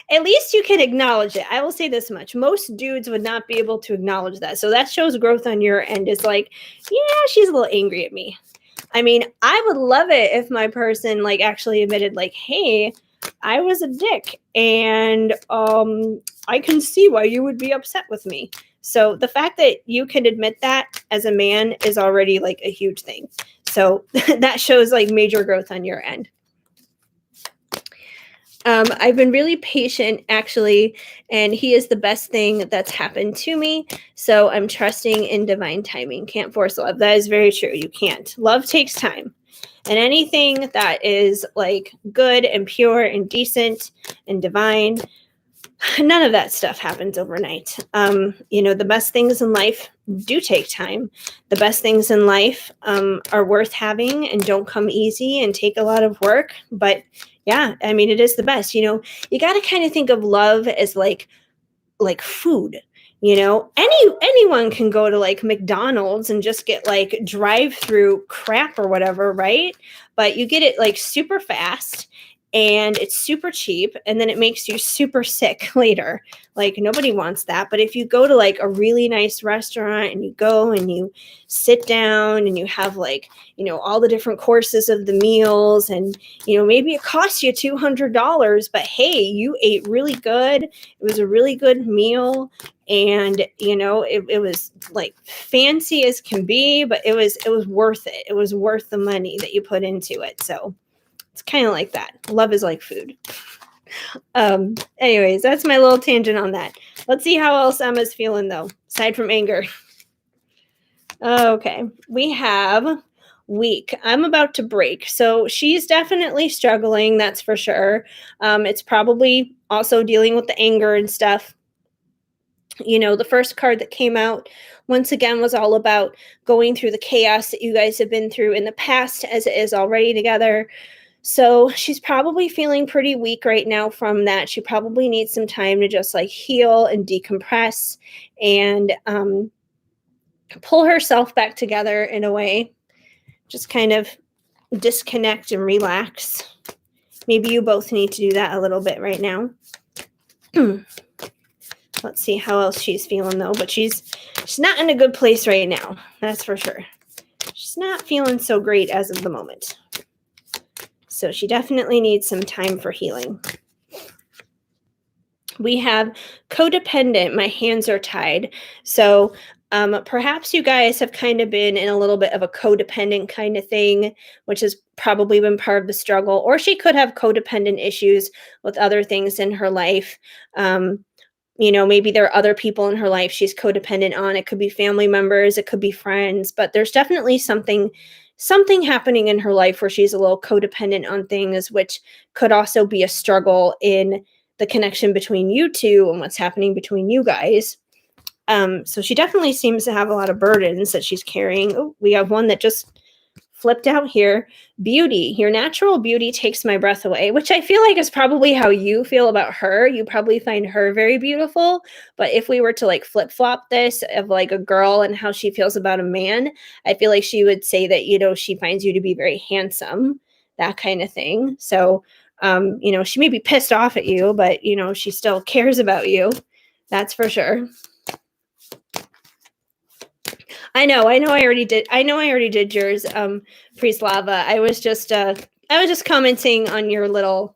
at least you can acknowledge it. I will say this much. Most dudes would not be able to acknowledge that. So that shows growth on your end. Is like, yeah, she's a little angry at me. I mean, I would love it if my person like actually admitted like, hey, I was a dick and I can see why you would be upset with me. So the fact that you can admit that as a man is already like a huge thing. So that shows like major growth on your end. I've been really patient, actually, and he is the best thing that's happened to me. So I'm trusting in divine timing. Can't force love. That is very true. You can't. Love takes time. And anything that is like good and pure and decent and divine, none of that stuff happens overnight. The best things in life do take time. The best things in life are worth having and don't come easy and take a lot of work. But yeah, I mean, it is the best. You got to kind of think of love as like food. Anyone can go to like McDonald's and just get like drive-through crap or whatever, right? But you get it like super fast and it's super cheap, and then it makes you super sick later. Like nobody wants that. But if you go to like a really nice restaurant and you go and you sit down and you have like, all the different courses of the meals, and maybe it costs you $200, but hey, you ate really good. It was a really good meal, and it was like fancy as can be, but it was worth it. It was worth the money that you put into it. So it's kind of like that. Love is like food. Anyways, that's my little tangent on that. Let's see how else Emma's feeling though, aside from anger. Okay, we have weak. I'm about to break. So she's definitely struggling, that's for sure. It's probably also dealing with the anger and stuff. The first card that came out, once again, was all about going through the chaos that you guys have been through in the past as it is already together. So she's probably feeling pretty weak right now from that. She probably needs some time to just like heal and decompress and pull herself back together in a way. Just kind of disconnect and relax. Maybe you both need to do that a little bit right now. Let's see how else she's feeling though. But she's not in a good place right now. That's for sure. She's not feeling so great as of the moment. So she definitely needs some time for healing. We have codependent. My hands are tied. So perhaps you guys have kind of been in a little bit of a codependent kind of thing, which has probably been part of the struggle. Or she could have codependent issues with other things in her life. Maybe there are other people in her life she's codependent on. It could be family members, it could be friends, but there's definitely something happening in her life where she's a little codependent on things, which could also be a struggle in the connection between you two and what's happening between you guys. So she definitely seems to have a lot of burdens that she's carrying. Oh, we have one that just flipped out here. Beauty. Your natural beauty takes my breath away, which I feel like is probably how you feel about her. You probably find her very beautiful. But if we were to like flip-flop this of like a girl and how she feels about a man, I feel like she would say that, she finds you to be very handsome, that kind of thing. So, she may be pissed off at you, but, she still cares about you. That's for sure. I know I already did yours, Prislava. I was just commenting on your little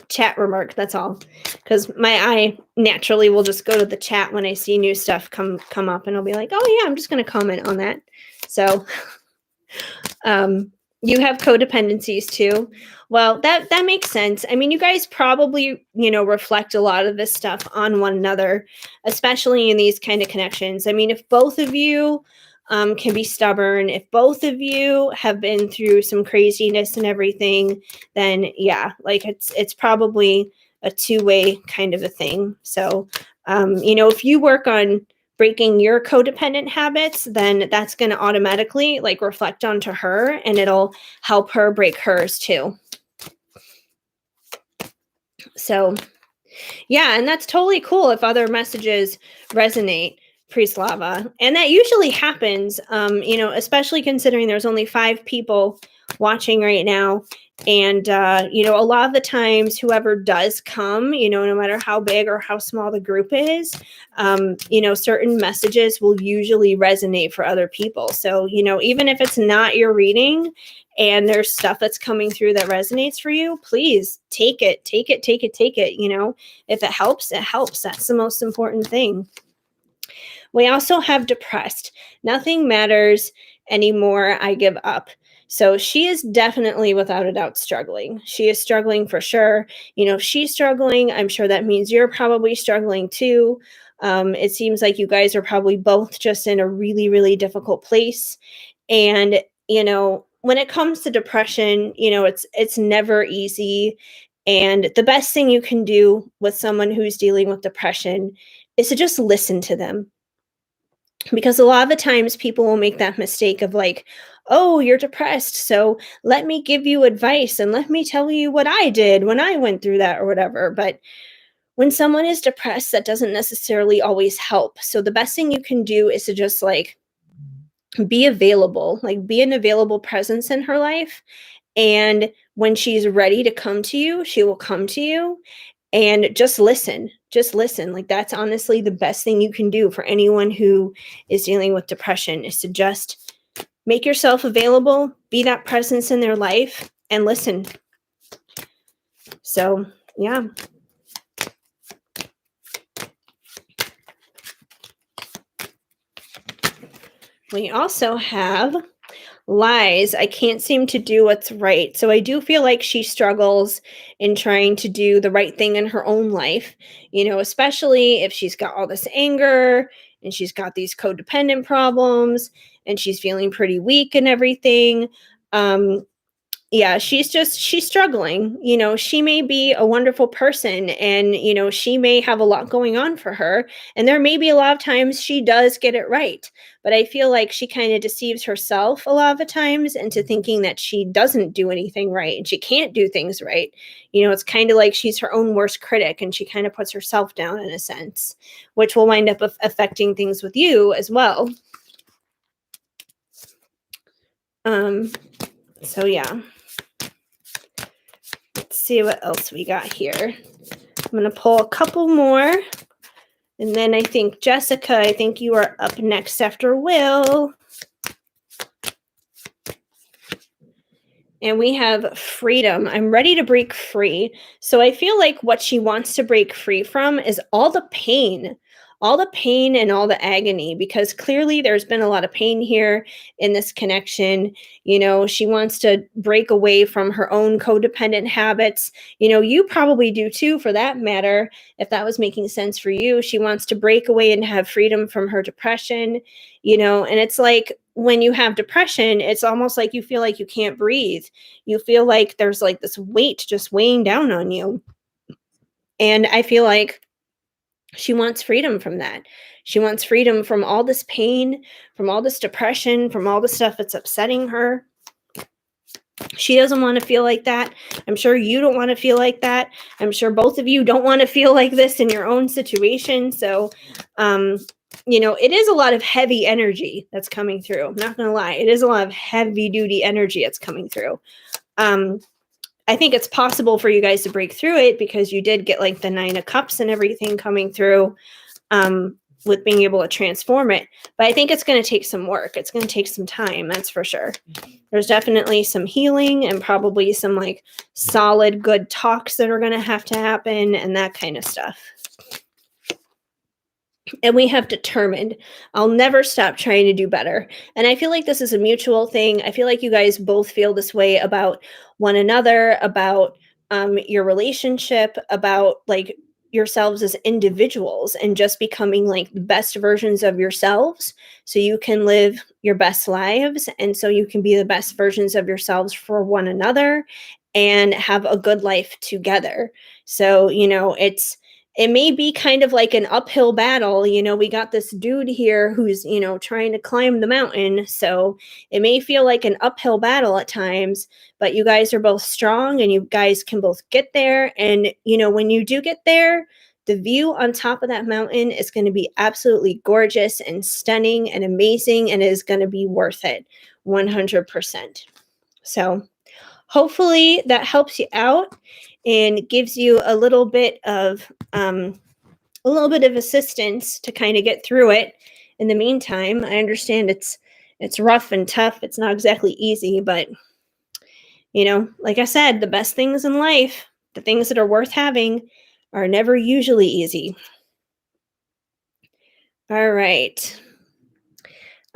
chat remark, that's all. Because my eye naturally will just go to the chat when I see new stuff come up, and I'll be like, oh yeah, I'm just gonna comment on that. So you have codependencies too. Well, that makes sense. I mean, you guys probably, reflect a lot of this stuff on one another, especially in these kind of connections. I mean, if both of you can be stubborn, if both of you have been through some craziness and everything, then yeah, like it's probably a two-way kind of a thing. So If you work on breaking your codependent habits, then that's going to automatically like reflect onto her, and it'll help her break hers too. So yeah, and that's totally cool if other messages resonate, Prislava. And that usually happens, especially considering there's only 5 people watching right now. And, a lot of the times, whoever does come, no matter how big or how small the group is, certain messages will usually resonate for other people. So, even if it's not your reading, and there's stuff that's coming through that resonates for you, please take it. If it helps, it helps. That's the most important thing. We also have depressed. Nothing matters anymore. I give up. So she is definitely, without a doubt, struggling. She is struggling for sure. If she's struggling, I'm sure that means you're probably struggling too. It seems like you guys are probably both just in a really, really difficult place. And, when it comes to depression, it's never easy. And the best thing you can do with someone who's dealing with depression is to just listen to them, because a lot of the times people will make that mistake of like, oh, you're depressed, so let me give you advice and let me tell you what I did when I went through that or whatever. But when someone is depressed, that doesn't necessarily always help. So the best thing you can do is to just like be available, like be an available presence in her life. And when she's ready to come to you, she will come to you. And just listen. Just listen. Like, that's honestly the best thing you can do for anyone who is dealing with depression, is to just make yourself available, be that presence in their life, and listen. So, yeah. We also have lies. I can't seem to do what's right. So I do feel like she struggles in trying to do the right thing in her own life, especially if she's got all this anger and she's got these codependent problems and she's feeling pretty weak and everything. Yeah, she's struggling. She may be a wonderful person, and she may have a lot going on for her, and there may be a lot of times she does get it right, but I feel like she kind of deceives herself a lot of the times into thinking that she doesn't do anything right and she can't do things right. It's kind of like she's her own worst critic, and she kind of puts herself down in a sense, which will wind up affecting things with you as well. So yeah. Let's see what else we got here. I'm going to pull a couple more. And then I think, Jessica, I think you are up next after Will. And we have freedom. I'm ready to break free. So I feel like what she wants to break free from is all the pain and all the agony, because clearly there's been a lot of pain here in this connection. She wants to break away from her own codependent habits. You probably do too, for that matter, if that was making sense for you. She wants to break away and have freedom from her depression, and it's like, when you have depression, it's almost like you feel like you can't breathe. You feel like there's like this weight just weighing down on you. And I feel like she wants freedom from that. She wants freedom from all this pain, from all this depression, from all the stuff that's upsetting her. She doesn't want to feel like that. I'm sure you don't want to feel like that. I'm sure both of you don't want to feel like this in your own situation. So, it is a lot of heavy energy that's coming through. I'm not going to lie. It is a lot of heavy duty energy that's coming through. I think it's possible for you guys to break through it, because you did get like the 9 of Cups and everything coming through, with being able to transform it. But I think it's going to take some work. It's going to take some time. That's for sure. There's definitely some healing and probably some like solid, good talks that are going to happen and that kind of stuff. And we have determined. I'll never stop trying to do better. And I feel like this is a mutual thing. I feel like you guys both feel this way about one another, about your relationship, about like yourselves as individuals, and just becoming like the best versions of yourselves so you can live your best lives, and so you can be the best versions of yourselves for one another and have a good life together. So, it may be kind of like an uphill battle. We got this dude here who's, trying to climb the mountain. So it may feel like an uphill battle at times, but you guys are both strong and you guys can both get there. And, when you do get there, the view on top of that mountain is going to be absolutely gorgeous and stunning and amazing, and it is going to be worth it 100%. So hopefully that helps you out and gives you a little bit of assistance to kind of get through it. In the meantime, I understand it's rough and tough. It's not exactly easy, but like I said, the best things in life, the things that are worth having, are never usually easy. All right.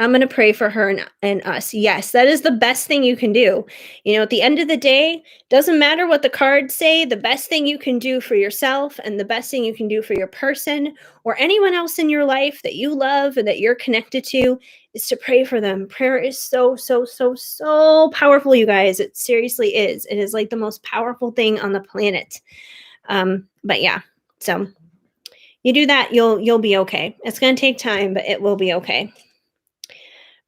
I'm going to pray for her and us. Yes, that is the best thing you can do. At the end of the day, doesn't matter what the cards say, the best thing you can do for yourself and the best thing you can do for your person or anyone else in your life that you love and that you're connected to is to pray for them. Prayer is so, so, so, so powerful, you guys. It seriously is. It is like the most powerful thing on the planet. But yeah, so you do that, you'll be okay. It's going to take time, but it will be okay.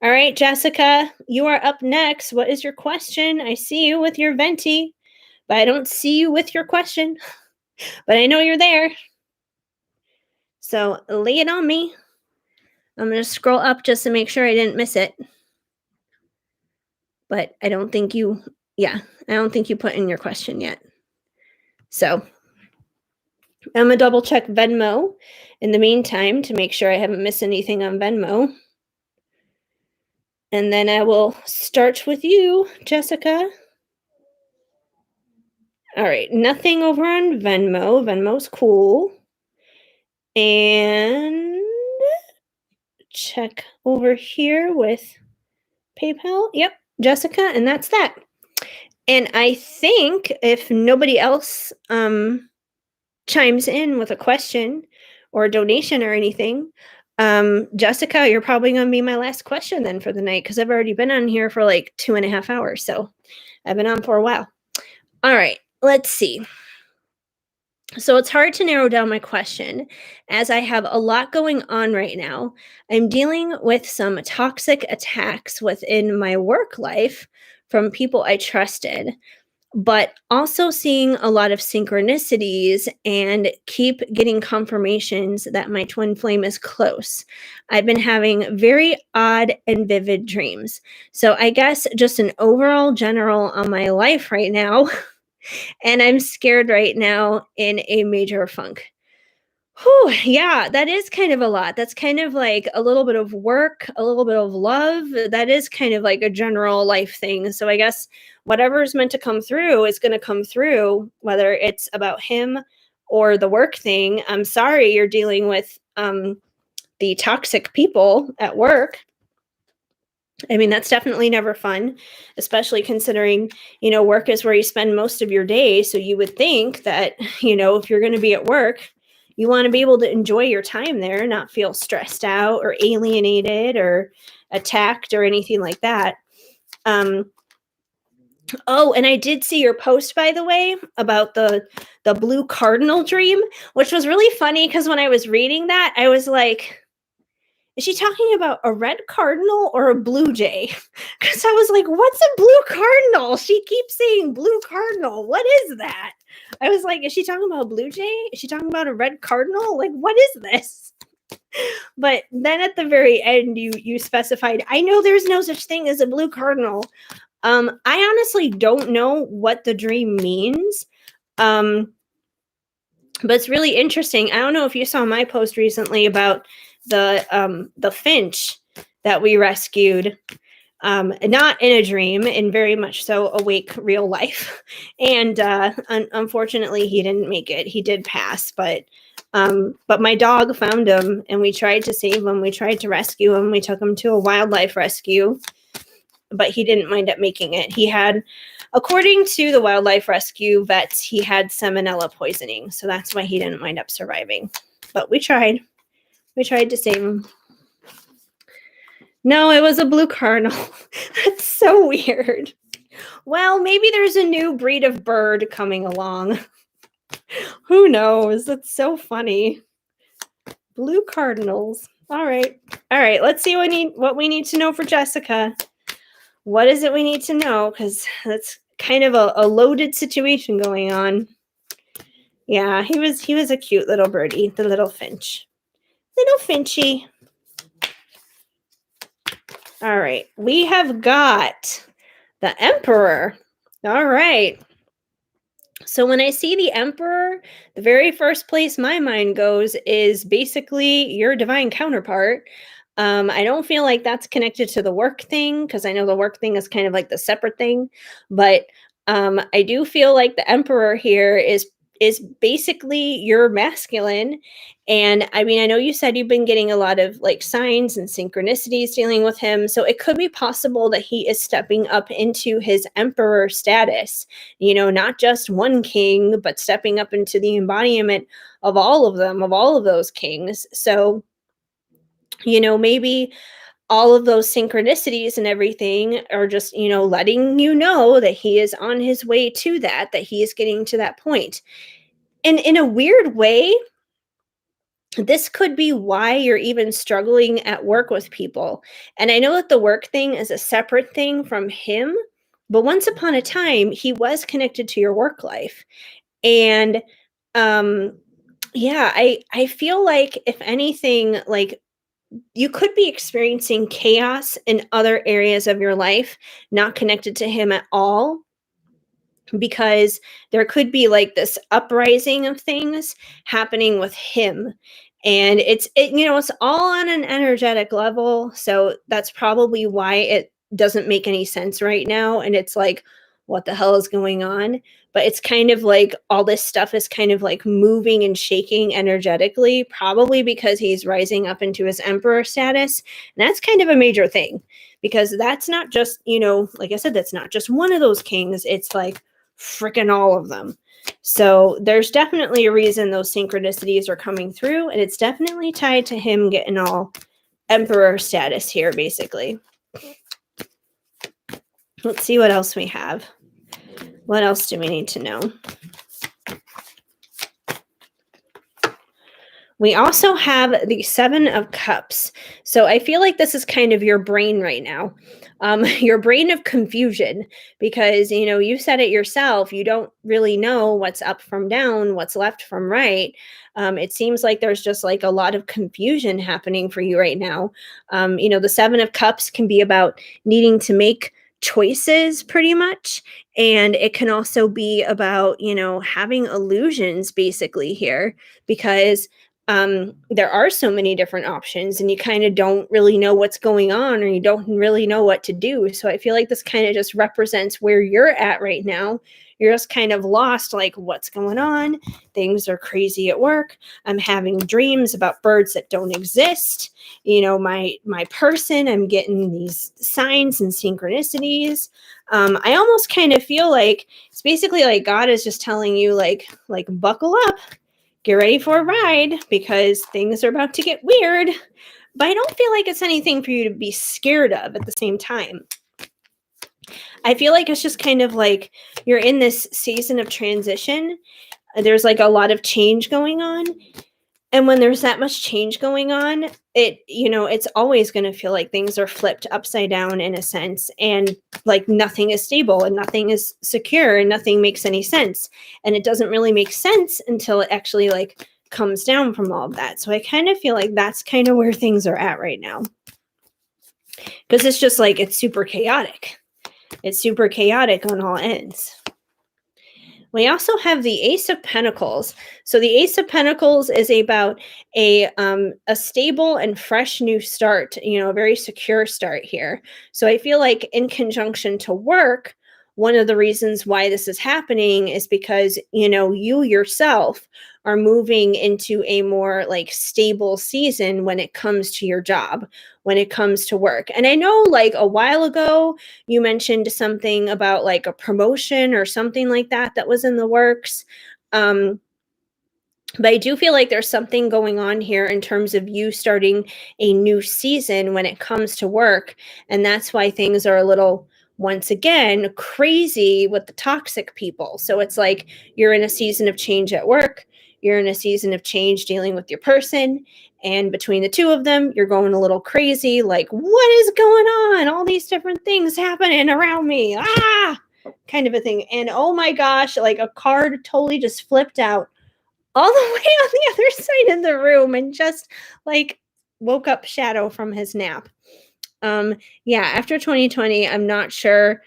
All right, Jessica, you are up next. What is your question? I see you with your Venti, but I don't see you with your question. But I know you're there. So lay it on me. I'm going to scroll up just to make sure I didn't miss it. But I don't think you put in your question yet. So I'm going to double check Venmo in the meantime to make sure I haven't missed anything on Venmo. And then I will start with you, Jessica. All right, nothing over on Venmo. Venmo's cool. And check over here with PayPal. Yep, Jessica, and that's that. And I think if nobody else chimes in with a question or a donation or anything, Jessica, you're probably going to be my last question then for the night because I've already been on here for like 2.5 hours. So I've been on for a while. All right, let's see. So it's hard to narrow down my question as I have a lot going on right now. I'm dealing with some toxic attacks within my work life from people I trusted, but also seeing a lot of synchronicities and keep getting confirmations that my twin flame is close. I've been having very odd and vivid dreams. So I guess just an overall general on my life right now. And I'm scared right now in a major funk. Whew, yeah, that is kind of a lot. That's kind of like a little bit of work, a little bit of love. That is kind of like a general life thing. So I guess whatever's meant to come through is going to come through, whether it's about him or the work thing. I'm sorry you're dealing with the toxic people at work. I mean, that's definitely never fun, especially considering, work is where you spend most of your day. So you would think that, if you're going to be at work, you want to be able to enjoy your time there, not feel stressed out or alienated or attacked or anything like that. Oh, and I did see your post, by the way, about the blue cardinal dream, which was really funny because when I was reading that, I was like, is she talking about a red cardinal or a blue jay? Because I was like, what's a blue cardinal? She keeps saying blue cardinal. What is that? I was like, is she talking about a blue jay? Is she talking about a red cardinal? Like, what is this? But then at the very end, you specified, I know there's no such thing as a blue cardinal. I honestly don't know what the dream means. But it's really interesting. I don't know if you saw my post recently about the finch that we rescued, not in a dream, and very much so awake real life. And unfortunately, he didn't make it. He did pass, but my dog found him, and we tried to save him. We tried to rescue him. We took him to a wildlife rescue, but he didn't wind up making it. He had, according to the wildlife rescue vets, he had salmonella poisoning, so that's why he didn't wind up surviving. But we tried. We tried to save him. No, it was a blue cardinal. That's so weird. Well, maybe there's a new breed of bird coming along. Who knows? That's so funny. Blue cardinals. All right. All right. Let's see what we need to know for Jessica. What is it we need to know? Because that's kind of a loaded situation going on. Yeah, he was a cute little birdie, the little finch. Little Finchy. All right. We have got the Emperor. All right. So when I see the Emperor, the very first place my mind goes is basically your divine counterpart. I don't feel like that's connected to the work thing because I know the work thing is kind of like the separate thing, but I do feel like the Emperor here is basically your masculine. And I mean, I know you said you've been getting a lot of like signs and synchronicities dealing with him, so it could be possible that he is stepping up into his Emperor status, you know, not just one king, but stepping up into the embodiment of all of them, of all of those kings. So, you know, maybe all of those synchronicities and everything are just, you know, letting you know that he is on his way to that he is getting to that point. And in a weird way, this could be why you're even struggling at work with people. And I know that the work thing is a separate thing from him, but once upon a time, he was connected to your work life. And um yeah, I feel like if anything, like you could be experiencing chaos in other areas of your life not connected to him at all, because there could be like this uprising of things happening with him. And you know, it's all on an energetic level, so that's probably why it doesn't make any sense right now, and it's like what the hell is going on. But it's kind of like all this stuff is kind of like moving and shaking energetically, probably because he's rising up into his emperor status. And that's kind of a major thing, because that's not just, you know, like I said, that's not just one of those kings, it's like freaking all of them. So there's definitely a reason those synchronicities are coming through, and it's definitely tied to him getting all emperor status here, basically. Let's see what else we have. What else do we need to know? We also have the Seven of Cups. So I feel like this is kind of your brain right now, your brain of confusion, because, you know, you said it yourself. You don't really know what's up from down, what's left from right. It seems like there's just like a lot of confusion happening for you right now. You know, the Seven of Cups can be about needing to make choices pretty much. And it can also be about, you know, having illusions basically here, because there are so many different options and you kind of don't really know what's going on, or you don't really know what to do. So I feel like this kind of just represents where you're at right now. You're just kind of lost, like, what's going on? Things are crazy at work. I'm having dreams about birds that don't exist. You know, my person, I'm getting these signs and synchronicities. I almost kind of feel like it's basically like God is just telling you, like buckle up, get ready for a ride, because things are about to get weird. But I don't feel like it's anything for you to be scared of at the same time. I feel like it's just kind of like you're in this season of transition. There's like a lot of change going on. And when there's that much change going on, it, you know, it's always going to feel like things are flipped upside down in a sense, and like nothing is stable and nothing is secure and nothing makes any sense. And it doesn't really make sense until it actually like comes down from all of that. So I kind of feel like that's kind of where things are at right now, because it's just like it's super chaotic. It's super chaotic on all ends. We also have the Ace of Pentacles. So the Ace of Pentacles is about a stable and fresh new start, you know, a very secure start here. So I feel like in conjunction to work, one of the reasons why this is happening is because, you know, you yourself are moving into a more like stable season when it comes to your job, when it comes to work. And I know like a while ago, you mentioned something about like a promotion or something like that was in the works. But I do feel like there's something going on here in terms of you starting a new season when it comes to work. And that's why things are a little once again, crazy with the toxic people. So it's like you're in a season of change at work, you're in a season of change dealing with your person, and between the two of them, you're going a little crazy, like, what is going on? All these different things happening around me. Ah, kind of a thing. And oh my gosh, like a card totally just flipped out all the way on the other side of the room and just like woke up Shadow from his nap. Yeah, after 2020, I'm not sure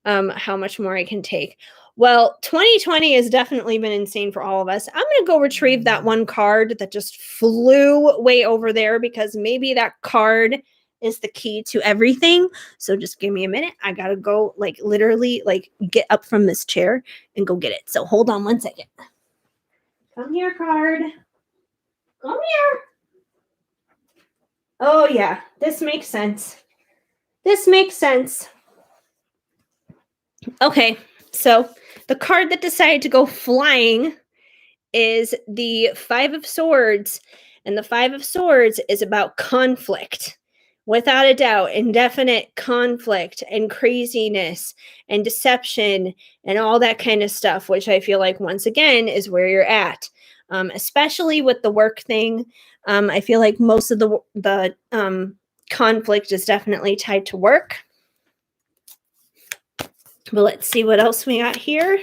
how much more I can take. Well, 2020 has definitely been insane for all of us. I'm going to go retrieve that one card that just flew way over there because maybe that card is the key to everything. So just give me a minute. I got to go like literally like get up from this chair and go get it. So hold on one second. Come here, card. Come here. Oh yeah, this makes sense. This makes sense. Okay, so the card that decided to go flying is the Five of Swords. And the Five of Swords is about conflict. Without a doubt, indefinite conflict and craziness and deception and all that kind of stuff, which I feel like, once again, is where you're at. Especially with the work thing. I feel like most of the conflict is definitely tied to work. But let's see what else we got here.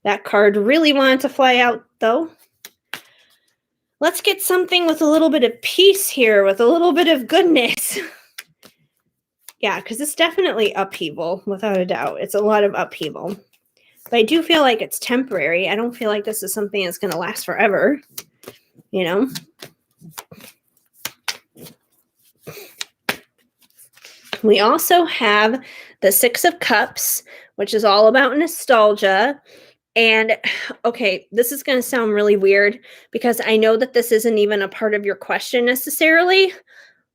That card really wanted to fly out, though. Let's get something with a little bit of peace here, with a little bit of goodness. Yeah, because it's definitely upheaval, without a doubt. It's a lot of upheaval. But I do feel like it's temporary. I don't feel like this is something that's going to last forever, you know? We also have the Six of Cups, which is all about nostalgia. And okay, this is going to sound really weird because I know that this isn't even a part of your question necessarily,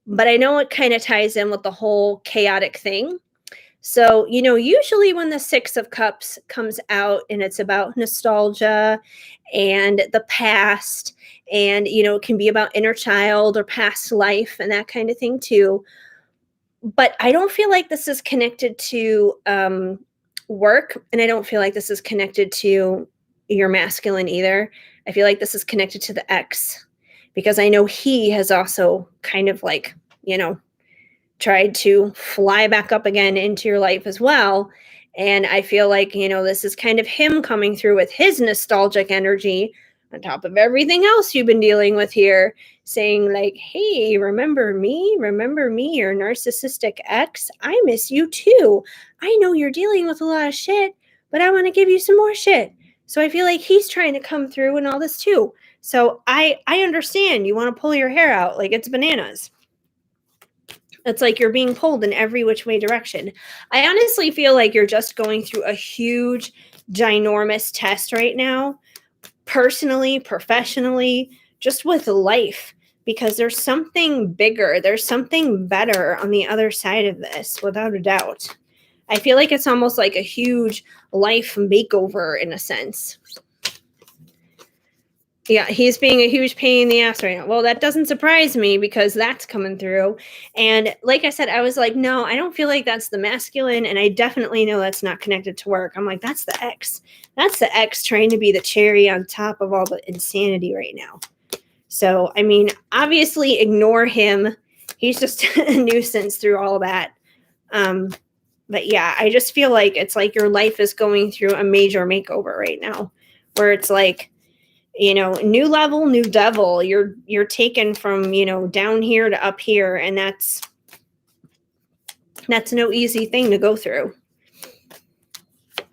but I know it kind of ties in with the whole chaotic thing. So, you know, usually when the Six of Cups comes out and it's about nostalgia and the past, and, you know, it can be about inner child or past life and that kind of thing too. But I don't feel like this is connected to work, and I don't feel like this is connected to your masculine either. I feel like this is connected to the ex, because I know he has also kind of like, you know, tried to fly back up again into your life as well. And I feel like, you know, this is kind of him coming through with his nostalgic energy on top of everything else you've been dealing with here, saying like, hey, remember me, your narcissistic ex? I miss you too. I know you're dealing with a lot of shit, but I want to give you some more shit. So I feel like he's trying to come through and all this too. So I understand you want to pull your hair out like it's bananas. It's like you're being pulled in every which way direction. I honestly feel like you're just going through a huge, ginormous test right now, personally, professionally, just with life, because there's something bigger, there's something better on the other side of this, without a doubt. I feel like it's almost like a huge life makeover in a sense. Yeah, he's being a huge pain in the ass right now. Well, that doesn't surprise me because that's coming through. And like I said, I was like, no, I don't feel like that's the masculine. And I definitely know that's not connected to work. I'm like, that's the ex. That's the ex trying to be the cherry on top of all the insanity right now. So, I mean, obviously ignore him. He's just a nuisance through all of that. But yeah, I just feel like it's like your life is going through a major makeover right now, where it's like, you know, new level, new devil. You're taken from, you know, down here to up here, and that's no easy thing to go through.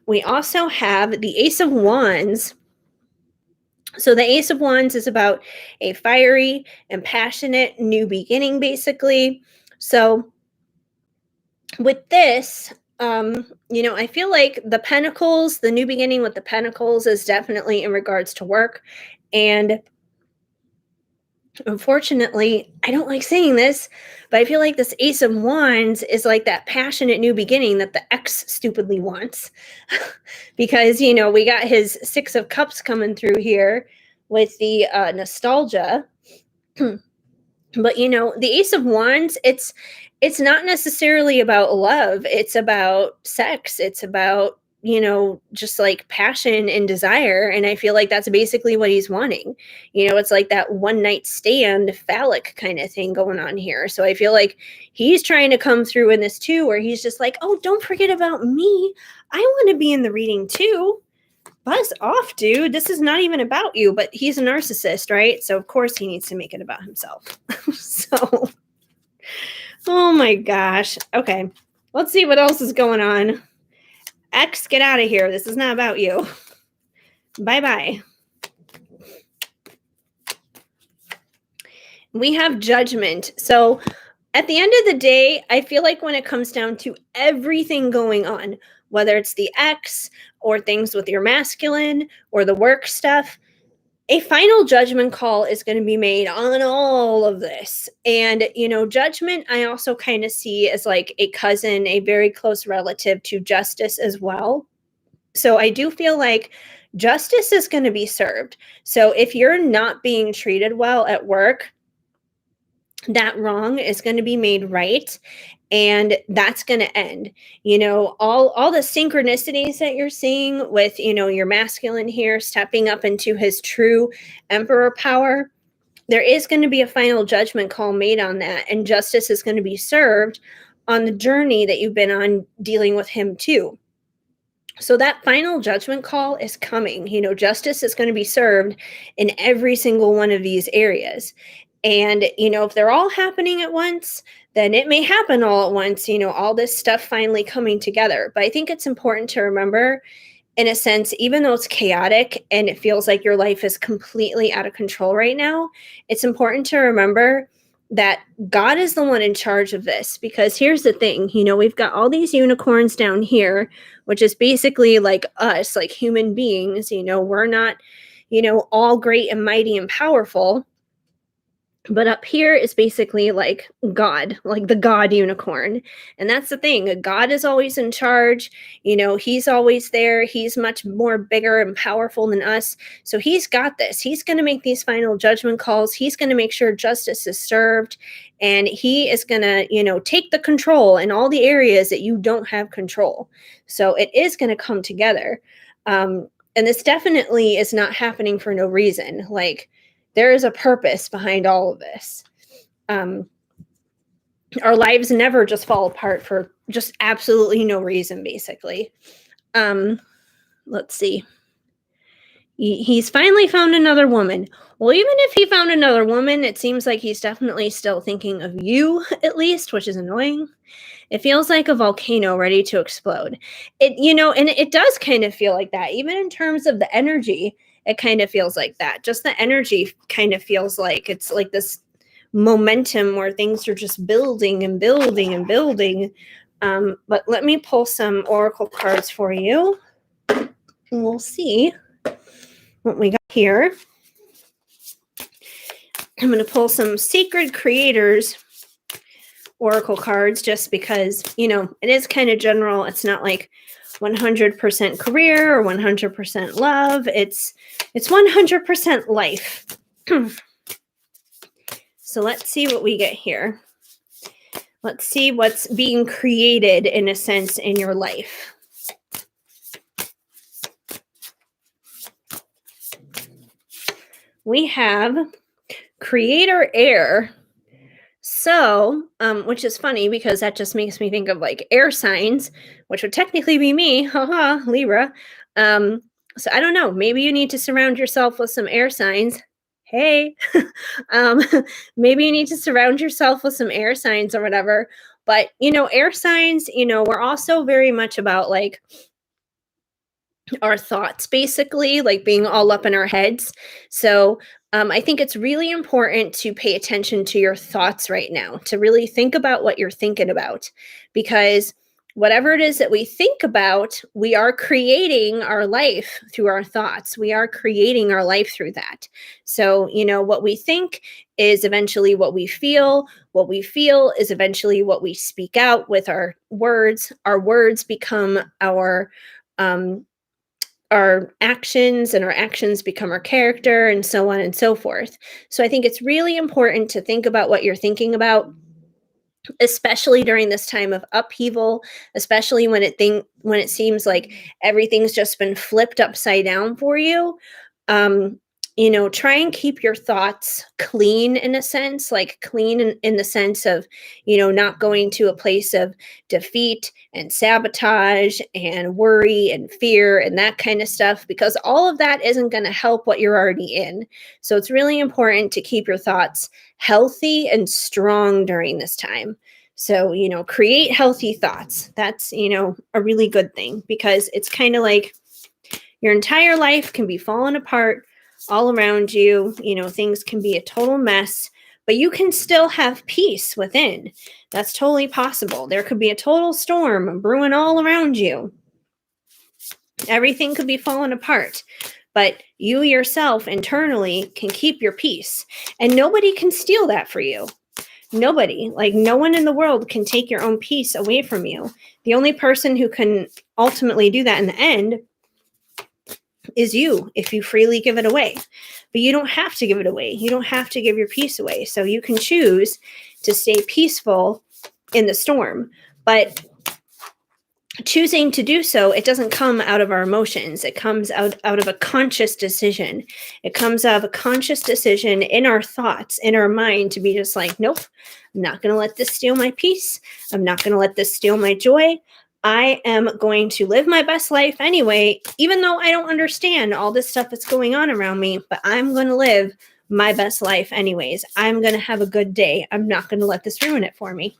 We also have the Ace of Wands. So the Ace of Wands is about a fiery and passionate new beginning, basically. So with this, you know, I feel like the Pentacles, the new beginning with the Pentacles is definitely in regards to work. And unfortunately, I don't like saying this, but I feel like this Ace of Wands is like that passionate new beginning that the ex stupidly wants. Because, you know, we got his Six of Cups coming through here with the nostalgia. But the Ace of Wands, it's not necessarily about love. It's about sex. It's about, just like passion and desire. And I feel like that's basically what he's wanting. It's like that one night stand phallic kind of thing going on here. So I feel like he's trying to come through in this too, where he's just like, oh, don't forget about me. I want to be in the reading too. Buzz off, dude. This is not even about you, but he's a narcissist, right? So of course he needs to make it about himself. So, oh my gosh. Okay. Let's see what else is going on. X, get out of here. This is not about you. Bye-bye. We have Judgment. So at the end of the day, I feel like when it comes down to everything going on, whether it's the X or things with your masculine or the work stuff, a final judgment call is going to be made on all of this. And, judgment, I also kind of see as like a cousin, a very close relative to justice as well. So I do feel like justice is going to be served. So if you're not being treated well at work, that wrong is going to be made right, and that's going to end. All the synchronicities that you're seeing with your masculine here stepping up into his true emperor power, there is going to be a final judgment call made on that, and justice is going to be served on the journey that you've been on dealing with him too. So that final judgment call is coming. Justice is going to be served in every single one of these areas. And, if they're all happening at once, then it may happen all at once, all this stuff finally coming together. But I think it's important to remember, in a sense, even though it's chaotic and it feels like your life is completely out of control right now, it's important to remember that God is the one in charge of this. Because here's the thing, we've got all these unicorns down here, which is basically like us, like human beings. We're not, all great and mighty and powerful. But up here is basically like God, like the God unicorn. And that's the thing. God is always in charge. He's always there. He's much more bigger and powerful than us. So he's got this. He's going to make these final judgment calls. He's going to make sure justice is served. And he is going to, take the control in all the areas that you don't have control. So it is going to come together. And this definitely is not happening for no reason. Like, there is a purpose behind all of this. Our lives never just fall apart for just absolutely no reason, basically. Let's see. He's finally found another woman. Well, even if he found another woman, it seems like he's definitely still thinking of you, at least, which is annoying. It feels like a volcano ready to explode. And it does kind of feel like that, even in terms of the energy. It kind of feels like that. Just the energy kind of feels like it's like this momentum where things are just building and building and building. But let me pull some oracle cards for you, and we'll see what we got here. I'm going to pull some Sacred Creators oracle cards just because, it is kind of general. It's not like 100% career or 100% love. It's 100% life. So let's see what we get here. Let's see what's being created, in a sense, in your life. We have Creator Air. So, which is funny because that just makes me think of like air signs, which would technically be me, haha, Libra. So I don't know, maybe you need to surround yourself with some air signs. Hey, maybe you need to surround yourself with some air signs or whatever. But, air signs, we're also very much about like our thoughts, basically, like being all up in our heads. So I think it's really important to pay attention to your thoughts right now, to really think about what you're thinking about, because whatever it is that we think about, we are creating our life through our thoughts. We are creating our life through that. So, what we think is eventually what we feel. What we feel is eventually what we speak out with our words. Our words become our our actions, and our actions become our character, and so on and so forth. So I think it's really important to think about what you're thinking about, especially during this time of upheaval, especially when it seems like everything's just been flipped upside down for you. um Try and keep your thoughts clean, in a sense, like clean in the sense of, not going to a place of defeat and sabotage and worry and fear and that kind of stuff, because all of that isn't going to help what you're already in. So it's really important to keep your thoughts healthy and strong during this time. So, create healthy thoughts. That's, a really good thing, because it's kind of like your entire life can be falling apart all around you. Things can be a total mess, but you can still have peace within. That's totally possible. There could be a total storm brewing all around you. Everything could be falling apart, but you yourself internally can keep your peace, and nobody can steal that for you. Nobody, like no one in the world can take your own peace away from you. The only person who can ultimately do that in the end is you, if you freely give it away. But you don't have to give it away. You don't have to give your peace away. So you can choose to stay peaceful in the storm. But choosing to do so, it doesn't come out of our emotions. It comes out of a conscious decision. It comes out of a conscious decision in our thoughts, in our mind, to be just like, nope, I'm not going to let this steal my peace. I'm not going to let this steal my joy. I am going to live my best life anyway, even though I don't understand all this stuff that's going on around me, but I'm going to live my best life anyways. I'm going to have a good day. I'm not going to let this ruin it for me.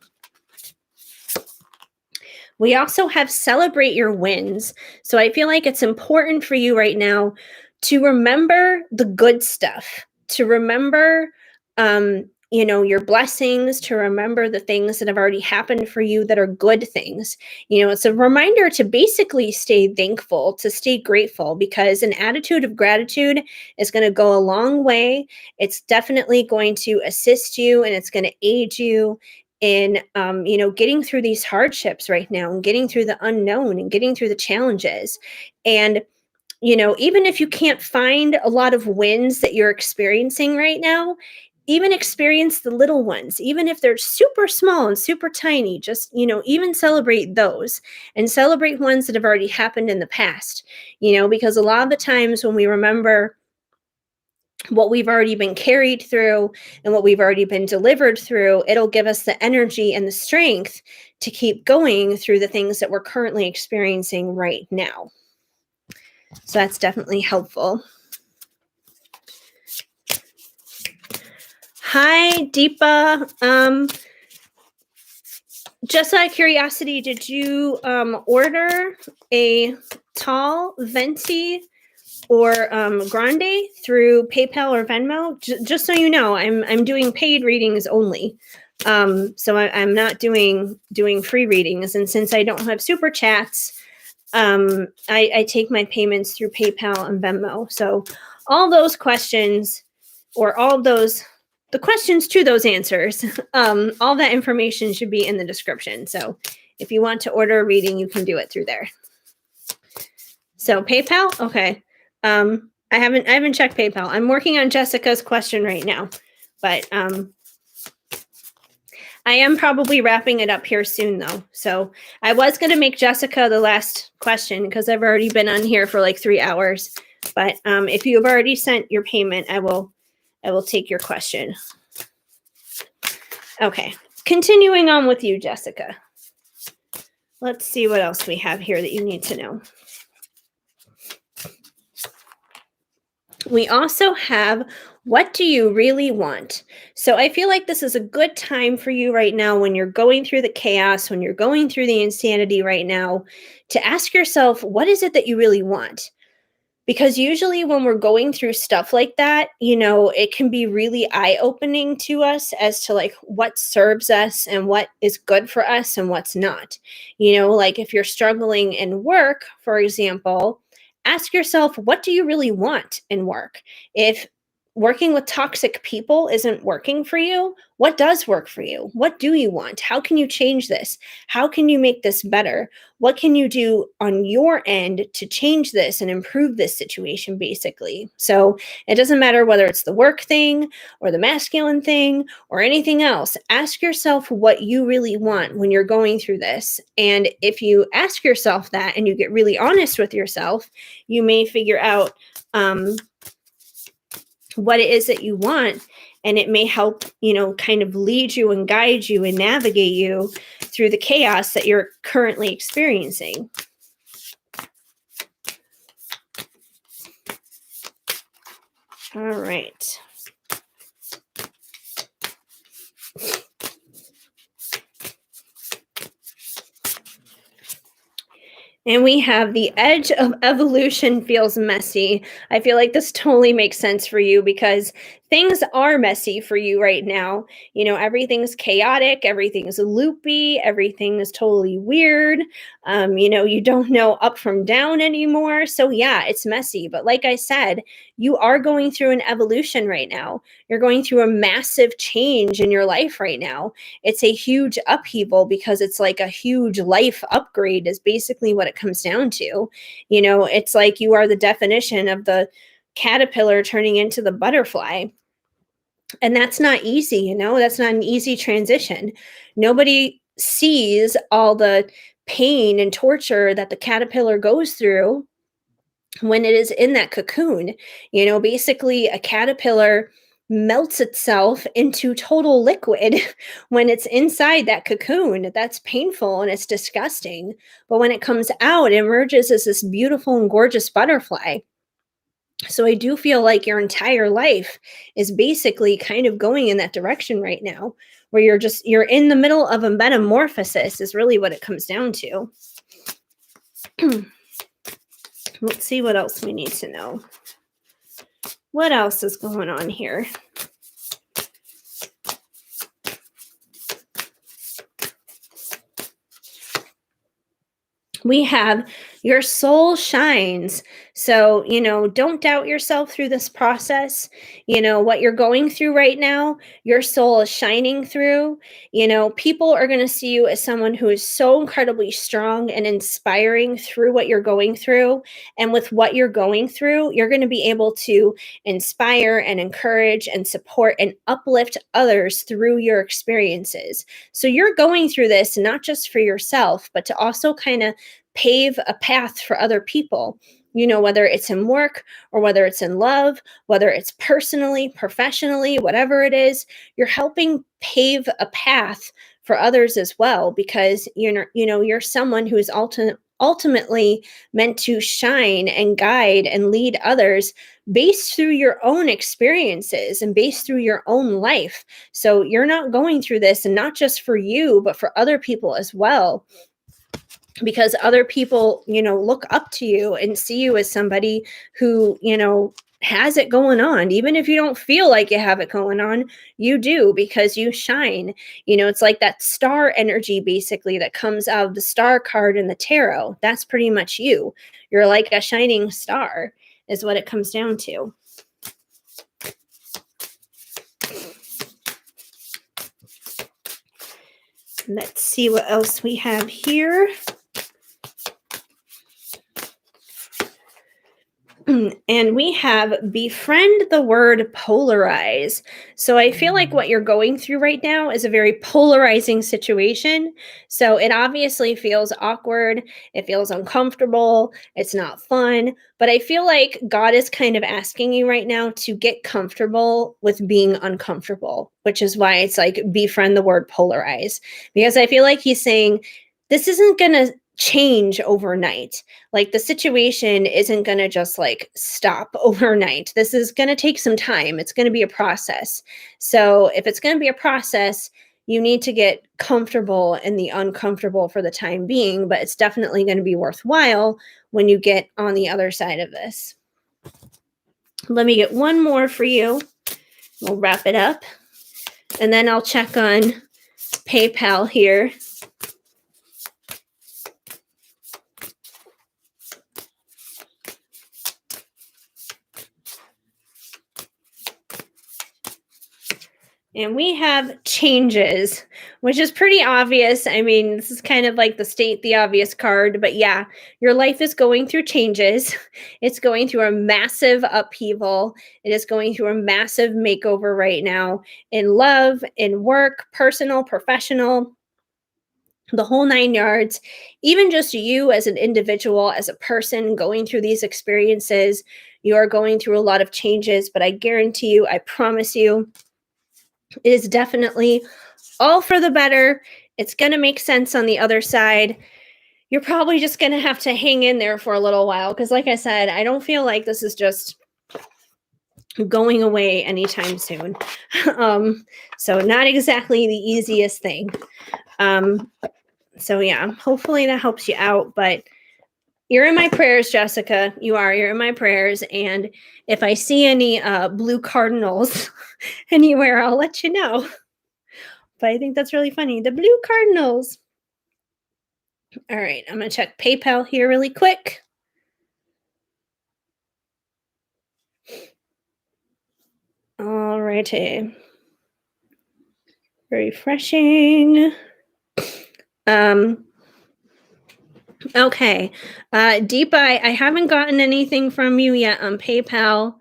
We also have celebrate your wins. So I feel like it's important for you right now to remember the good stuff, to remember, your blessings, to remember the things that have already happened for you that are good things. It's a reminder to basically stay thankful, to stay grateful, because an attitude of gratitude is going to go a long way. It's definitely going to assist you, and it's going to aid you in getting through these hardships right now, and getting through the unknown, and getting through the challenges. And even if you can't find a lot of wins that you're experiencing right now, even experience the little ones, even if they're super small and super tiny. Just, even celebrate those, and celebrate ones that have already happened in the past. Because a lot of the times when we remember what we've already been carried through and what we've already been delivered through, it'll give us the energy and the strength to keep going through the things that we're currently experiencing right now. So that's definitely helpful. Hi, Deepa. Just out of curiosity, did you order a tall Venti or Grande through PayPal or Venmo? Just so you know, I'm doing paid readings only. So I'm not doing free readings, and since I don't have super chats, I take my payments through PayPal and Venmo. So all those questions, or all those the questions to those answers, all that information should be in the description. So if you want to order a reading, you can do it through there. So PayPal, okay. I haven't checked PayPal. I'm working on Jessica's question right now, but I am probably wrapping it up here soon, though. So I was going to make Jessica the last question, because I've already been on here for like 3 hours. But if you have already sent your payment, I will take your question. Okay, continuing on with you, Jessica. Let's see what else we have here that you need to know. We also have, what do you really want? So I feel like this is a good time for you right now, when you're going through the chaos, when you're going through the insanity right now, to ask yourself, what is it that you really want? Because usually when we're going through stuff like that, it can be really eye-opening to us as to like what serves us and what is good for us and what's not. Like if you're struggling in work, for example, ask yourself, what do you really want in work? If working with toxic people isn't working for you, what does work for you? What do you want? How can you change this? How can you make this better? What can you do on your end to change this and improve this situation, basically? So it doesn't matter whether it's the work thing or the masculine thing or anything else. Ask yourself what you really want when you're going through this. And if you ask yourself that and you get really honest with yourself, you may figure out what it is that you want, and it may help, kind of lead you and guide you and navigate you through the chaos that you're currently experiencing. All right. And we have the edge of evolution feels messy. I feel like this totally makes sense for you because things are messy for you right now. Everything's chaotic, everything's loopy, everything is totally weird. You don't know up from down anymore. So, yeah, it's messy. But like I said, you are going through an evolution right now. You're going through a massive change in your life right now. It's a huge upheaval because it's like a huge life upgrade, is basically what it comes down to. It's like you are the definition of the caterpillar turning into the butterfly. And that's not easy, that's not an easy transition. Nobody sees all the pain and torture that the caterpillar goes through when it is in that cocoon. Basically, a caterpillar melts itself into total liquid when it's inside that cocoon. That's painful and it's disgusting. But when it comes out, it emerges as this beautiful and gorgeous butterfly. So I do feel like your entire life is basically kind of going in that direction right now, where you're in the middle of a metamorphosis, is really what it comes down to. Let's see what else we need to know. What else is going on here? We have your soul shines. So, don't doubt yourself through this process. What you're going through right now, your soul is shining through. People are going to see you as someone who is so incredibly strong and inspiring through what you're going through. And with what you're going through, you're going to be able to inspire and encourage and support and uplift others through your experiences. So you're going through this not just for yourself, but to also kind of pave a path for other people, whether it's in work or whether it's in love, whether it's personally, professionally, whatever it is, you're helping pave a path for others as well, because you're someone who is ultimately meant to shine and guide and lead others based through your own experiences and based through your own life. So you're not going through this, and not just for you, but for other people as well, because other people, look up to you and see you as somebody who, has it going on. Even if you don't feel like you have it going on, you do, because you shine. It's like that star energy, basically, that comes out of the star card in the tarot. That's pretty much you. You're like a shining star, is what it comes down to. Let's see what else we have here. And we have befriend the word polarize. So I feel like what you're going through right now is a very polarizing situation. So it obviously feels awkward. It feels uncomfortable. It's not fun. But I feel like God is kind of asking you right now to get comfortable with being uncomfortable, which is why it's like befriend the word polarize. Because I feel like he's saying, this isn't going to change overnight. Like, the situation isn't going to just like stop overnight. This is going to take some time. It's going to be a process. So if it's going to be a process, you need to get comfortable in the uncomfortable for the time being, but it's definitely going to be worthwhile when you get on the other side of this. Let me get one more for you. We'll wrap it up. And then I'll check on PayPal here. And we have changes, which is pretty obvious. I mean, this is kind of like the state the obvious card, but yeah, your life is going through changes. It's going through a massive upheaval. It is going through a massive makeover right now in love, in work, personal, professional, the whole nine yards. Even just you as an individual, as a person going through these experiences, you are going through a lot of changes, but I guarantee you, I promise you, it is definitely all for the better. It's going to make sense on the other side. You're probably just going to have to hang in there for a little while because, like I said, I don't feel like this is just going away anytime soon. So, not exactly the easiest thing. So, yeah, hopefully that helps you out. But you're in my prayers, Jessica. You are. You're in my prayers. And if I see any blue cardinals anywhere, I'll let you know. But I think that's really funny. The blue cardinals. All right, I'm going to check PayPal here really quick. All righty. Refreshing. Okay. Deepa, I haven't gotten anything from you yet on PayPal.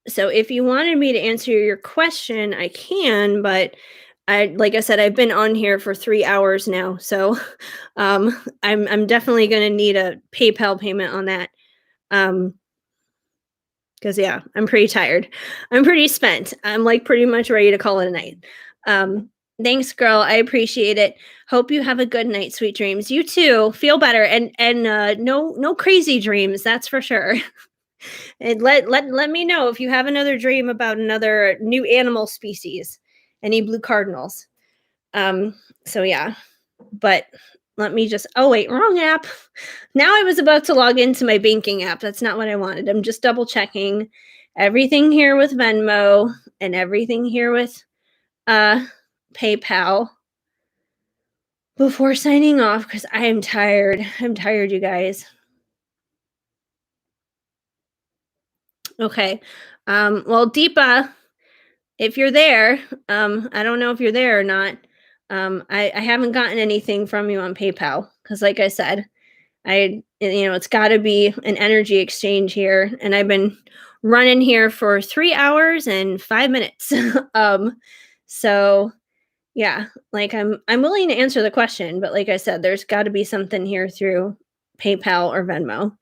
So if you wanted me to answer your question, I can, but like I said, I've been on here for 3 hours now. So I'm definitely gonna need a PayPal payment on that. Because yeah, I'm pretty tired. I'm pretty spent. I'm like pretty much ready to call it a night. Thanks, girl. I appreciate it. Hope you have a good night, sweet dreams. You too. Feel better and no crazy dreams. That's for sure. And let me know if you have another dream about another new animal species, any blue cardinals. So yeah, but let me just. Oh wait, wrong app. Now I was about to log into my banking app. That's not what I wanted. I'm just double checking everything here with Venmo and everything here with PayPal before signing off because I am tired. I'm tired, you guys. Okay. Well, Deepa, if you're there, I don't know if you're there or not. I haven't gotten anything from you on PayPal because, like I said, it's got to be an energy exchange here, and I've been running here for 3 hours and 5 minutes. So yeah, like I'm willing to answer the question, but like I said, there's got to be something here through PayPal or Venmo,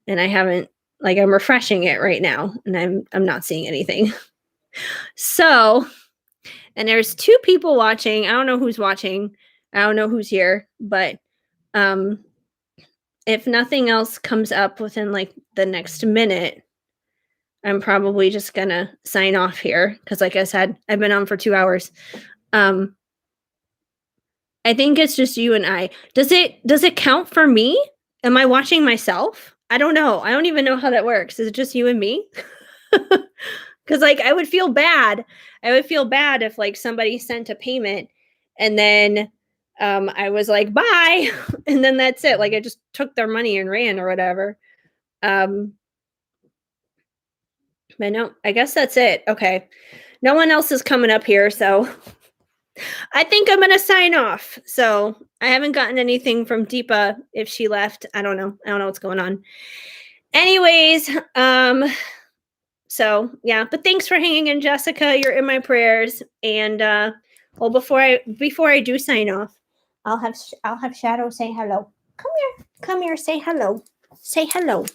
and I haven't. Like I'm refreshing it right now, and I'm not seeing anything. So, and there's 2 people watching. I don't know who's watching. I don't know who's here, but um if nothing else comes up within like the next minute, I'm probably just going to sign off here cuz like I said, I've been on for 2 hours. Um I think it's just you and I. Does it count for me? Am I watching myself? I don't know. I don't even know how that works. Is it just you and me? Cuz like I would feel bad. I would feel bad if like somebody sent a payment and then I was like, "Bye." And then that's it. Like I just took their money and ran or whatever. Um but no, I guess that's it. Okay. No one else is coming up here, so I think I'm gonna sign off. So I haven't gotten anything from Deepa if she left. I don't know. I don't know what's going on. Anyways, so yeah, but thanks for hanging in, Jessica. You're in my prayers. And well, before I do sign off, I'll have Shadow say hello. Come here. Come here, say hello. Say hello.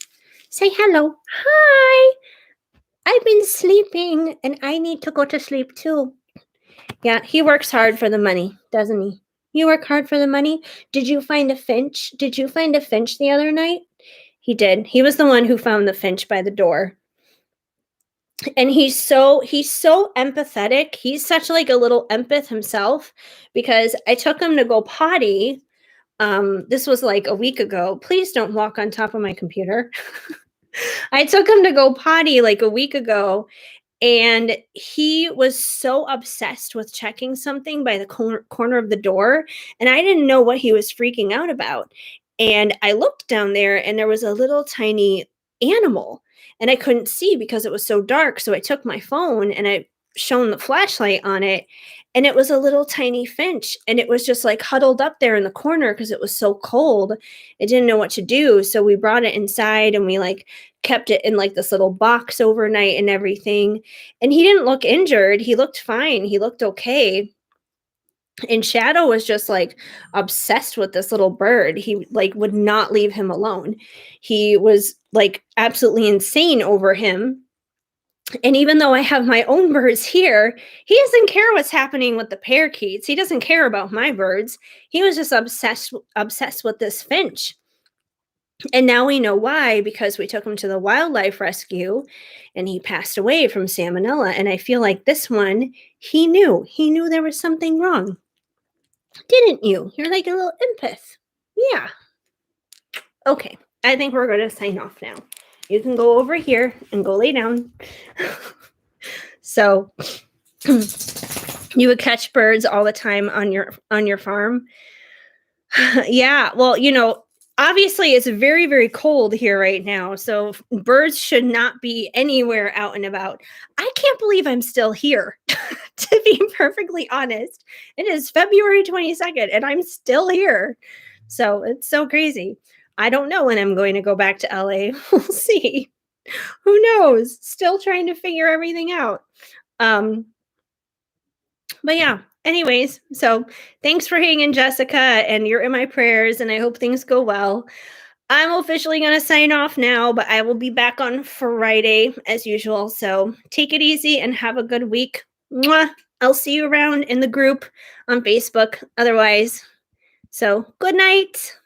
Say hello. Hi. I've been sleeping and I need to go to sleep too. Yeah, he works hard for the money, doesn't he? You work hard for the money? Did you find a finch? Did you find a finch the other night? He did. He was the one who found the finch by the door. And he's so empathetic. He's such like a little empath himself because I took him to go potty. This was like a week ago. Please don't walk on top of my computer. I took him to go potty like a week ago, and he was so obsessed with checking something by the corner of the door, and I didn't know what he was freaking out about. And I looked down there, and there was a little tiny animal, and I couldn't see because it was so dark. So I took my phone and I shone the flashlight on it, and it was a little tiny finch, and it was just like huddled up there in the corner because it was so cold. It didn't know what to do, so we brought it inside and we like kept it in like this little box overnight and everything. And he didn't look injured. He looked fine. He looked okay. And Shadow was just like obsessed with this little bird. He like would not leave him alone. He was like absolutely insane over him. And even though I have my own birds here, he doesn't care what's happening with the parakeets. He doesn't care about my birds. He was just obsessed with this finch. And now we know why, because we took him to the wildlife rescue and he passed away from salmonella. And I feel like this one, he knew there was something wrong. Didn't you? You're like a little empath. Yeah. Okay. I think we're going to sign off now. You can go over here and go lay down. So you would catch birds all the time on your farm. Yeah. Well, obviously it's very, very cold here right now. So birds should not be anywhere out and about. I can't believe I'm still here, to be perfectly honest. It is February 22nd and I'm still here. So it's so crazy. I don't know when I'm going to go back to LA. We'll see. Who knows? Still trying to figure everything out. But yeah, anyways, so thanks for hanging, Jessica, and you're in my prayers, and I hope things go well. I'm officially going to sign off now, but I will be back on Friday as usual. So take it easy and have a good week. Mwah. I'll see you around in the group on Facebook otherwise. So good night.